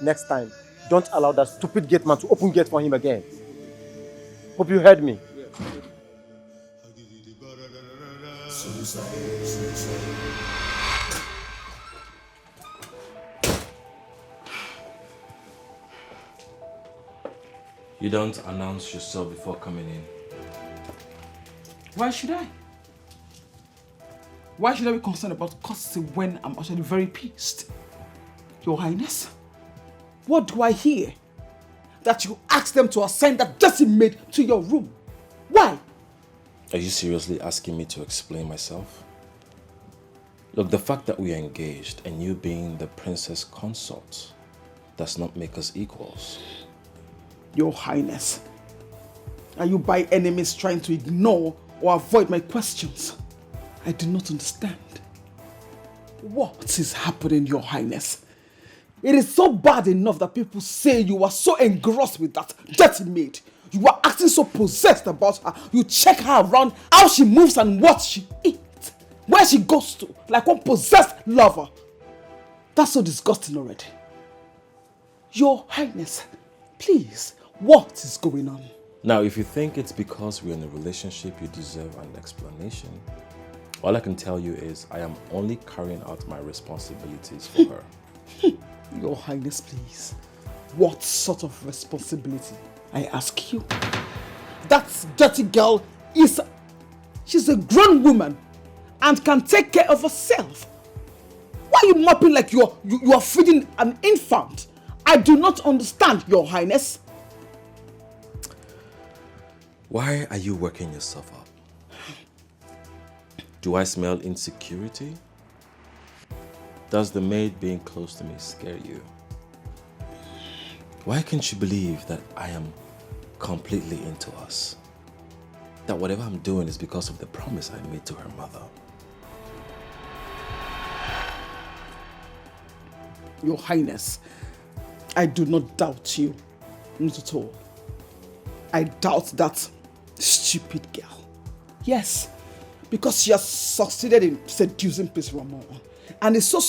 Next time, don't allow that stupid gate man to open gate for him again. Hope you heard me. You don't announce yourself before coming in. Why should I? Why should I be concerned about courtesy when I'm actually very pissed? Your Highness, what do I hear? That you asked them to assign that dirty maid to your room. Why? Are you seriously asking me to explain myself? Look, the fact that we are engaged and you being the princess consort does not make us equals. Your Highness, are you by any means trying to ignore or avoid my questions? I do not understand. What is happening, Your Highness? It is so bad enough that people say you are so engrossed with that dirty maid. You are acting so possessed about her. You check her around, how she moves and what she eats, where she goes to, like one possessed lover. That's so disgusting already. Your Highness, please, what is going on? Now, if you think it's because we're in a relationship you deserve an explanation, all I can tell you is I am only carrying out my responsibilities for her. Your Highness, please. What sort of responsibility, I ask you? That dirty girl she's a grown woman and can take care of herself. Why are you mopping like you are feeding an infant? I do not understand, Your Highness. Why are you working yourself up? Do I smell insecurity? Does the maid being close to me scare you? Why can't you believe that I am completely into us? That whatever I'm doing is because of the promise I made to her mother. Your Highness, I do not doubt you. Not at all. I doubt that stupid girl. Yes, because she has succeeded in seducing Prince Ramon and is so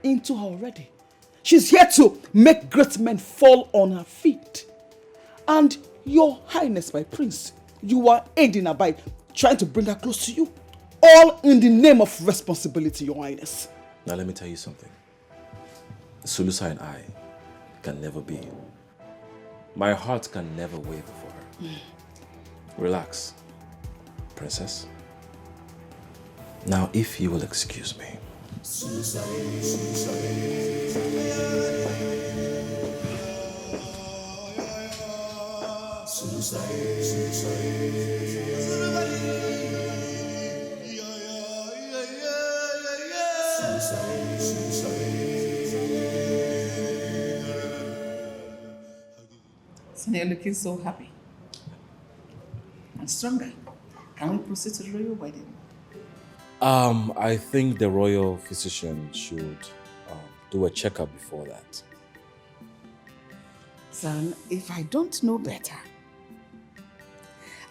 into her already. She's here to make great men fall on her feet. And your highness, my prince, you are aiding her by trying to bring her close to you. All in the name of responsibility, your highness. Now let me tell you something. Sulusa and I can never be. My heart can never waver for her. Relax, princess. Now, if you will excuse me. Sonny, you're looking so happy and stronger. Can we proceed to the royal wedding? I think the royal physician should do a checkup before that. Son, if I don't know better,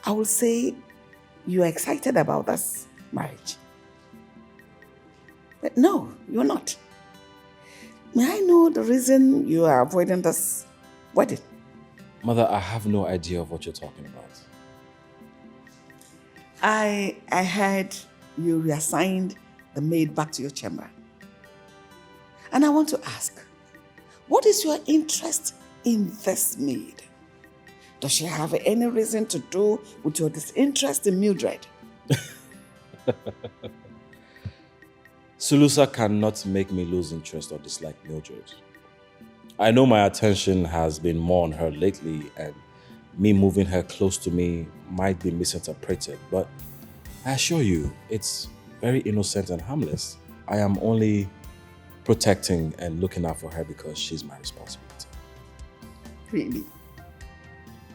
I will say you're excited about this marriage. But no, you're not. May I know the reason you are avoiding this wedding? Mother, I have no idea of what you're talking about. I heard you reassigned the maid back to your chamber. And I want to ask, what is your interest in this maid? Does she have any reason to do with your disinterest in Mildred? Sulusa cannot make me lose interest or dislike Mildred. I know my attention has been more on her lately, and me moving her close to me might be misinterpreted, but I assure you, it's very innocent and harmless. I am only protecting and looking out for her because she's my responsibility. Really?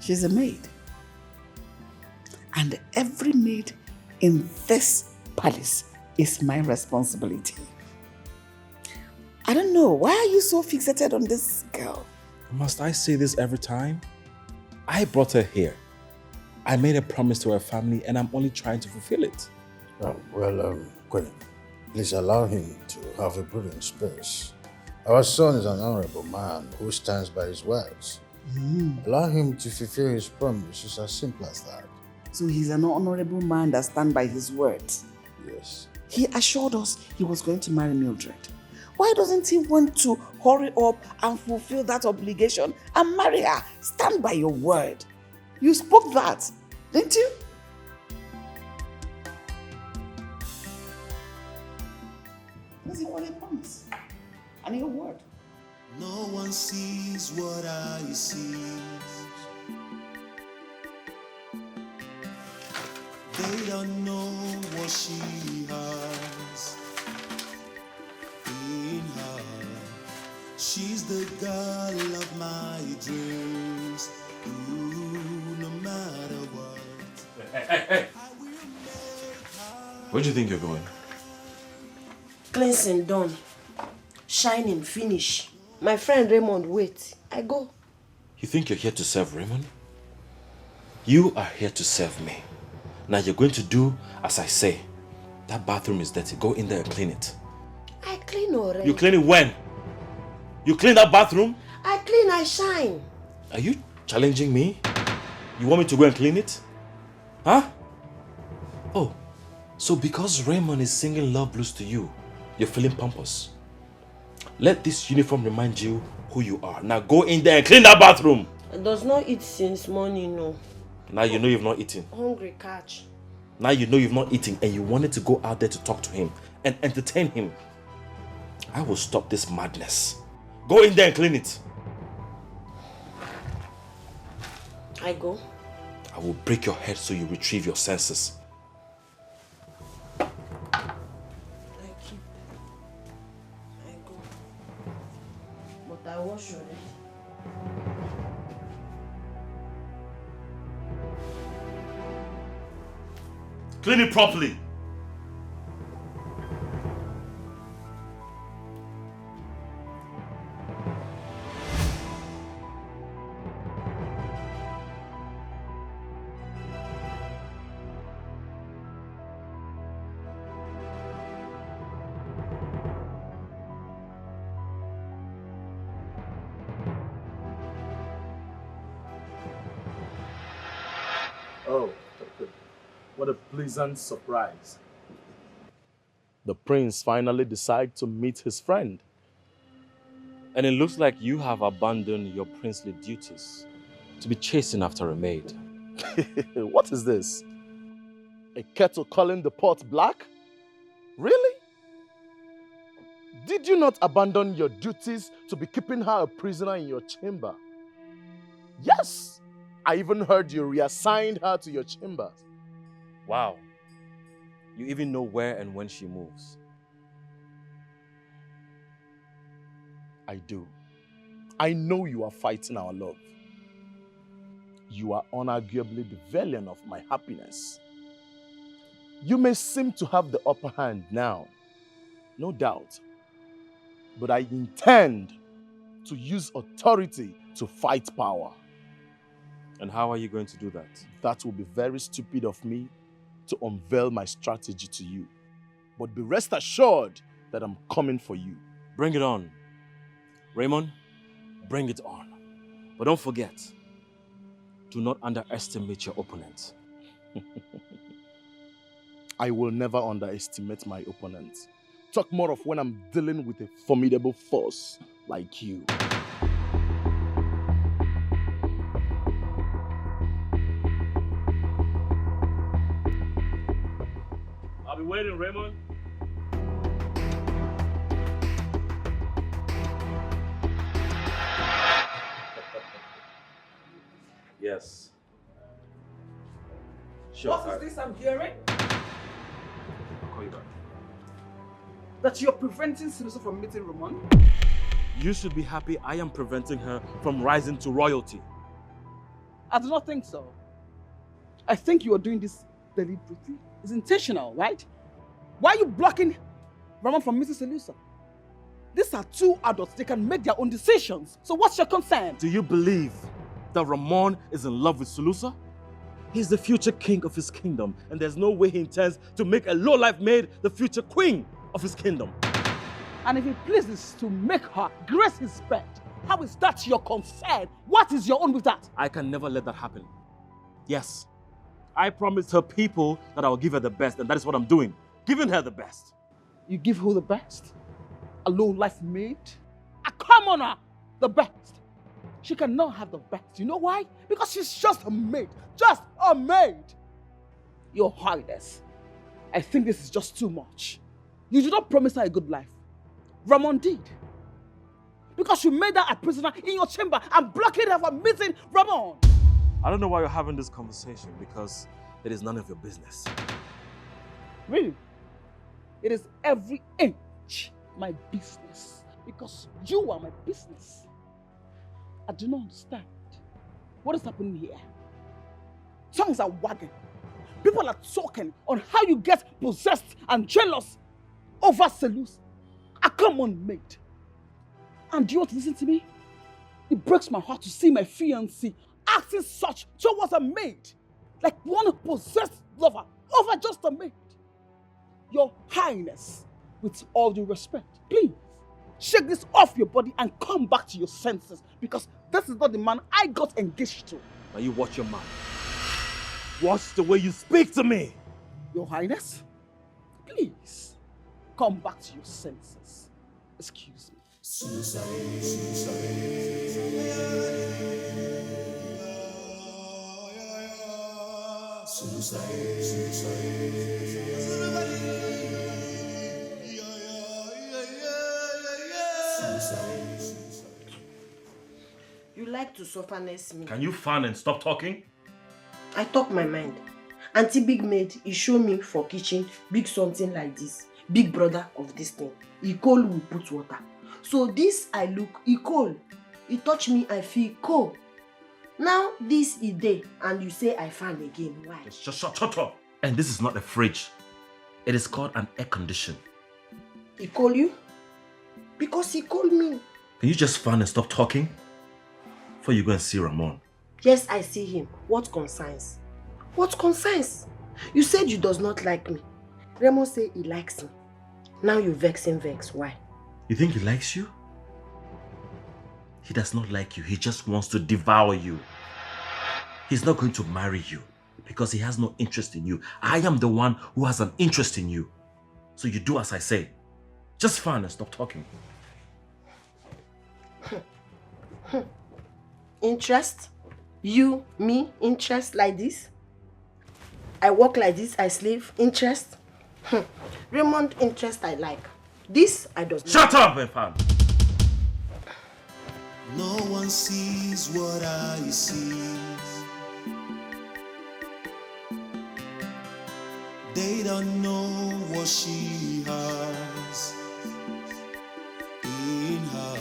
She's a maid. And every maid in this palace is my responsibility. I don't know, why are you so fixated on this girl? Must I say this every time? I brought her here. I made a promise to her family and I'm only trying to fulfill it. Queen, please allow him to have a breathing space. Our son is an honorable man who stands by his words. Allow him to fulfill his promise. It's as simple as that. So he's an honorable man that stands by his words. Yes. He assured us he was going to marry Mildred. Why doesn't he want to hurry up and fulfill that obligation and marry her? Stand by your word. You spoke that, didn't you? This is what he promised. And your word. No one sees what I see. They don't know what she has in her. She's the girl of my dreams. Ooh, no matter what. Hey. Where do you think you're going? Cleansing done. Shining finish. My friend Raymond, wait. I go. You think you're here to serve Raymond? You are here to serve me. Now you're going to do as I say. That bathroom is dirty. Go in there and clean it. I clean already. You clean it when? You clean that bathroom? I clean, I shine. Are you challenging me? You want me to go and clean it? Huh? Oh, so because Raymond is singing love blues to you, you're feeling pompous. Let this uniform remind you who you are. Now go in there and clean that bathroom. I does not eat since morning, no. Now you know you've not eaten. Hungry catch. Now you know you've not eaten and you wanted to go out there to talk to him and entertain him. I will stop this madness. Go in there and clean it. I go. I will break your head so you retrieve your senses. I keep. I go. But I wash already. Clean it properly. Oh, what a pleasant surprise. The prince finally decided to meet his friend. And it looks like you have abandoned your princely duties to be chasing after a maid. What is this? A kettle calling the pot black? Really? Did you not abandon your duties to be keeping her a prisoner in your chamber? Yes! I even heard you reassigned her to your chamber. Wow. You even know where and when she moves. I do. I know you are fighting our love. You are unarguably the valiant of my happiness. You may seem to have the upper hand now, no doubt. But I intend to use authority to fight power. And how are you going to do that? That will be very stupid of me to unveil my strategy to you. But be rest assured that I'm coming for you. Bring it on. Raymond, bring it on. But don't forget, do not underestimate your opponent. I will never underestimate my opponent. Talk more of when I'm dealing with a formidable force like you. I'll be waiting, Raymond. Yes. Sure. What is this I'm hearing? I'll call you back. That you're preventing Sinuso from meeting Ramon? You should be happy I am preventing her from rising to royalty. I do not think so. I think you are doing this deliberately. It's intentional, right? Why are you blocking Ramon from meeting Sinuso? These are two adults. They can make their own decisions. So what's your concern? Do you believe that Ramon is in love with Sulusa? He's the future king of his kingdom, and there's no way he intends to make a low-life maid the future queen of his kingdom. And if he pleases to make her grace his bed, how is that your concern? What is your own with that? I can never let that happen. Yes, I promised her people that I will give her the best, and that is what I'm doing. Giving her the best. You give who the best? A low-life maid? A commoner, the best. She cannot have the best. You know why? Because she's just a maid. Just a maid. Your Highness, I think this is just too much. You did not promise her a good life. Ramon did. Because you made her a prisoner in your chamber and blocking her from meeting Ramon. I don't know why you're having this conversation, because it is none of your business. Really? It is every inch my business. Because you are my business. I do not understand. What is happening here? Tongues are wagging. People are talking on how you get possessed and jealous over Selus, a common maid. And do you want to listen to me? It breaks my heart to see my fiancé acting such towards a maid, like one possessed lover over just a maid. Your Highness, with all due respect, please shake this off your body and come back to your senses, because this is not the man I got engaged to. Now you watch your mouth. Watch the way you speak to me. Your Highness, please come back to your senses. Excuse me. You like to softness me. Can you fan and stop talking? I talk my mind. Auntie Big Maid, he show me for kitchen, big something like this. Big brother of this thing. He cold will put water. So this I look, he cold. He touch me, I feel cold. Now this is day, and you say I fan again. Why? Just shut up. And this is not a fridge. It is called an air condition. He call you? Because he called me. Can you just fan and stop talking? Before you go and see Ramon. Yes, I see him. What concerns? What concerns? You said you does not like me. Ramon say he likes me. Now you vex. Why? You think he likes you? He does not like you. He just wants to devour you. He's not going to marry you. Because he has no interest in you. I am the one who has an interest in you. So you do as I say. Just fine and stop talking. Interest? You, me, interest like this? I work like this, I slave, interest? Raymond, interest I like. This, I don't. Shut up, Efan! No one sees what I see. They don't know what she has in her.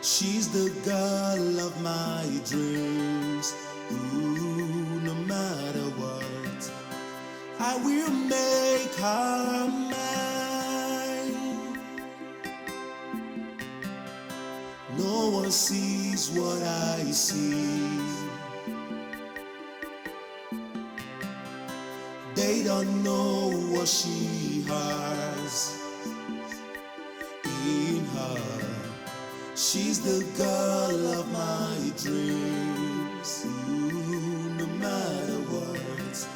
She's the girl of my dreams. Ooh, no matter what, I will make her mine. No one sees what I see. They don't know what she has in her. She's the girl of my dreams. Ooh, no matter what,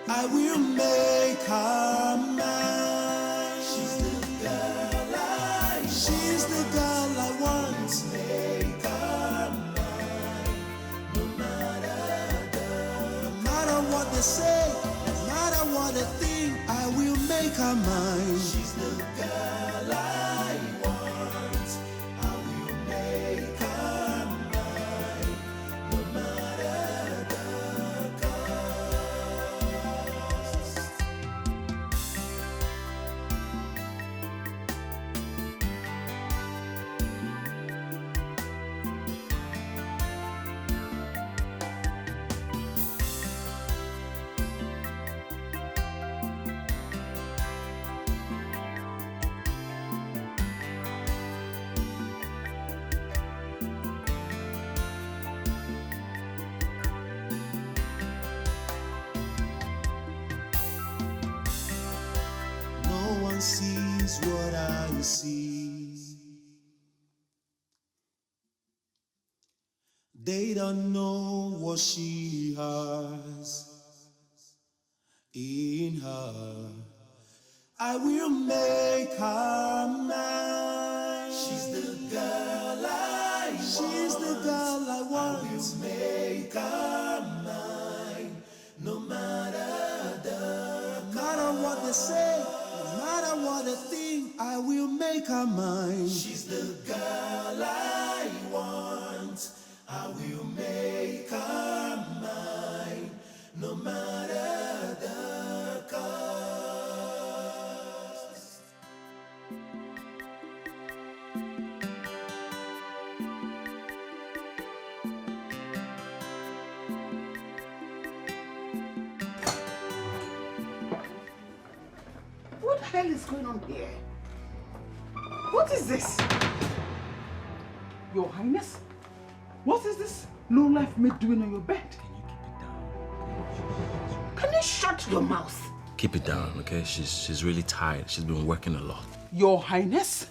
I will make her mine. She's the girl I want. She's the girl I want. Make her mine. No matter what they say, no matter what they think, I will make her mine. She's the girl I want. I will make her mine. No matter the cost. No one sees what I see. They don't know what she has in her. I will make her mine. She's the girl I want. She's the girl I want. I will make her mine. No matter the cost. No matter what they say, no matter what they think, I will make her mine. She's the girl I want. I will make her mine. No matter the cost. What the hell is going on here? What is this? Your Highness? What is this low-life maid doing on your bed? Can you shut your mouth? Keep it down, okay? She's really tired. She's been working a lot. Your Highness?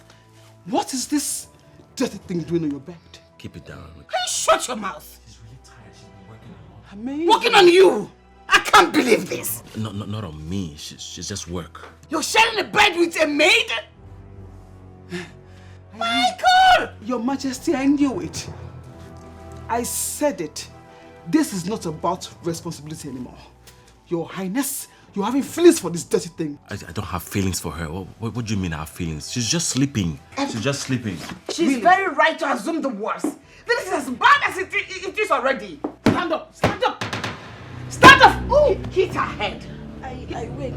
What is this dirty thing doing on your bed? Keep it down, okay? Can you shut your mouth? She's really tired. She's been working a lot. Amazing. Working on you! I can't believe this! No, not on me. She's just work. You're sharing a bed with a maid? Michael! Your Majesty, I knew it. I said it. This is not about responsibility anymore. Your Highness, you're having feelings for this dirty thing. I don't have feelings for her. What do you mean I have feelings? She's just sleeping. She's just sleeping. She's very right to assume the worst. This is as bad as it is already. Stand up! Stand up! Stand up! Oh, hit her head. I wake.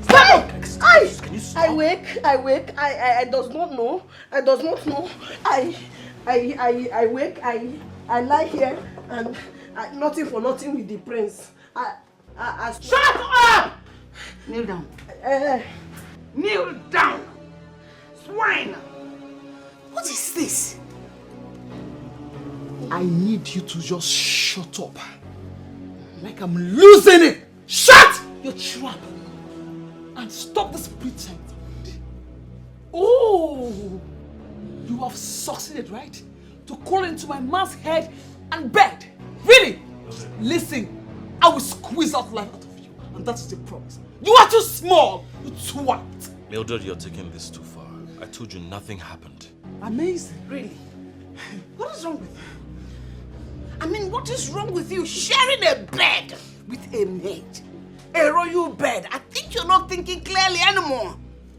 Stand up! I wake. I does not know. I does not know. I wake. I lie here and nothing for nothing with the prince. Shut up! Kneel down. Kneel down. Swine. What is this? I need you to just shut up. Like I'm losing it. Shut your trap. And stop this pretense. Oh, you have succeeded, right? To crawl into my man's head and bed. Really? Listen, I will squeeze out life out of you. And that is the promise. You are too small, you twat. Mildred, you're taking this too far. I told you nothing happened. Amazing, really. What is wrong with you? I mean, what is wrong with you sharing a bed with a maid? A royal bed. I think you're not thinking clearly anymore.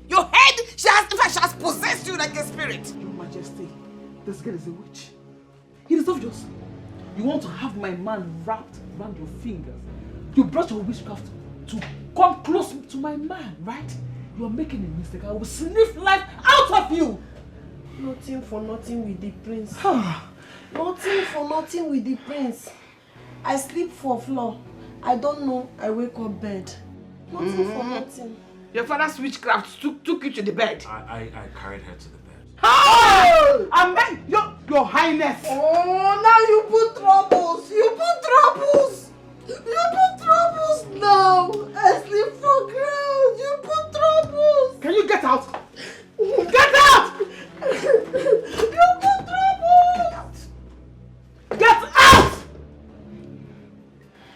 Your head, she has possessed you like a spirit. Your Majesty, this girl is a witch. It is obvious. You want to have my man wrapped around your fingers. You brought your witchcraft to come close to my man, right? You are making a mistake. I will sniff life out of you. Nothing for nothing with the prince. Nothing for nothing with the prince. I sleep for floor. I don't know. I wake up bed. Nothing for nothing. Your father's witchcraft took you to the bed. I carried her to the bed. Oh! Amen! Your Highness! Oh, now you put troubles! You put troubles! You put troubles now! I sleep for ground! You put troubles! Can you get out? Get out! You put troubles! Get out!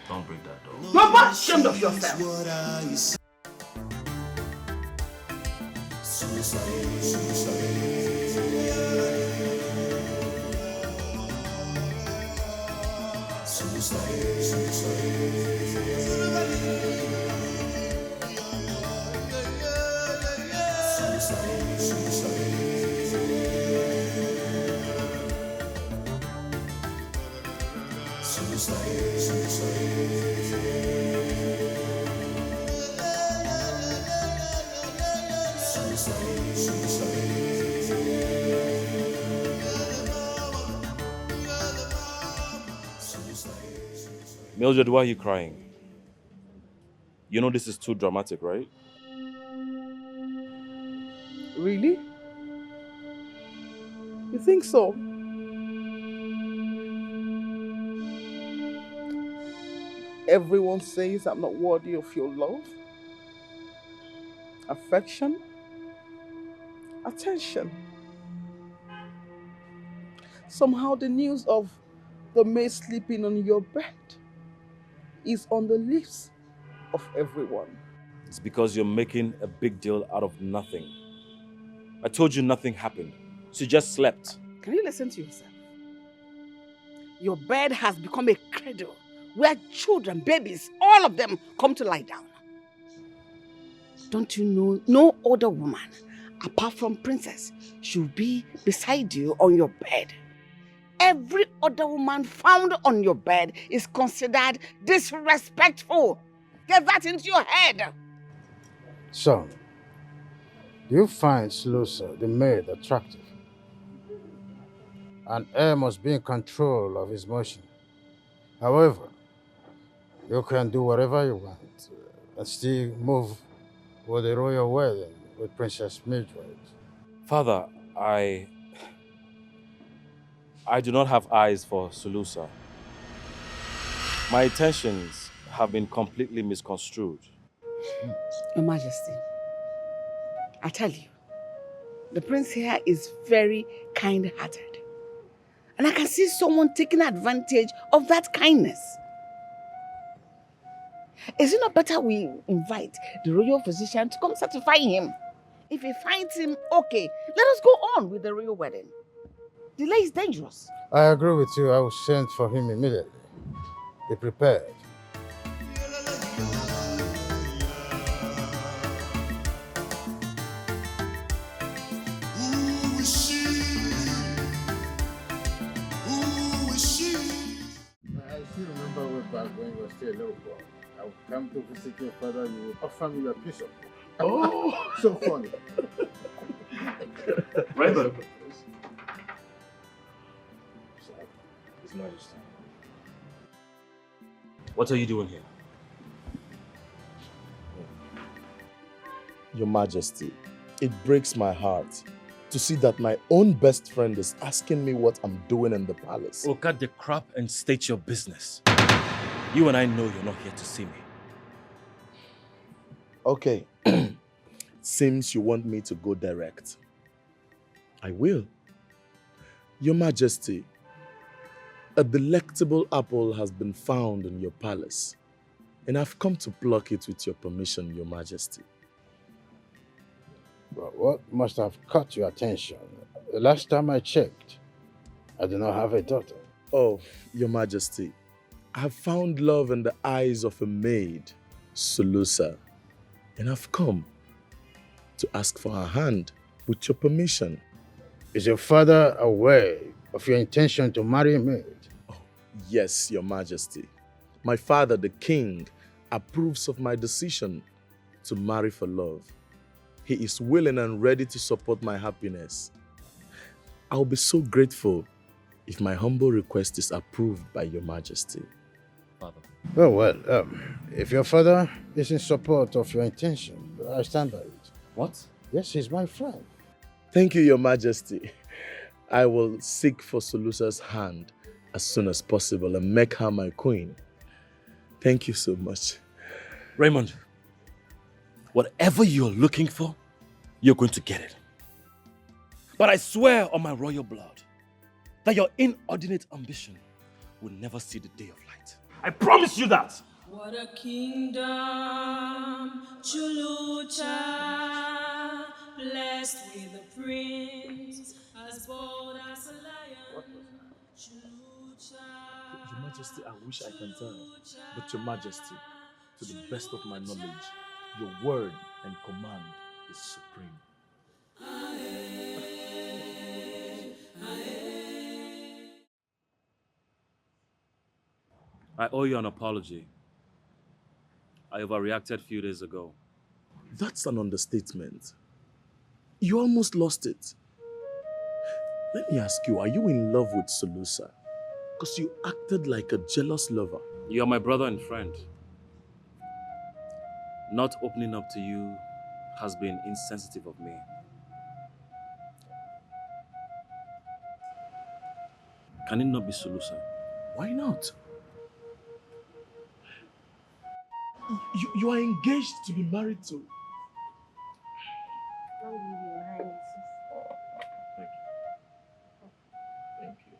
Don't break that door. You're not ashamed of yourself. Mildred, why are you crying? You know this is too dramatic, right? Really? You think so? Everyone says I'm not worthy of your love, affection, attention. Somehow the news of the maid sleeping on your bed is on the lips of everyone. It's because you're making a big deal out of nothing. I told you nothing happened. She just slept. Can you listen to yourself? Your bed has become a cradle where children, babies, all of them come to lie down. Don't you know no other woman, apart from Princess, should be beside you on your bed? Every other woman found on your bed is considered disrespectful. Get that into your head. Son, do you find Slusa, the maid, attractive? An heir must be in control of his motion. However, you can do whatever you want and still move with the royal wedding with Princess Mildred. Father, I do not have eyes for Sulusa. My intentions have been completely misconstrued. Your Majesty, I tell you, the prince here is very kind-hearted. And I can see someone taking advantage of that kindness. Is it not better we invite the royal physician to come certify him? If he finds him okay, let us go on with the royal wedding. Delay is dangerous. I agree with you. I will send for him immediately. Be prepared. I still remember way back when you were still a little boy. I would come to visit your father, you would offer me your pizza. Oh, so funny. Right, brother. His Majesty. What are you doing here? Your Majesty, it breaks my heart to see that my own best friend is asking me what I'm doing in the palace. Oh, cut the crap and state your business. You and I know you're not here to see me. Okay. Seems you want me to go direct. I will. Your Majesty, a delectable apple has been found in your palace. and I've come to pluck it with your permission, Your Majesty. But what must have caught your attention? The last time I checked, I do not have a daughter. Oh, Your Majesty, I have found love in the eyes of a maid, Sulusa, and I've come to ask for her hand with your permission. Is your father aware of your intention to marry a maid? Oh, yes, Your Majesty. My father, the king, approves of my decision to marry for love. He is willing and ready to support my happiness. I'll be so grateful if my humble request is approved by Your Majesty. Father. Well, if your father is in support of your intention, I stand by it. What? Yes, he's my friend. Thank you, Your Majesty. I will seek for Sulusa's hand as soon as possible and make her my queen. Thank you so much. Raymond, whatever you're looking for, you're going to get it. But I swear on my royal blood that your inordinate ambition will never see the day of light. I promise you that. What a kingdom, Chulucha, blessed with a prince, as bold as a lion. Chulucha. Your Majesty, I wish I can tell, but Your Majesty, to the best of my knowledge, your word and command is supreme. I owe you an apology. I overreacted a few days ago. That's an understatement. You almost lost it. Let me ask you, are you in love with Sulusa? Because you acted like a jealous lover. You're my brother and friend. Not opening up to you has been insensitive of me. Can it not be Sulusa? Why not? You are engaged to be married to. Thank you.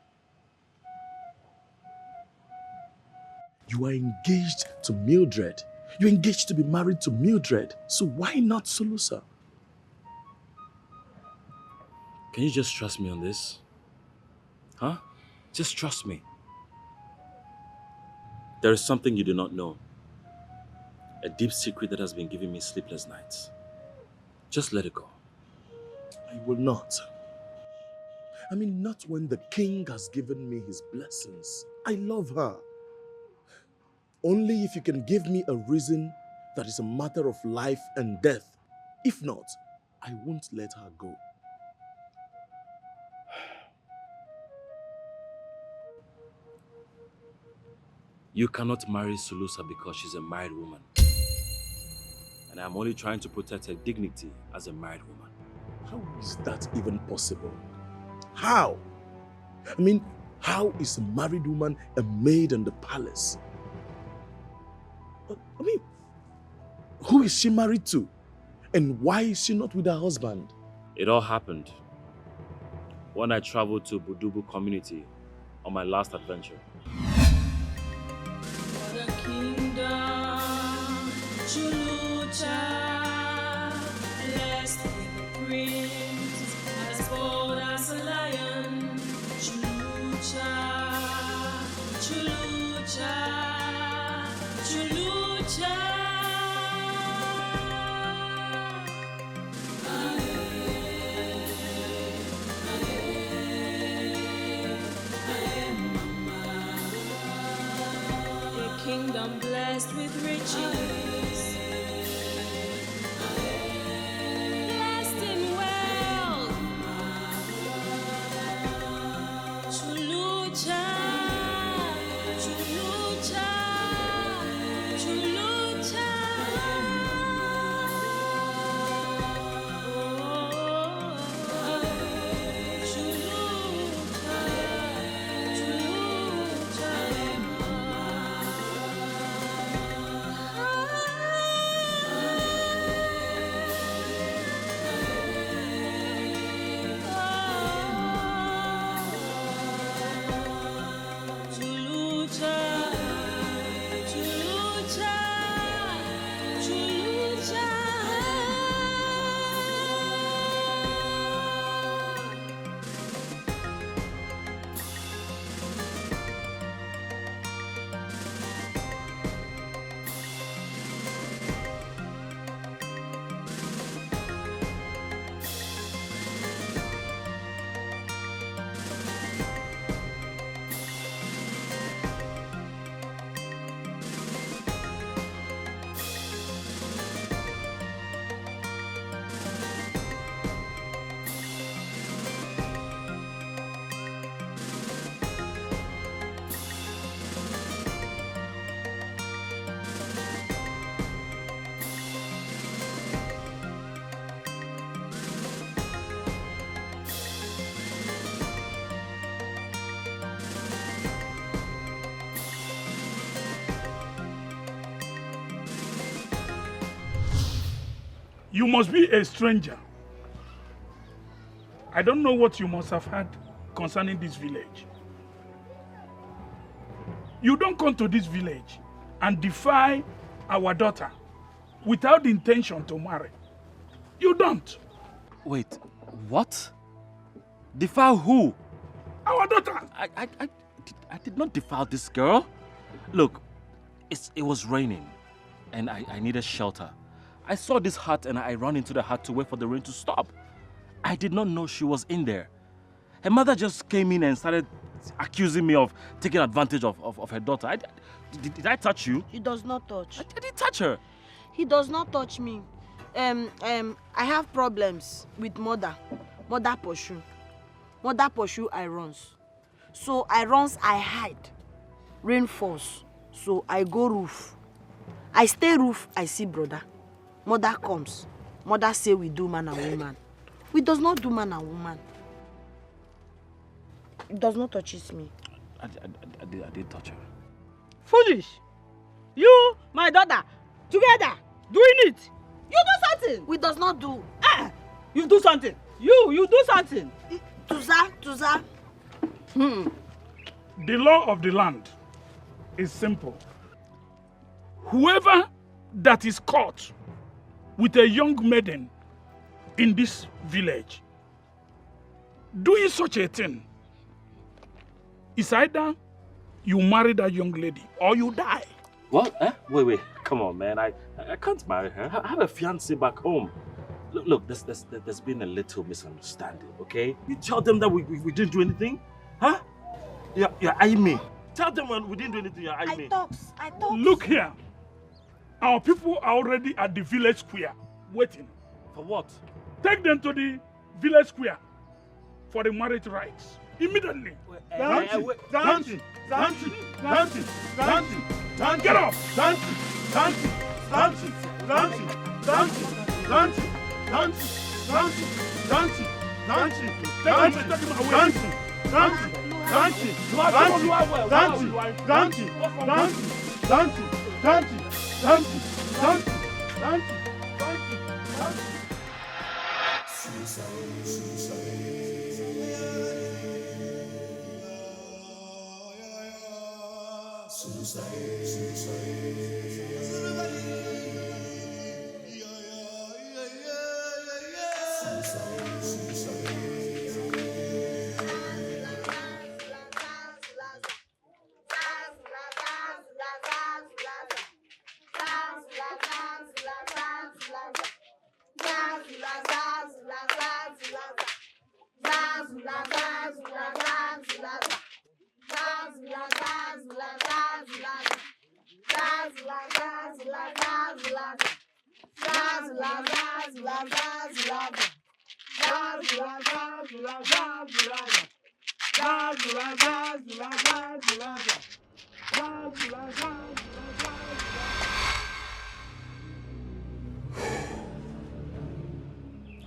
You are engaged to Mildred. You're engaged to be married to Mildred. So why not Sulusa? Can you just trust me on this? Huh? Just trust me. There is something you do not know. A deep secret that has been giving me sleepless nights. Just let it go. I will not. I mean, not when the king has given me his blessings. I love her. Only if you can give me a reason that is a matter of life and death. If not, I won't let her go. You cannot marry Sulusa because she's a married woman. And I'm only trying to protect her dignity as a married woman. How is that even possible? How? I mean, how is a married woman a maid in the palace? I mean, who is she married to? And why is she not with her husband? It all happened when I traveled to Budubu community on my last adventure. What a kingdom, Chulucha, blessed with a prince, as bold as a lion. Chulucha, Chulucha, Chulucha. Kingdom blessed with riches, blessed in wealth. Chulucha, Chulucha, Chulucha. Chulucha, Chulucha. You must be a stranger. I don't know what you must have heard concerning this village. You don't come to this village and defy our daughter without the intention to marry. You don't. Wait, what? Defile who? Our daughter. I did not defile this girl. Look, it was raining and I needed shelter. I saw this hut and I ran into the hut to wait for the rain to stop. I did not know she was in there. Her mother just came in and started accusing me of taking advantage of her daughter. Did I touch you? He does not touch. I didn't touch her. He does not touch me. I have problems with mother. Mother pursue. Mother pursue, I runs. So I runs, I hide. Rain falls. So I go roof. I stay roof, I see brother. Mother comes. Mother say we do man and woman. We does not do man and woman. It does not touches me. I did touch her. Foolish. You, my daughter, together, doing it. You do something. We does not do. You do something. You do something. Tuza. The law of the land is simple. Whoever that is caught with a young maiden in this village doing such a thing, it's either you marry that young lady or you die. What? Wait. Come on, man. I can't marry her. I have a fiancé back home. Look, there's been a little misunderstanding, okay? You tell them that we didn't do anything? Huh? You're eyeing me. Tell them when we didn't do anything, you're eyeing me. I talk. Look here. Our people are already at the village square, waiting. For what? Take them to the village square for the marriage rites. Immediately. Dancing. Get up.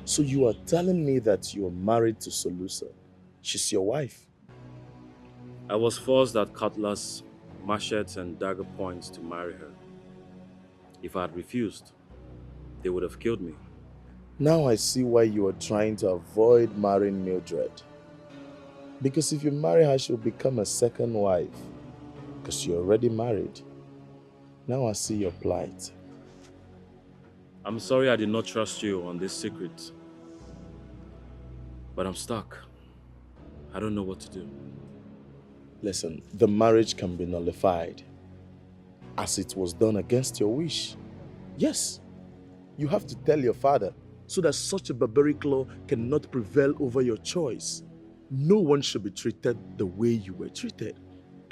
So you are telling me that you are married to Solusa? She's your wife? I was forced at cutlass, machetes and dagger points to marry her. If I had refused, they would have killed me. Now I see why you are trying to avoid marrying Mildred. Because if you marry her, she'll become a second wife. Because you're already married. Now I see your plight. I'm sorry I did not trust you on this secret. But I'm stuck. I don't know what to do. Listen, the marriage can be nullified, as it was done against your wish. Yes, you have to tell your father, so that such a barbaric law cannot prevail over your choice. No one should be treated the way you were treated,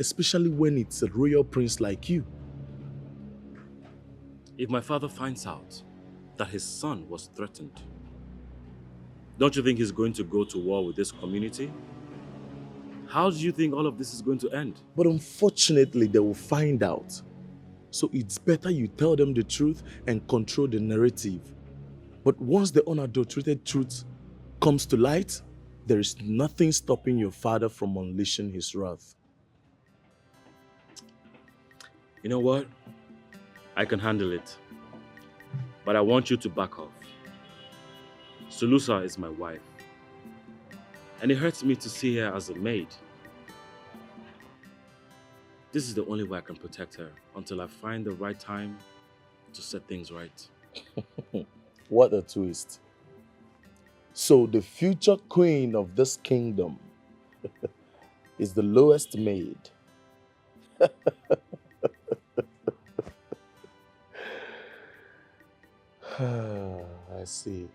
especially when it's a royal prince like you. If my father finds out that his son was threatened, don't you think he's going to go to war with this community? How do you think all of this is going to end? But unfortunately, they will find out. So it's better you tell them the truth and control the narrative. But once the unadulterated truth comes to light, there is nothing stopping your father from unleashing his wrath. You know what? I can handle it. But I want you to back off. Sulusa is my wife. And it hurts me to see her as a maid. This is the only way I can protect her until I find the right time to set things right. What a twist. So the future queen of this kingdom is the lowest maid. I see.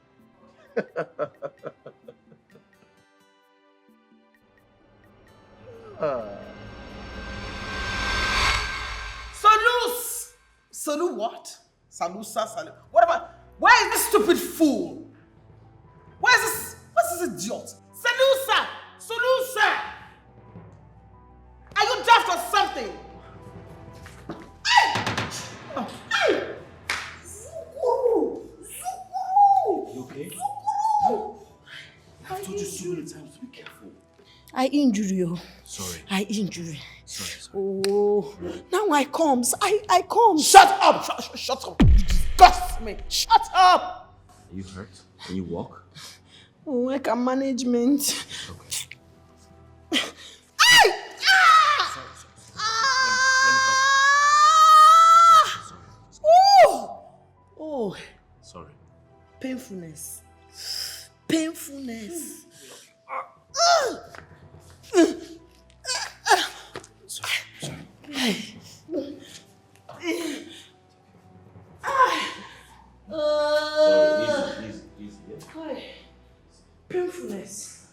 Salus! Salu what? Salusa, Salu. Whatever. Where is this stupid fool? What's this idiot? Salusa! Solusa! Are you daft or something? Hey! Zukuru! Zukuru! You okay? I've told you so many times to be careful. I injure you. Sorry. I injure you. Sorry. Oh, now I comes. I come. Shut up! Shut up! You disgust me! Shut up! Are you hurt? Can you walk? Oh, I can management. Okay. Ay! Ah! Oh! Oh! Sorry. Painfulness. Painfulness. Sorry. Easy. Yeah? Painfulness.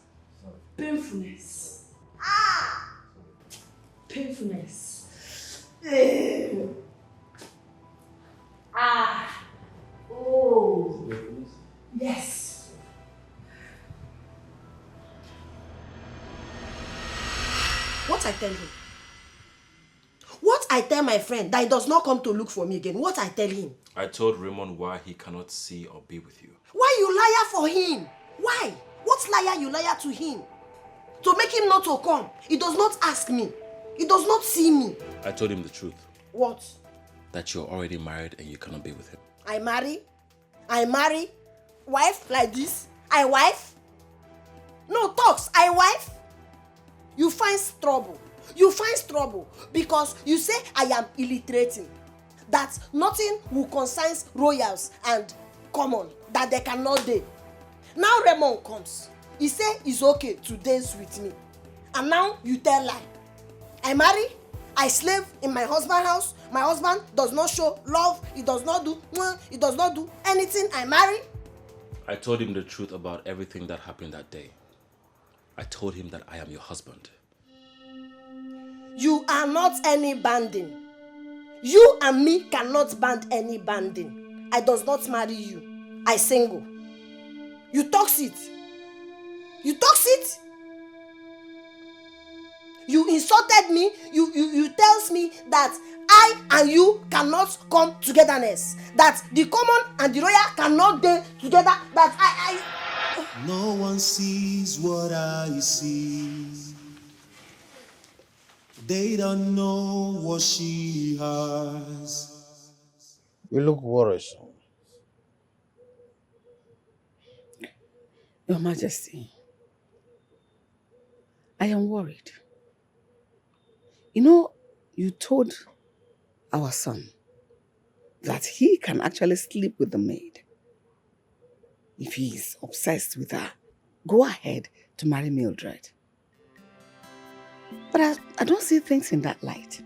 Painfulness. Painfulness. Oh. Yes. What I tell him? What I tell my friend that he does not come to look for me again? What I tell him? I told Raymond why he cannot see or be with you. Why you liar for him? Why? What liar you liar to him? To make him not to come. He does not ask me. He does not see me. I told him the truth. What? That you're already married and you cannot be with him. I marry? Wife like this? I wife? No talks, I wife? You find trouble. You find trouble because you say I am illiterating. That nothing will concern royals and common. That they cannot do. Now Raymond comes. He say it's okay to dance with me. And now you tell lie. I marry? I slave in my husband's house. My husband does not show love. He does not do anything. I marry. I told him the truth about everything that happened that day. I told him that I am your husband. You are not any banding. You and me cannot band any banding. I does not marry you. I single. You talks it. You talks it. You insulted me. You tells me that I and you cannot come togetherness. That the common and the royal cannot be together. That I. No one sees what I see. They don't know what she has. You look worrisome. Your Majesty, I am worried. You know, you told our son that he can actually sleep with the maid. If he is obsessed with her, go ahead to marry Mildred. But I don't see things in that light.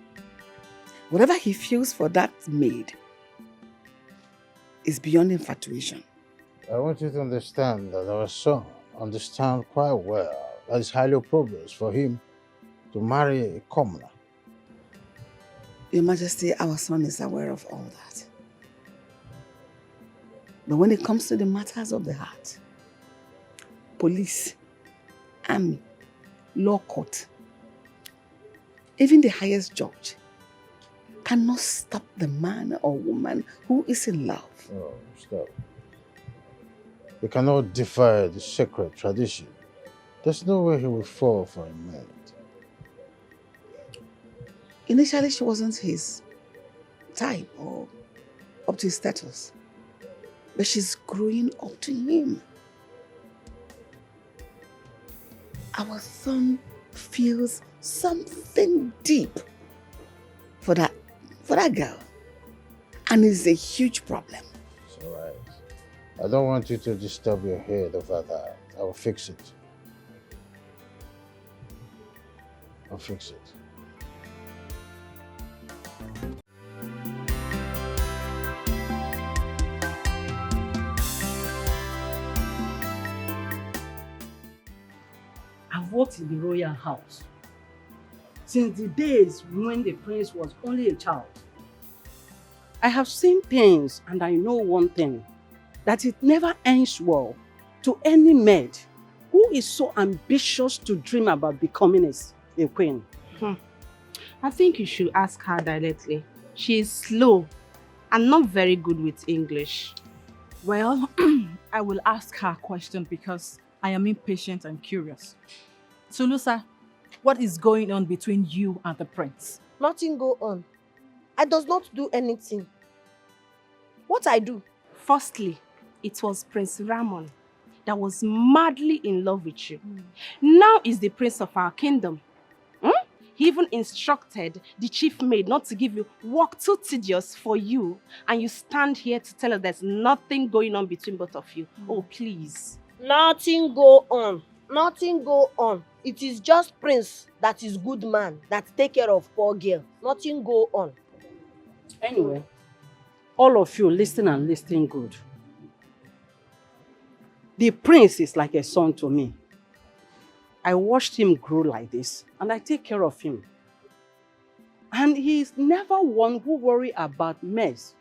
Whatever he feels for that maid is beyond infatuation. I want you to understand that our son understands quite well that it's highly appropriate for him to marry a commoner. Your Majesty, our son is aware of all that. But when it comes to the matters of the heart, police, army, law court, even the highest judge cannot stop the man or woman who is in love. Oh, stop. You cannot defy the sacred tradition. There's no way he will fall for a maid. Initially, she wasn't his type or up to his status. But she's growing up to him. our son feels something deep for that girl. And it's a huge problem. It's all right. I don't want you to disturb your head over that. I'll fix it. I'll fix it. I've worked in the royal house since the days when the prince was only a child. I have seen things, and I know one thing, that it never ends well to any maid who is so ambitious to dream about becoming a queen. I think you should ask her directly. She is slow and not very good with English. Well, I will ask her a question because I am impatient and curious. Sulusa, what is going on between you and the prince? Nothing go on. I does not do anything. What I do? Firstly, it was Prince Ramon that was madly in love with you. Now is the prince of our kingdom. He even instructed the chief maid not to give you work too tedious for you, and you stand here to tell us there's nothing going on between both of you. Oh, please. Nothing go on. Nothing go on. It is just Prince that is good man, that take care of poor girl. Nothing go on. Anyway, all of you listen and listen good. The prince is like a son to me. I watched him grow like this, and I take care of him. And he's never one who worry about mess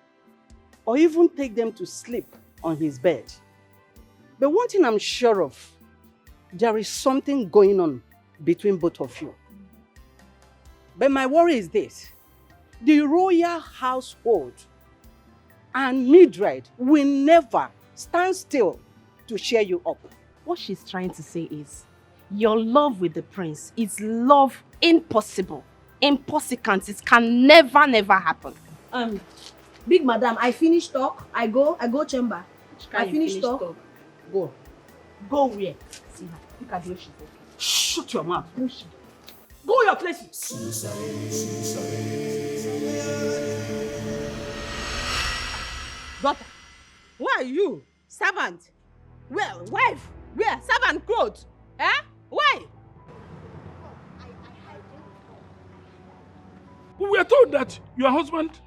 or even take them to sleep on his bed. But one thing I'm sure of, there is something going on between both of you. But my worry is this: the royal household and Mildred will never stand still to cheer you up. What she's trying to say is, your love with the prince is love impossible. Impossible. It can never happen. Big madam, I finish talk. I go chamber. I finish talk. Go. Go where? See her. Look at the way she's walking. Shut your mouth. Go your places. Daughter, where are you? Servant? Well, wife? Where? Servant clothes? Eh? Why? We were told that your husband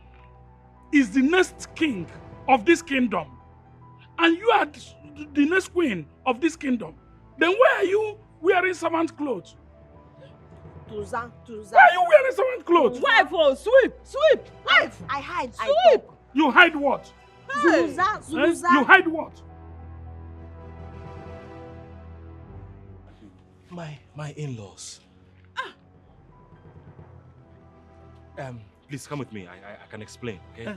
is the next king of this kingdom, and you are the next queen of this kingdom. Then why are you wearing servant clothes? Tuza. Why are you wearing servant clothes? Wife, oh, sweep. Wife. I hide. Sweep. You hide what? Zuza. Eh? You hide what? My in-laws. Please come with me. I can explain, okay?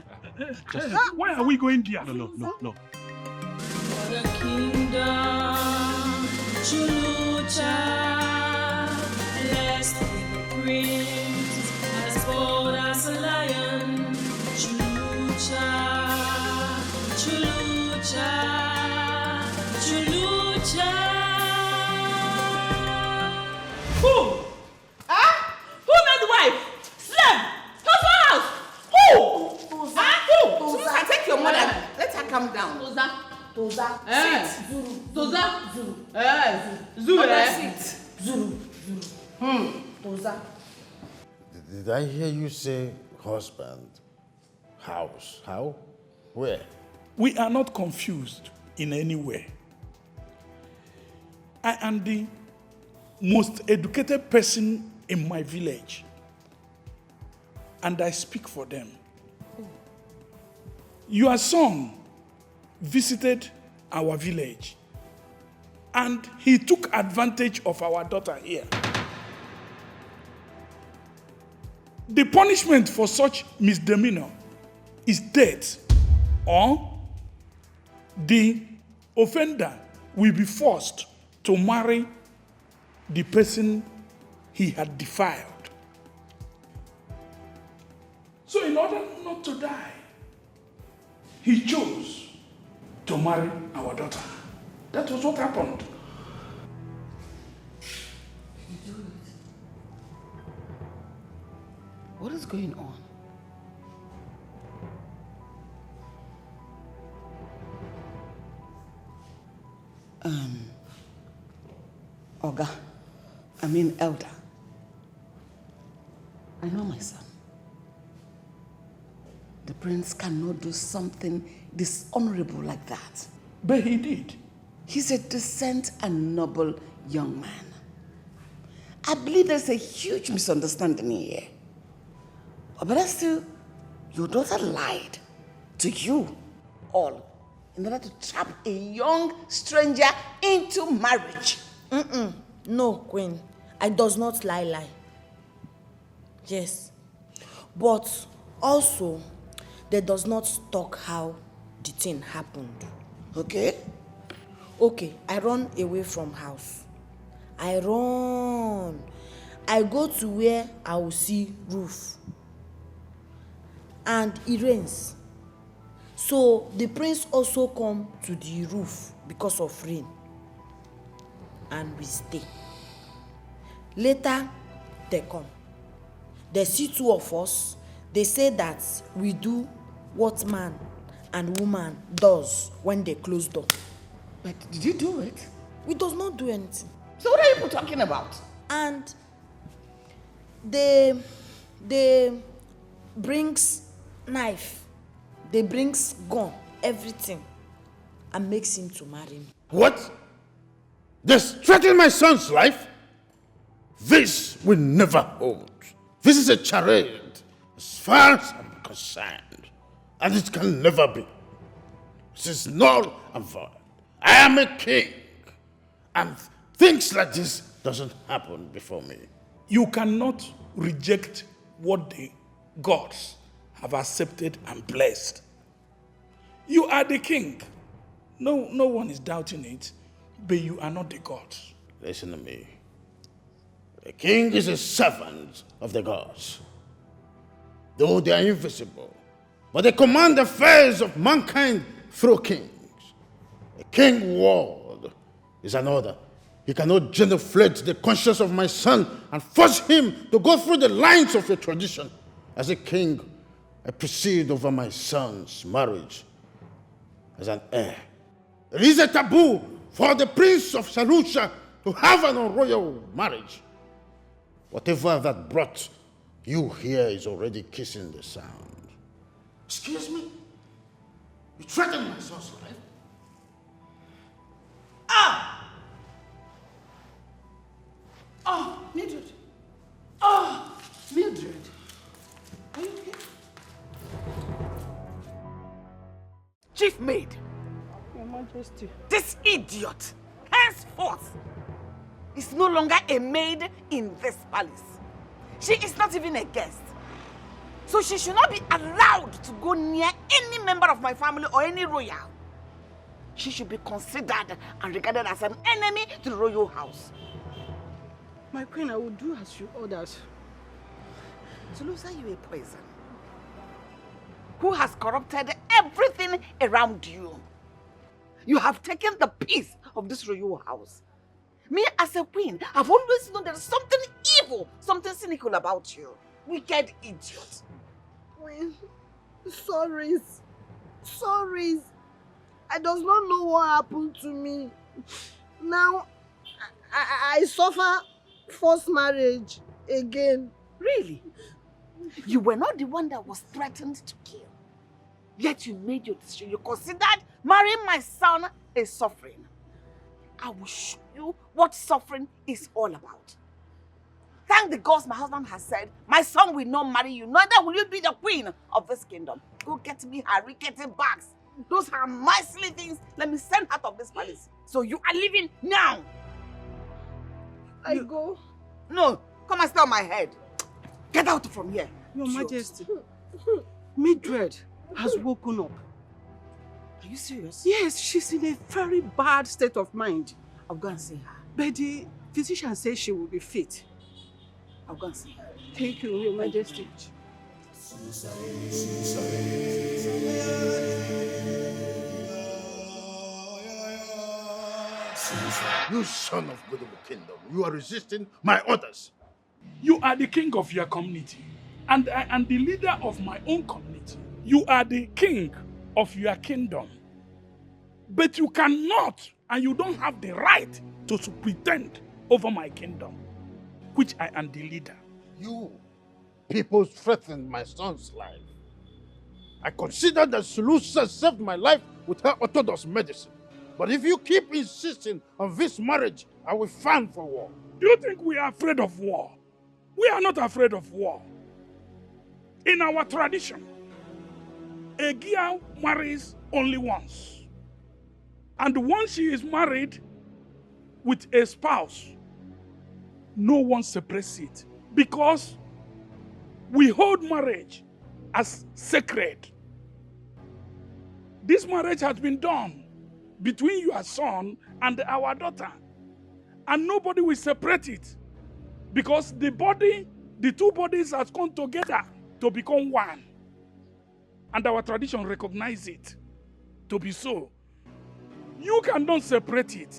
Why are we going there? No. For the kingdom, Chulucha, blessed with the prince, as bold as a lion. Chulucha. Who? Huh? Who made wife? Slave? Husband house? Who? Who? Tuza, take your mother. Let her come down. Tuza. Sit. Zuru. Tuza. Zuru. Zuru. Mother, sit. Zuru. Tuza. Did I hear you say husband? House? How? Where? We are not confused in any way. I am the most educated person in my village, and I speak for them. Your son visited our village, and he took advantage of our daughter here. The punishment for such misdemeanor is death, or the offender will be forced to marry the person he had defiled. So in order not to die, he chose to marry our daughter. That was what happened. What is going on? Oga, Elder. I know my son. The prince cannot do something dishonorable like that. But he did. He's a decent and noble young man. I believe there's a huge misunderstanding here. But still, your daughter lied to you all in order to trap a young stranger into marriage. No, Queen. I does not lie. Yes. But also, they does not talk how the thing happened. Okay? Okay, I run away from house. I run. I go to where I will see roof. And it rains. So the prince also come to the roof because of rain. And we stay. Later, they come. They see two of us. They say that we do what man and woman does when they close door. But did you do it? We does not do anything. So what are you people talking about? And they brings knife, they brings gun, everything, and makes him to marry me. What? They threaten my son's life? This will never hold. This is a charade, as far as I'm concerned, and it can never be. This is null and void. I am a king, and things like this doesn't happen before me. You cannot reject what the gods have accepted and blessed. You are the king. No one is doubting it, but you are not the gods. Listen to me. The king is a servant of the gods. Though they are invisible, but they command the affairs of mankind through kings. A king word is an order. He cannot genuflect the conscience of my son and force him to go through the lines of a tradition. As a king, I proceed over my son's marriage as an heir. There is a taboo for the prince of Sarusha to have an royal marriage. Whatever that brought you here is already kissing the sound. Excuse me? You threatened my son's life? Mildred. Mildred. Are you okay? Chief Maid, Your Majesty. this idiot, henceforth, is no longer a maid in this palace. She is not even a guest. So she should not be allowed to go near any member of my family or any royal. She should be considered and regarded as an enemy to the royal house. My queen, I will do as you ordered. Tulusa, you a poison who has corrupted everything around you. You have taken the peace of this royal house. Me as a queen, I've always known there's something evil, something cynical about you. Wicked idiot. Queen, sorries. I does not know what happened to me. Now, I suffer forced marriage again. Really? You were not the one that was threatened to kill. Yet you made your decision. You considered marrying my son a suffering. I will show you what suffering is all about. Thank the gods my husband has said, my son will not marry you, neither will you be the queen of this kingdom. Go get me her rickety bags. Those are my silly things. Let me send her out of this palace. So you are leaving now. I go. No, come and stay on my head. Get out from here. Your Majesty, Mildred has woken up. Are you serious? Yes, she's in a very bad state of mind. I'll go and see her. But the physician says she will be fit. I'll go and see her. Thank you, Your Majesty. You son of Godobo Kingdom, you are resisting my orders. You are the king of your community. And I am the leader of my own community. You are the king of your kingdom. But you cannot and you don't have the right to pretend over my kingdom, which I am the leader. You people threatened my son's life. I consider that Sulusa saved my life with her orthodox medicine. But if you keep insisting on this marriage, I will fan for war. Do you think we are afraid of war? We are not afraid of war. In our tradition, a girl marries only once. And once she is married with a spouse, no one separates it. Because we hold marriage as sacred. This marriage has been done between your son and our daughter. And nobody will separate it. Because the two bodies have come together to become one. And our tradition recognizes it to be so. You cannot separate it.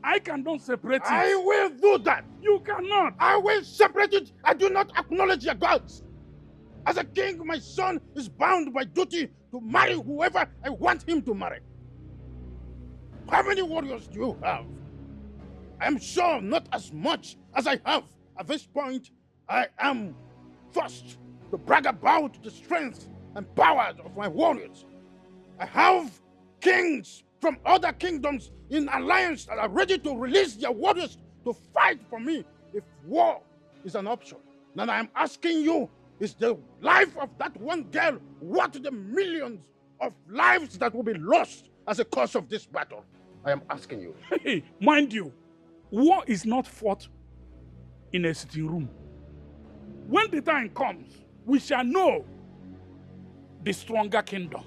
I cannot separate it. I will do that. You cannot. I will separate it. I do not acknowledge your gods. As a king, my son is bound by duty to marry whoever I want him to marry. How many warriors do you have? I am sure not as much as I have. At this point, I am forced to brag about the strength and powers of my warriors. I have kings from other kingdoms in alliance that are ready to release their warriors to fight for me if war is an option. Now I am asking you, is the life of that one girl worth the millions of lives that will be lost as a cause of this battle? I am asking you. Hey, mind you, war is not fought in a sitting room. When the time comes, we shall know the stronger kingdom.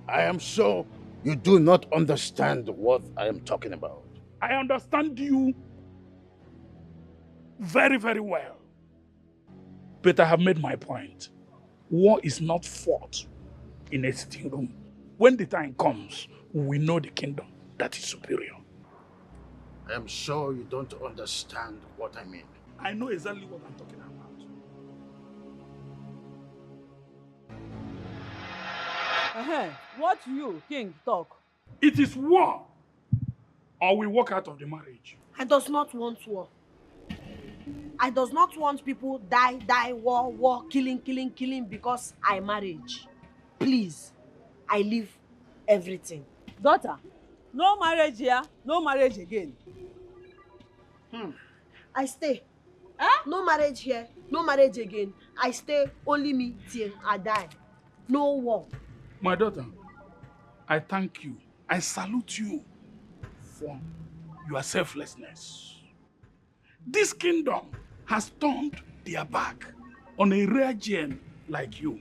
I am sure you do not understand what I am talking about. I understand you very, very well. But I have made my point. War is not fought in a sitting room. When the time comes, we know the kingdom that is superior. I am sure you don't understand what I mean. I know exactly what I'm talking about. What you, king, talk? It is war, or we walk out of the marriage. I does not want war. I does not want people die, war, killing because I marriage. Please, I leave everything. Daughter, no marriage here, no marriage again. I stay. No marriage here, no marriage again. I stay, only me till I die. No war. My daughter, I thank you. I salute you for your selflessness. This kingdom has turned their back on a rare gem like you.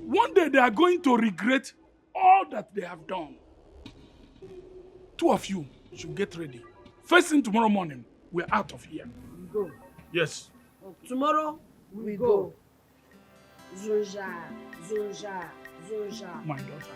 One day they are going to regret all that they have done. Two of you should get ready. First thing tomorrow morning, we're out of here. We go. Yes. Tomorrow, we go. Zonja. My daughter.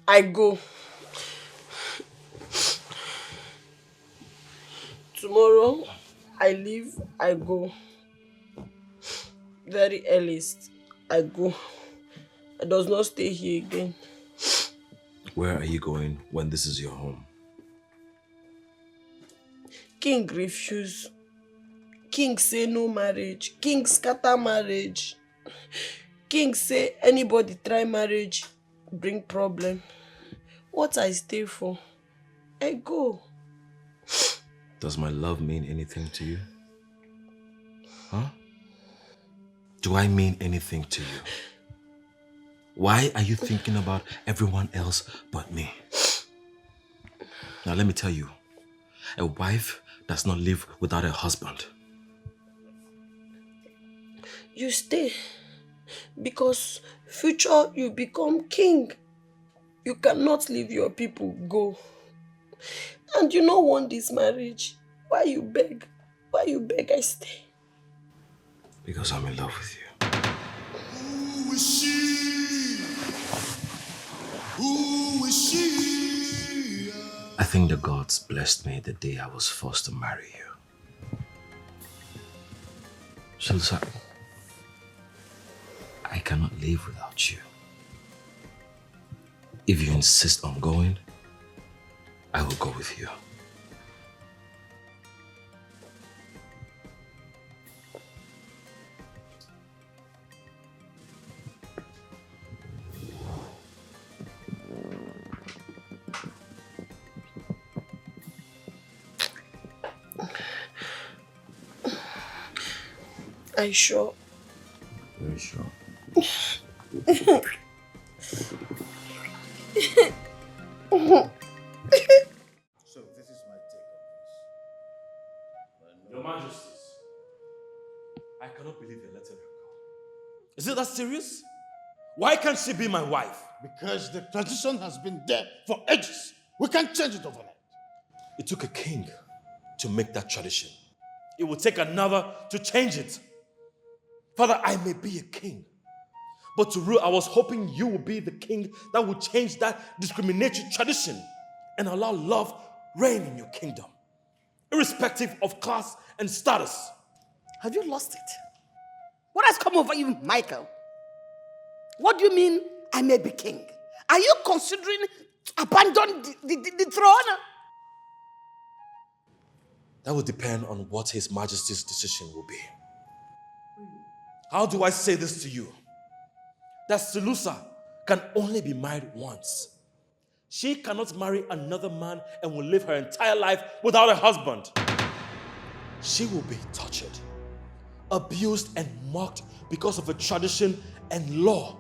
I go. Tomorrow, I leave, I go. Very earliest, I go. I does not stay here again. Where are you going when this is your home? King refuse. King say no marriage. King scatter marriage. King say anybody try marriage, bring problem. What I stay for? I go. Does my love mean anything to you? Huh? Do I mean anything to you? Why are you thinking about everyone else but me? Now let me tell you, a wife does not live without a husband. You stay. Because future you become king. You cannot leave your people go. And you don't want this marriage. Why you beg? Why you beg I stay? Because I'm in love with you. Who is she? Who is she? I think the gods blessed me the day I was forced to marry you. Shilsa, I cannot live without you. If you insist on going, I will go with you. Are you sure? Very sure. So this is my take on this. Your Majesties, I cannot believe you're letting her go. Is it that serious? Why can't she be my wife? Because the tradition has been there for ages. We can't change it overnight. It took a king to make that tradition. It will take another to change it. Father, I may be a king, but to rule, I was hoping you would be the king that would change that discriminatory tradition and allow love reign in your kingdom, irrespective of class and status. Have you lost it? What has come over you, Michael? What do you mean I may be king? Are you considering to abandon the throne? That will depend on what His Majesty's decision will be. How do I say this to you? That Selusa can only be married once. She cannot marry another man and will live her entire life without a husband. She will be tortured, abused and mocked because of a tradition and law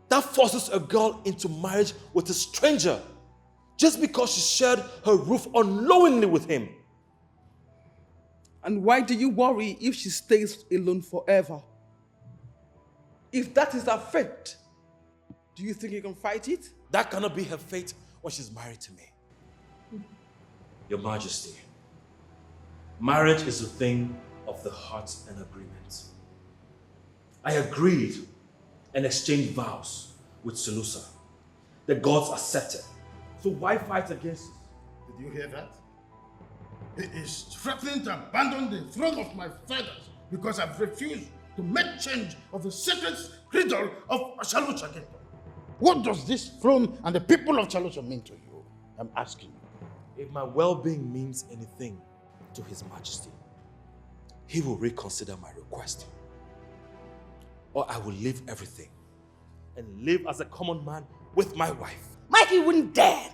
that forces a girl into marriage with a stranger just because she shared her roof unknowingly with him. And why do you worry if she stays alone forever? If that is her fate, do you think you can fight it? That cannot be her fate when she's married to me. Your Majesty, marriage is a thing of the heart and agreement. I agreed and exchanged vows with Selusa. The gods accepted. So why fight against it? Did you hear that? He is threatening to abandon the throne of my fathers because I've refused to make change of the sacred cradle of Chalucha Kingdom. What does this throne and the people of Chalucha mean to you? I'm asking you. If my well-being means anything to His Majesty, He will reconsider my request. Or I will leave everything and live as a common man with my wife. Mike, you wouldn't dare.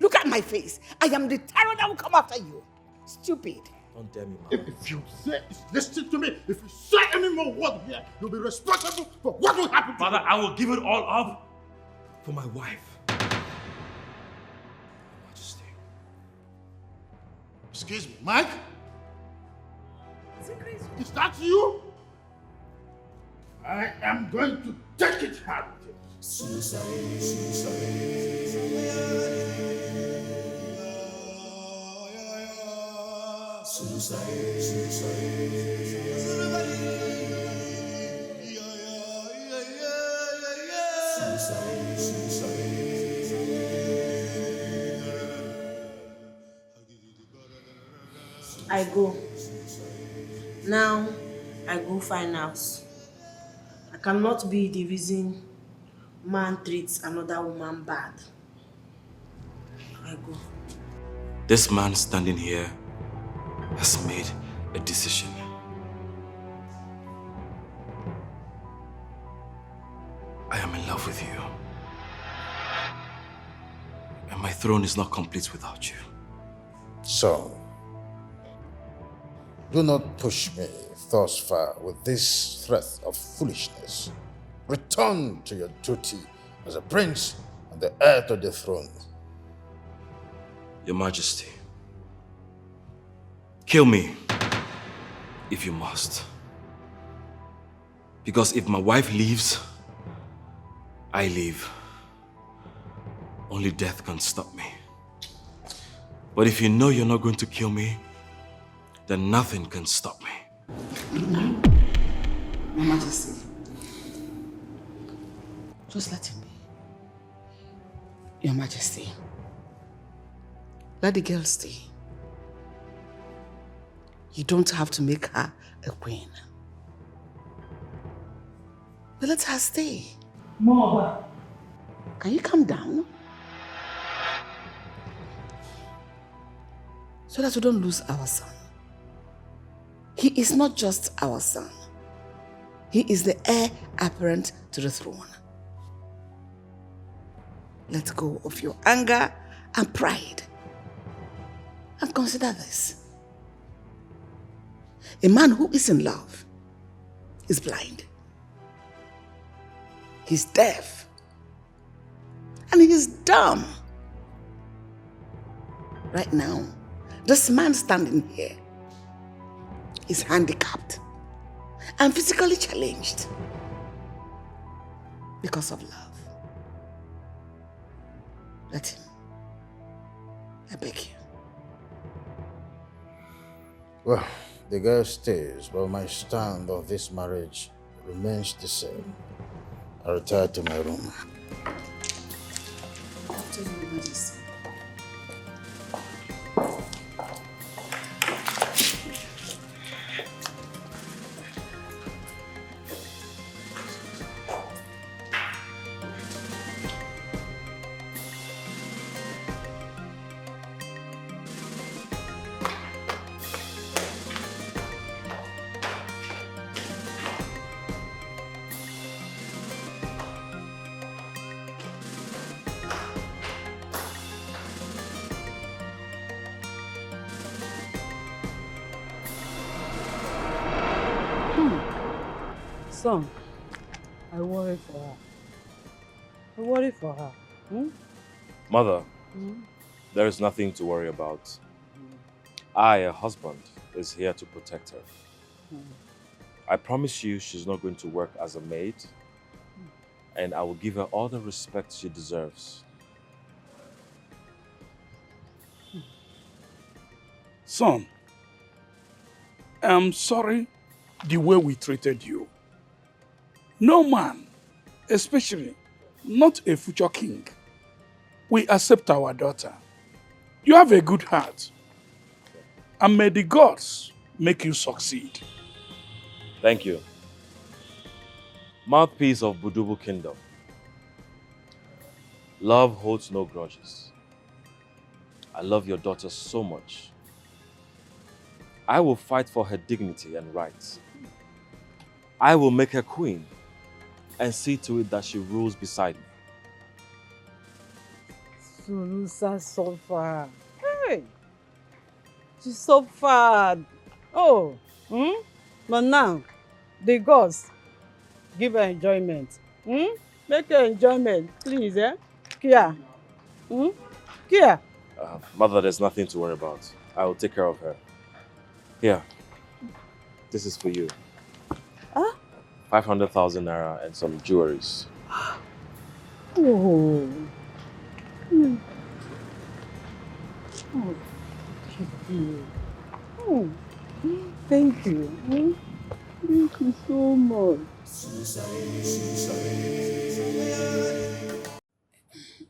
Look at my face. I am the tyrant that will come after you. Stupid. Don't dare me, Mama. If you say, listen to me, if you say any more word here, you'll be responsible for what will happen to Father, you. I will give it all up for my wife. Majesty. Excuse me, Mike? Is that you? I am going to take it hard with you. I go. Now, I go find house. I cannot be the reason man treats another woman bad. I go. This man standing here has made a decision. I am in love with you. And my throne is not complete without you. So, do not push me thus far with this threat of foolishness. Return to your duty as a prince and the heir to the throne. Your Majesty, kill me if you must. Because if my wife leaves, I leave. Only death can stop me. But if you know you're not going to kill me, then nothing can stop me. Your Majesty, just let him be. Your Majesty, let the girl stay. You don't have to make her a queen. But let her stay. Mama. Can you calm down? So that we don't lose our son. He is not just our son. He is the heir apparent to the throne. Let go of your anger and pride. And consider this. A man who is in love is blind. He's deaf. And he's dumb. Right now, this man standing here is handicapped and physically challenged because of love. Let him. I beg you. Well, the girl stays, but my stand on this marriage remains the same. I retire to my room. Tell your Majesty. Son, I worry for her. I worry for her. Mother, there is nothing to worry about. I, a husband, is here to protect her. I promise you she's not going to work as a maid, and I will give her all the respect she deserves. Son, I'm sorry the way we treated you. No man, especially not a future king, will accept our daughter. You have a good heart, and may the gods make you succeed. Thank you. Mouthpiece of Budubu Kingdom. Love holds no grudges. I love your daughter so much. I will fight for her dignity and rights. I will make her queen and see to it that she rules beside me. Sulusa suffered. Hey! She suffered. Oh! But now, the gods give her enjoyment. Make her enjoyment, please, eh? Kia. Kia. Mother, there's nothing to worry about. I will take care of her. Here, this is for you. 500,000 naira and some jewelries. Oh. Oh, thank you. Oh, thank you. Thank you so much.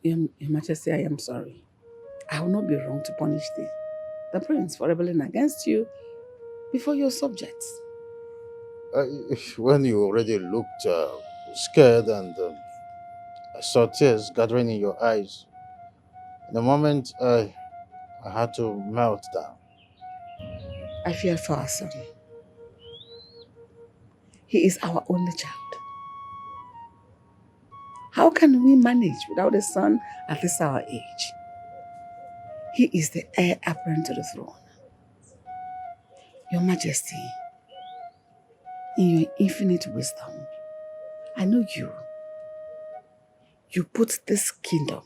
Your Majesty, I am sorry. I will not be wrong to punish the prince for rebelling against you before your subjects. When you already looked scared and I saw tears gathering in your eyes, in a moment I had to melt down. I fear for our son. He is our only child. How can we manage without a son at this our age? He is the heir apparent to the throne. Your Majesty, in your infinite wisdom, I know you. You put this kingdom,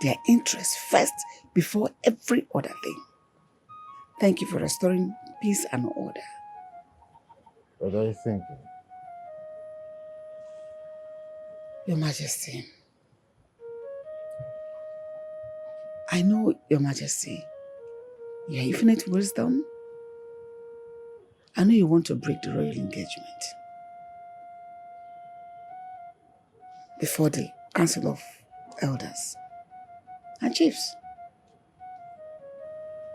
their interests first before every other thing. Thank you for restoring peace and order. What are you thinking? Your Majesty, I know, Your Majesty, your infinite wisdom. I know you want to break the royal engagement before the Council of Elders and Chiefs,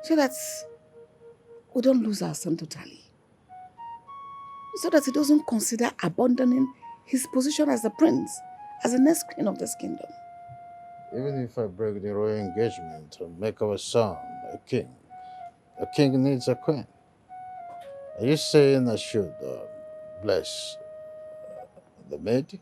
so that we don't lose our son totally, so that he doesn't consider abandoning his position as the prince, as the next queen of this kingdom. Even if I break the royal engagement and make our son a king needs a queen. Are you saying I should bless the maid?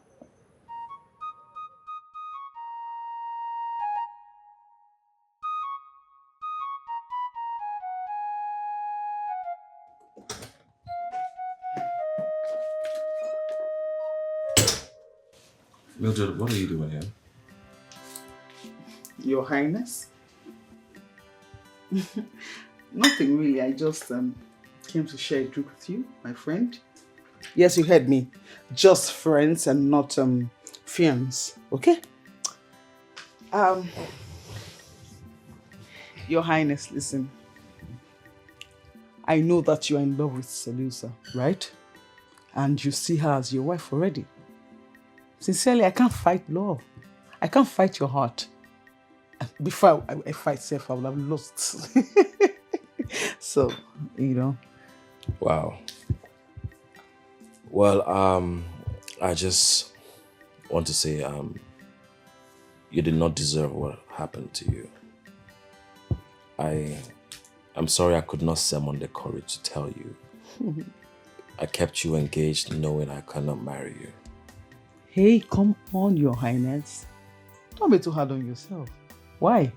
Mildred, what are you doing here? Your Highness? Nothing really. I just came to share a drink with you, my friend. Yes, you heard me. Just friends and not fiends. Okay? Your Highness, listen. I know that you are in love with Selusa, right? And you see her as your wife already. Sincerely, I can't fight love. I can't fight your heart. Before I fight self, I would have lost. So, you know. Wow. Well, I just want to say, you did not deserve what happened to you. I'm sorry I could not summon the courage to tell you. I kept you engaged knowing I cannot marry you. Hey, come on, Your Highness. Don't be too hard on yourself. Why?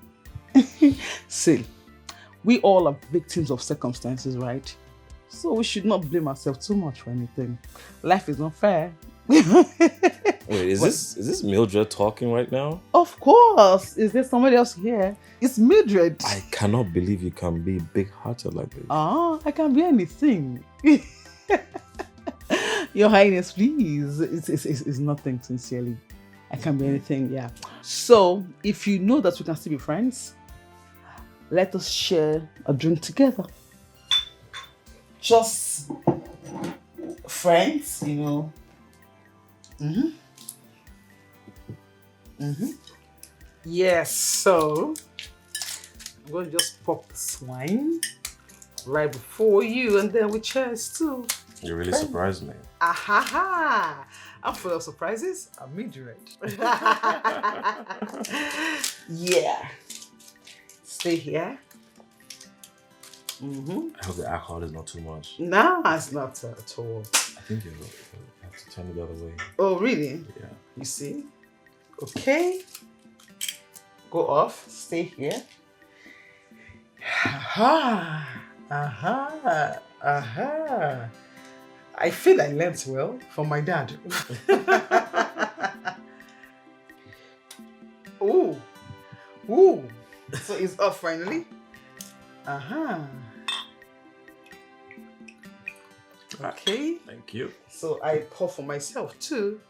See, we all are victims of circumstances, right? So we should not blame ourselves too much for anything. Life is not fair. Wait, is this Mildred talking right now? Of course. Is there somebody else here? It's Mildred. I cannot believe you can be big-hearted like this. I can be anything. Your Highness, please. It's nothing, sincerely. I can be anything, yeah. So, if you know that we can still be friends, let us share a drink together. Just friends, you know. Yes, so I'm going to just pop this wine right before you, and then we cheers too. You really surprised me. Ahaha! I'm full of surprises. I'm Mildred. Yeah. Stay here. I hope the alcohol is not too much. No, it's not at all. I think you have to turn it the other way. Oh, really? Yeah. You see? Okay. Go off. Stay here. Aha! Aha! Aha! I feel I learnt well from my dad. Ooh. Ooh. So it's off finally? Aha. Okay. Thank you. So I pour for myself too.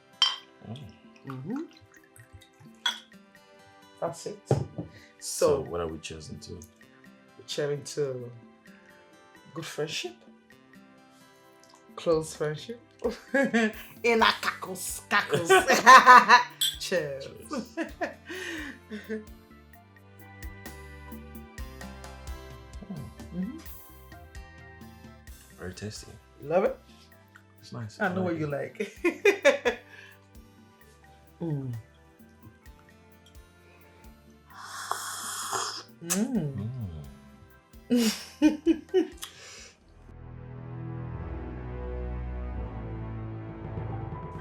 That's it. So what are we cheering to? We're cheering to good friendship. Close friendship. In a cackles. Cheers. Very tasty. Love it? It's nice. I know what you like.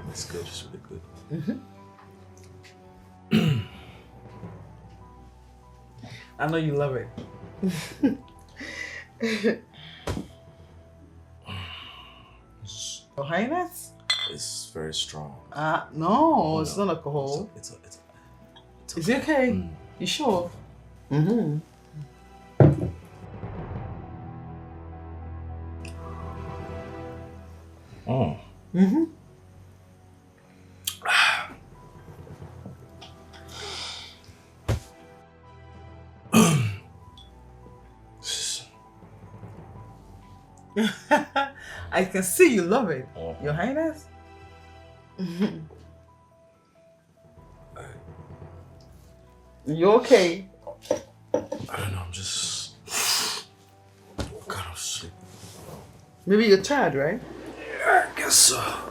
It's good, just really good. I know you love it. Your Highness? It's very strong. No, it's not alcohol. It's Is it okay? You sure? I can see you love it, Your Highness. You okay? I don't know, I'm just kind of sleep. Maybe you're tired, right? Yeah, I guess so.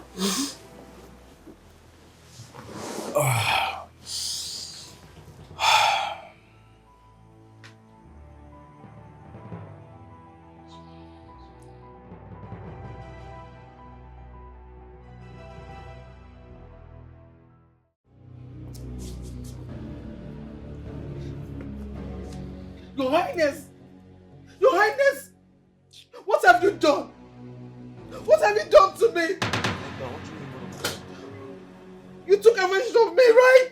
Your Highness! Your Highness! What have you done? What have you done to me? You took advantage of me, right?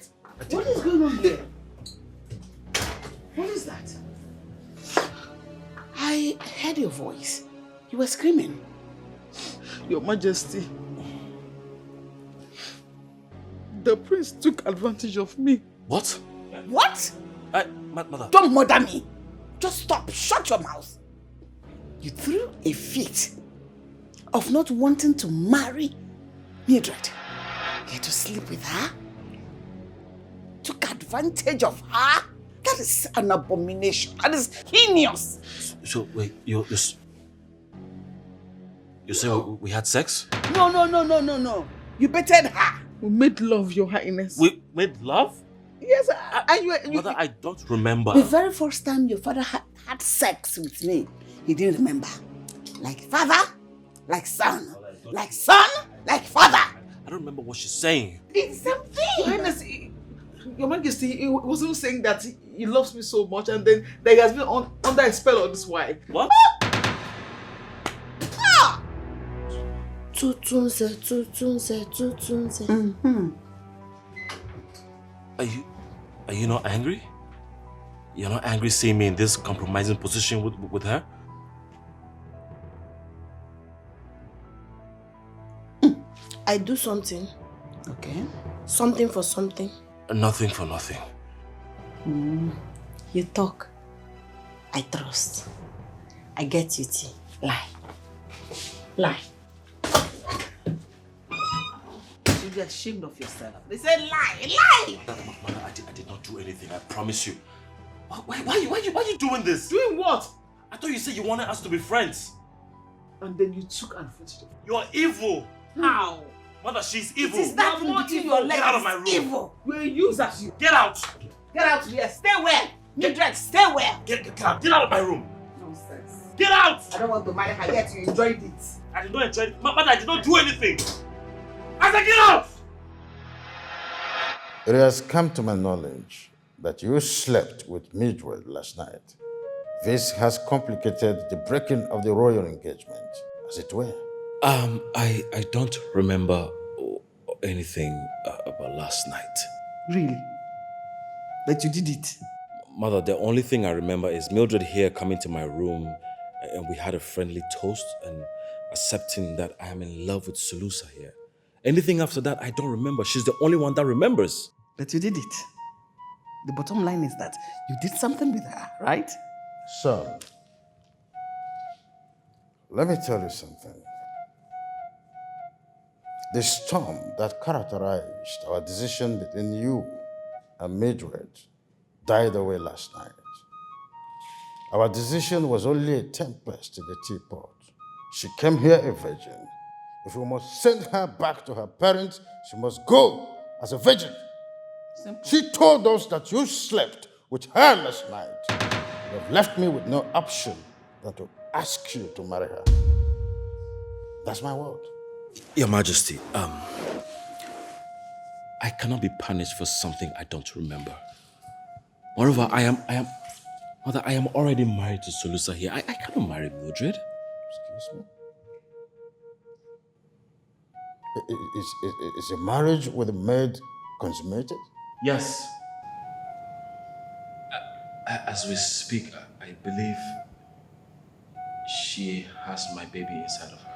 What is going on here? What is that? I heard your voice. You were screaming. Your Majesty, the prince took advantage of me. What? What? Mother. Don't murder me. Just stop. Shut your mouth. You threw a fit of not wanting to marry Mildred. You had to sleep with her. Took advantage of her. That is an abomination. That is heinous. So, wait, you say we had sex? No. You betted her. We made love, Your Highness. We made love? Yes, Mother, I don't remember. The very first time your father had sex with me, he didn't remember. Like father, like son. Like son, like father. I don't remember what she's saying. It's something. Your Highness, Your Majesty, he wasn't saying that he loves me so much and then that he has been under a spell of this wife. What? Tutunze. Are you not angry? You're not angry seeing me in this compromising position with her? I do something. Okay. Something for something. Nothing for nothing. You talk. I trust. I get you, T. Lie. You should be ashamed of yourself. They said lie. Mother, I did not do anything, I promise you. Why are you doing this? Doing what? I thought you said you wanted us to be friends. And then you took advantage of it. You're evil. How? Mother, she's evil. It is that You're more between evil. your legs. Get out of my room. Evil. You're a user. Get out. Get out here. Stay where? Mildred, stay where? Get out. Get out of my room. Nonsense. Get out. I don't want to marry her yet. You enjoyed it. I did not enjoy it. Mother, I did not do anything. I said get out. It has come to my knowledge that you slept with Mildred last night. This has complicated the breaking of the royal engagement, as it were. I don't remember anything about last night. Really? But you did it? Mother, the only thing I remember is Mildred here coming to my room and we had a friendly toast and accepting that I am in love with Sulusa here. Anything after that, I don't remember. She's the only one that remembers. But you did it. The bottom line is that you did something with her, right? Son, let me tell you something. The storm that characterized our decision between you and Mildred died away last night. Our decision was only a tempest in the teapot. She came here a virgin. If we must send her back to her parents, she must go as a virgin. Simple. She told us that you slept with her last night. You have left me with no option than to ask you to marry her. That's my word. Your Majesty, I cannot be punished for something I don't remember. Moreover, I am already married to Sulusa here. I cannot marry Mildred. Excuse me? Is a marriage with a maid consummated? Yes. As we speak, I believe she has my baby inside of her.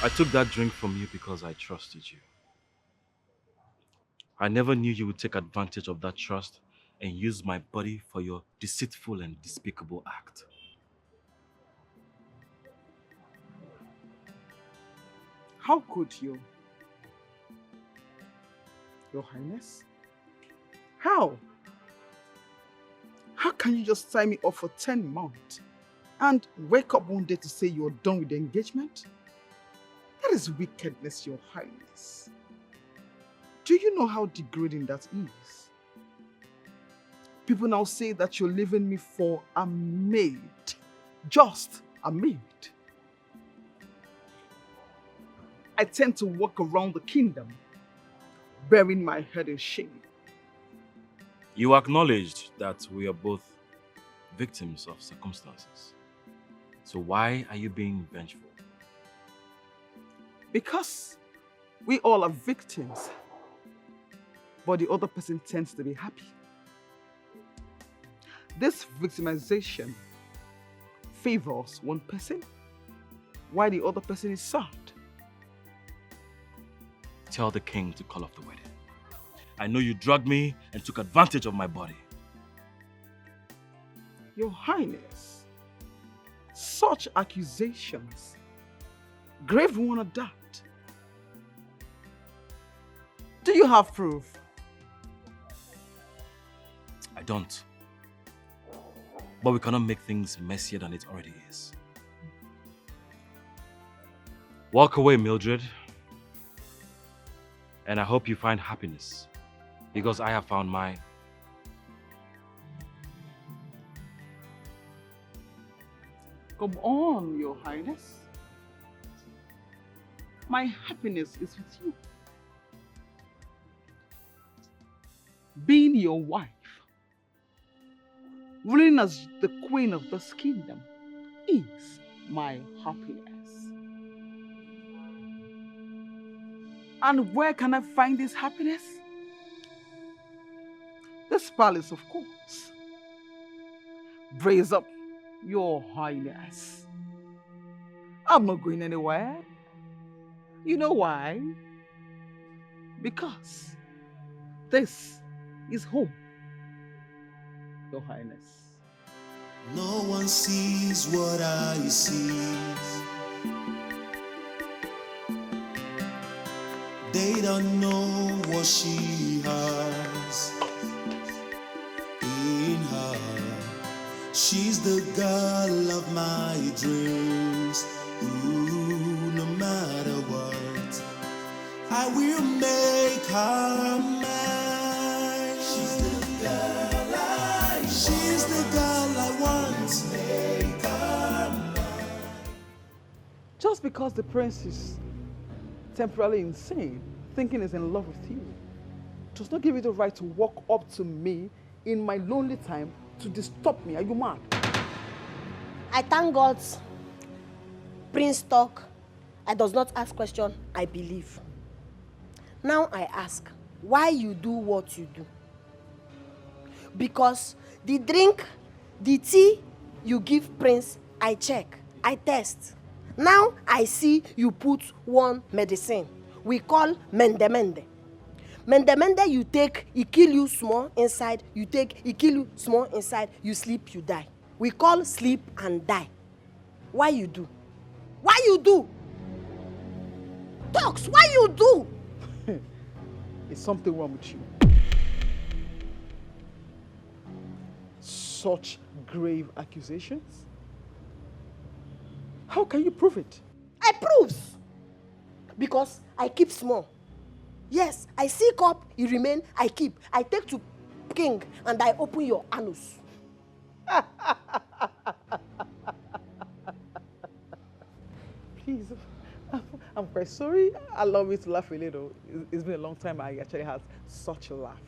I took that drink from you because I trusted you. I never knew you would take advantage of that trust and use my body for your deceitful and despicable act. How could you? Your Highness? How? How can you just sign me up for 10 months and wake up one day to say you're done with the engagement? That is wickedness, Your Highness. Do you know how degrading that is? People now say that you're leaving me for a maid. Just a maid. I tend to walk around the kingdom, burying my head in shame. You acknowledged that we are both victims of circumstances. So why are you being vengeful? Because we all are victims, but the other person tends to be happy. This victimization favors one person, while the other person is sad. Tell the king to call off the wedding. I know you drugged me and took advantage of my body. Your Highness, such accusations, grave one at that. Do you have proof? I don't. But we cannot make things messier than it already is. Walk away, Mildred. And I hope you find happiness, because I have found mine. Come on, Your Highness. My happiness is with you. Being your wife, ruling as the queen of this kingdom, is my happiness. And where can I find this happiness? This palace, of course. Brace up, Your Highness. I'm not going anywhere. You know why? Because this is home, Your Highness. No one sees what I see. They don't know what she has in her. She's the girl of my dreams. Ooh, no matter what, I will make her mine. She's the girl I want. She's the girl I want. Make her mine. Just because the prince is temporarily insane, thinking he's in love with you, does not give you the right to walk up to me in my lonely time to disturb me. Are you mad? I thank God Prince talk. I does not ask question, I believe. Now I ask, why you do what you do? Because the drink, the tea you give Prince, I check, I test. Now I see you put one medicine we call mende. Mende you take, it kill you small inside, you take, it kill you small inside, you sleep, you die. We call sleep and die. Why you do? Why you do? Talks, why you do? Is something wrong with you? Such grave accusations? How can you prove it? I proves. Because I keep small. Yes, I seek up, it remain, I keep. I take to king and I open your anus. Please, I'm quite sorry. Allow me to laugh a little. It's been a long time I actually had such a laugh.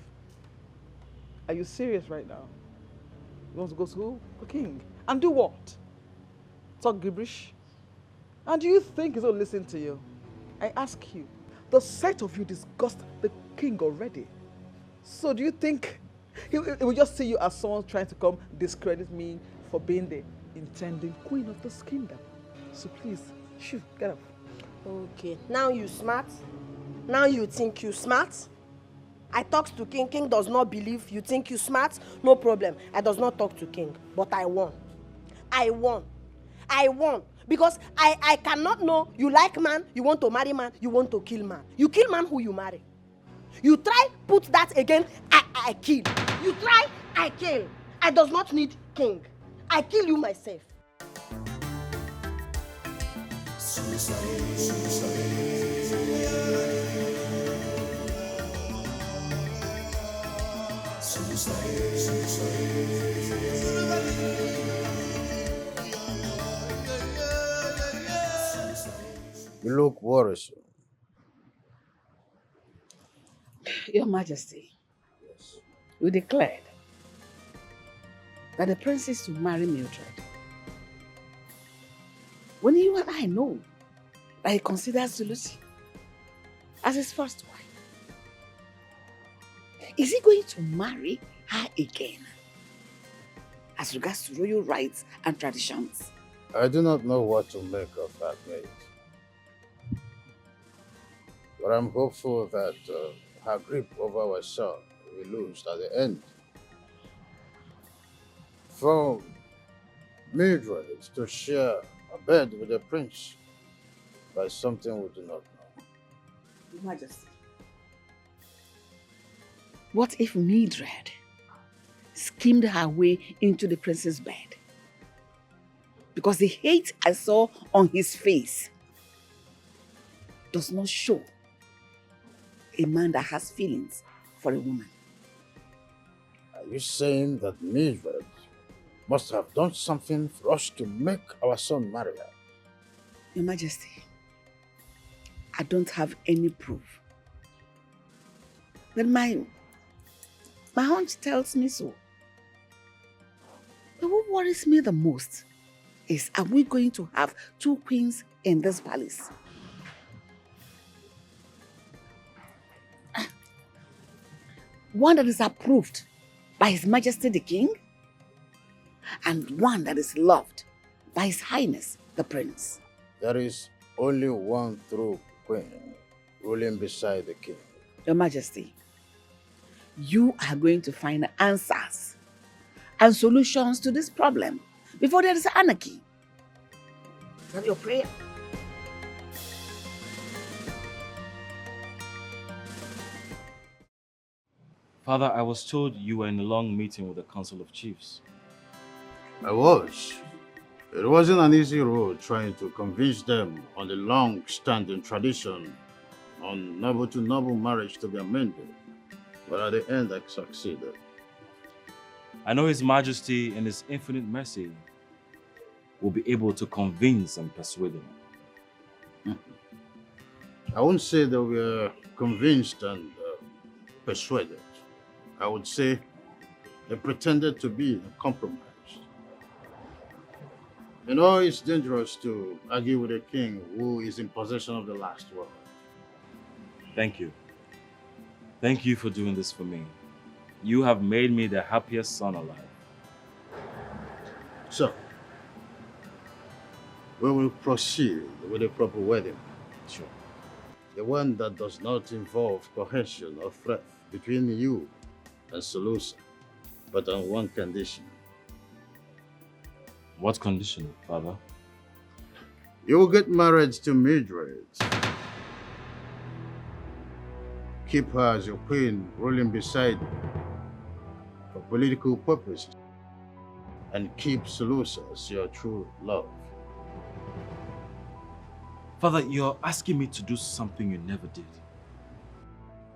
Are you serious right now? You want to go to the king? And do what? Talk gibberish? And do you think he's going to listen to you? I ask you, the sight of you disgusts the king already. So do you think he will just see you as someone trying to come discredit me for being the intending queen of this kingdom? So please, shoo, get up. Okay, now you smart. Now you think you smart. I talk to King. King does not believe. You think you smart? No problem. I does not talk to King. But I won. I won. I won. Because I cannot know you like man, you want to marry man, you want to kill man. You kill man who you marry. You try put that again, I kill. You try, I kill. I does not need King. I kill you myself. You look worrisome. Your Majesty, you declared that the prince is to marry Mildred. When you and I know that he considers Lucy as his first wife, is he going to marry her again? As regards to royal rights and traditions. I do not know what to make of that, Maid. But I'm hopeful that her grip over our son will lose at the end. For Mildred to share a bed with the prince by something we do not know. Your Majesty, what if Mildred schemed her way into the prince's bed? Because the hate I saw on his face does not show a man that has feelings for a woman. Are you saying that Mildred must have done something for us to make our son marry her? Your Majesty, I don't have any proof. But my hunch tells me so. But what worries me the most is, are we going to have two queens in this palace? One that is approved by His Majesty the King, and one that is loved by His Highness the Prince. There is only one true queen ruling beside the king. Your Majesty, you are going to find answers and solutions to this problem before there is anarchy. Is that your prayer? Father, I was told you were in a long meeting with the Council of Chiefs. I was. It wasn't an easy road trying to convince them on the long-standing tradition on noble-to-noble marriage to be amended. But at the end, I succeeded. I know His Majesty, in His infinite mercy, will be able to convince and persuade them. I wouldn't say they were convinced and persuaded. I would say they pretended to be compromised. You know, it's dangerous to argue with a king who is in possession of the last word. Thank you. Thank you for doing this for me. You have made me the happiest son alive. So, we will proceed with a proper wedding. Sure. The one that does not involve coercion or threat between you and Solusa, but on one condition. What condition, Father? You will get married to Mildred. Keep her as your queen, ruling beside you for political purposes, and keep Solusa as your true love. Father, you're asking me to do something you never did.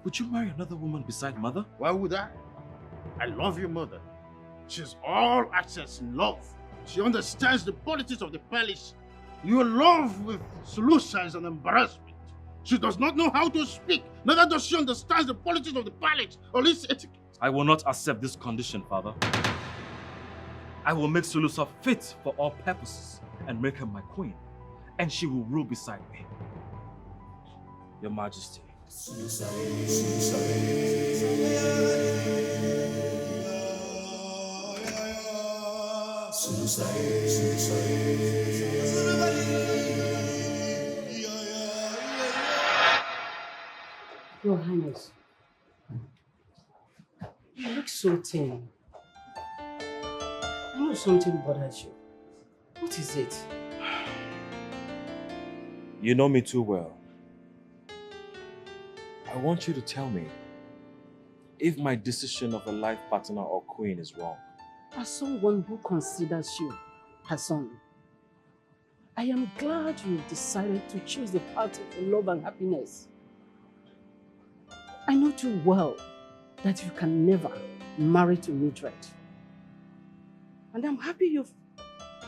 Would you marry another woman beside Mother? Why would I? I love your mother. She's all access in love. She understands the politics of the palace. Your love with Solusa is an embarrassment. She does not know how to speak. Neither does she understand the politics of the palace or its etiquette. I will not accept this condition, Father. I will make Solusa fit for all purposes and make her my queen, and she will rule beside me. Your Majesty. Your Highness, look so thin. I know something bothers you. What is it? You know me too well. I want you to tell me if my decision of a life partner or queen is wrong. As someone who considers you her son, I am glad you decided to choose the path of love and happiness. I know too well that you can never marry to Mildred. And I'm happy you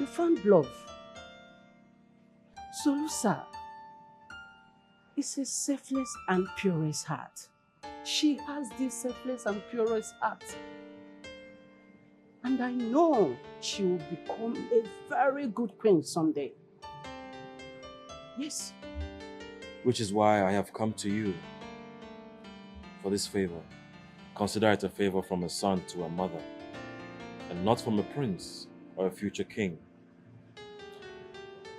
found love. Solusa is a selfless and purest heart. She has this selfless and purest heart. And I know she will become a very good queen someday. Yes. Which is why I have come to you for this favor. Consider it a favor from a son to a mother, and not from a prince or a future king.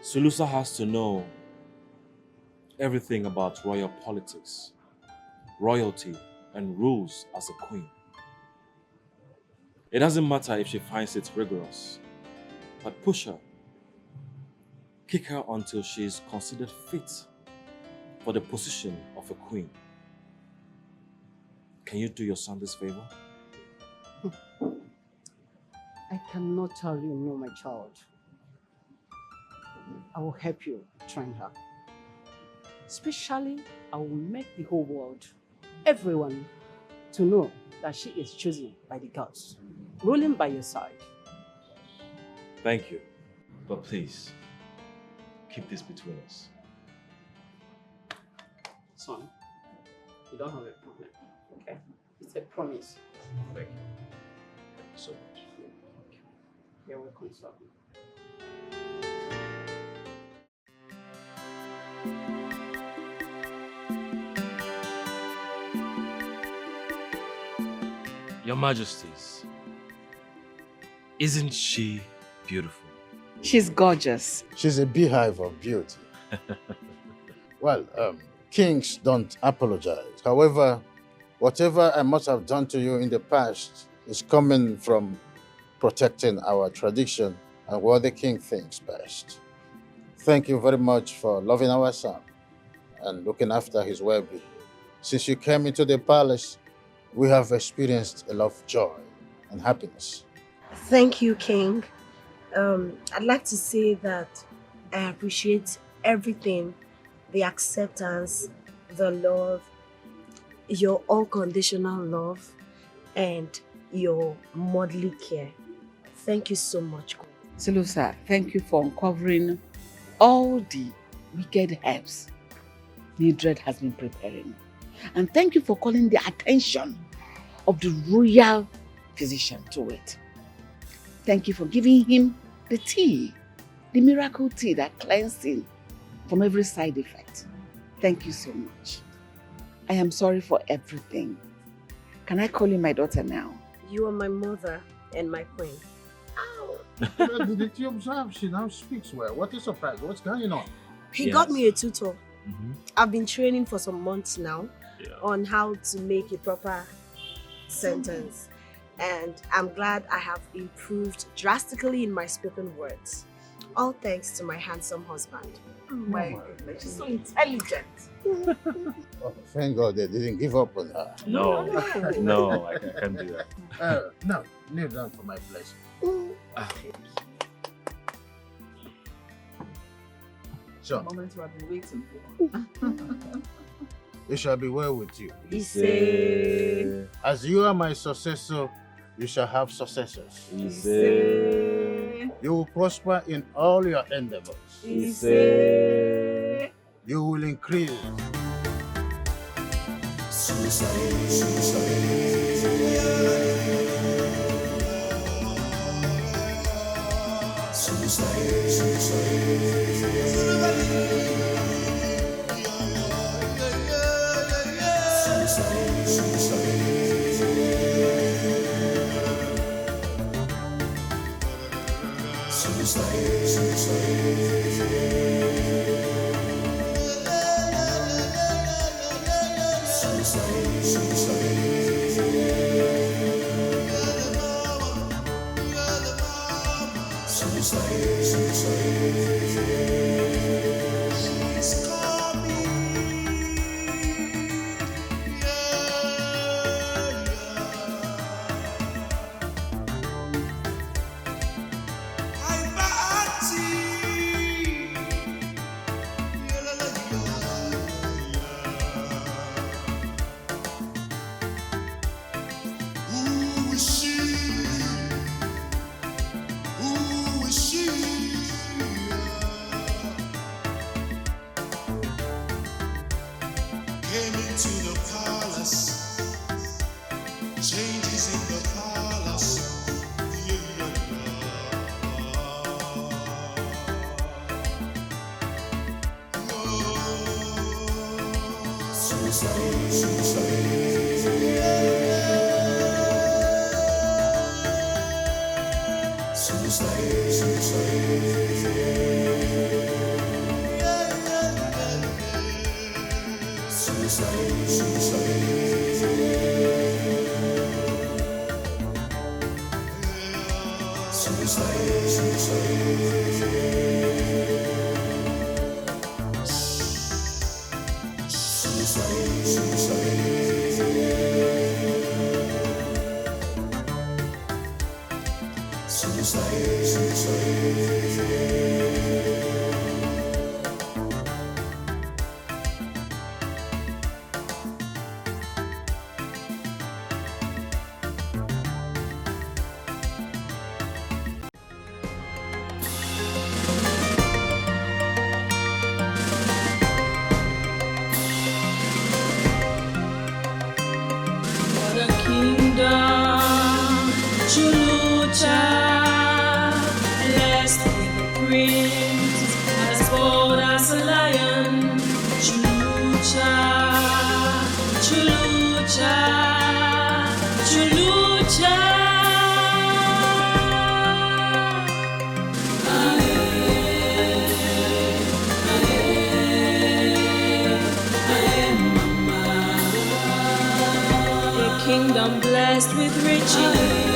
Sulusa has to know everything about royal politics, royalty, and rules as a queen. It doesn't matter if she finds it rigorous, but push her. Kick her until she is considered fit for the position of a queen. Can you do your son this favor? I cannot tell you no, my child. I will help you train her. Especially, I will make the whole world, everyone, to know that she is chosen by the gods, ruling by your side. Thank you. But please, keep this between us. Son, you don't have a problem, okay? It's a promise. Thank you. Thank you so much. You're welcome, son. Your Majesties, isn't she beautiful? She's gorgeous. She's a beehive of beauty. Well, kings don't apologize. However, whatever I must have done to you in the past is coming from protecting our tradition and what the king thinks best. Thank you very much for loving our son and looking after his well-being. Since you came into the palace, we have experienced a lot of joy and happiness. Thank you, King. I'd like to say that I appreciate everything, the acceptance, the love, your unconditional love, and your motherly care. Thank you so much, Queen. Sulusa, thank you for uncovering all the wicked herbs Mildred has been preparing. And thank you for calling the attention of the royal physician to it. Thank you for giving him the tea, the miracle tea that cleansed him from every side effect. Thank you so much. I am sorry for everything. Can I call you my daughter now? You are my mother and my queen. Did you observe? She now speaks well. What a surprise. What's going on? He got me a tutor. I've been training for some months now on how to make a proper sentence. And I'm glad I have improved drastically in my spoken words. All thanks to my handsome husband. Oh my goodness, she's so intelligent. Oh, thank God they didn't give up on her. No, no, I can't do that. No, kneel down for my blessing. So, Moment we have been waiting for. it shall be well with you. Ise. As you are my successor, you shall have successors. Ise. You will prosper in all your endeavors. Ise. You will increase. What a kingdom, Chulucha, blessed with a prince, as bold as a lion. Chulucha, Chulucha, Chulucha. Kingdom blessed with riches.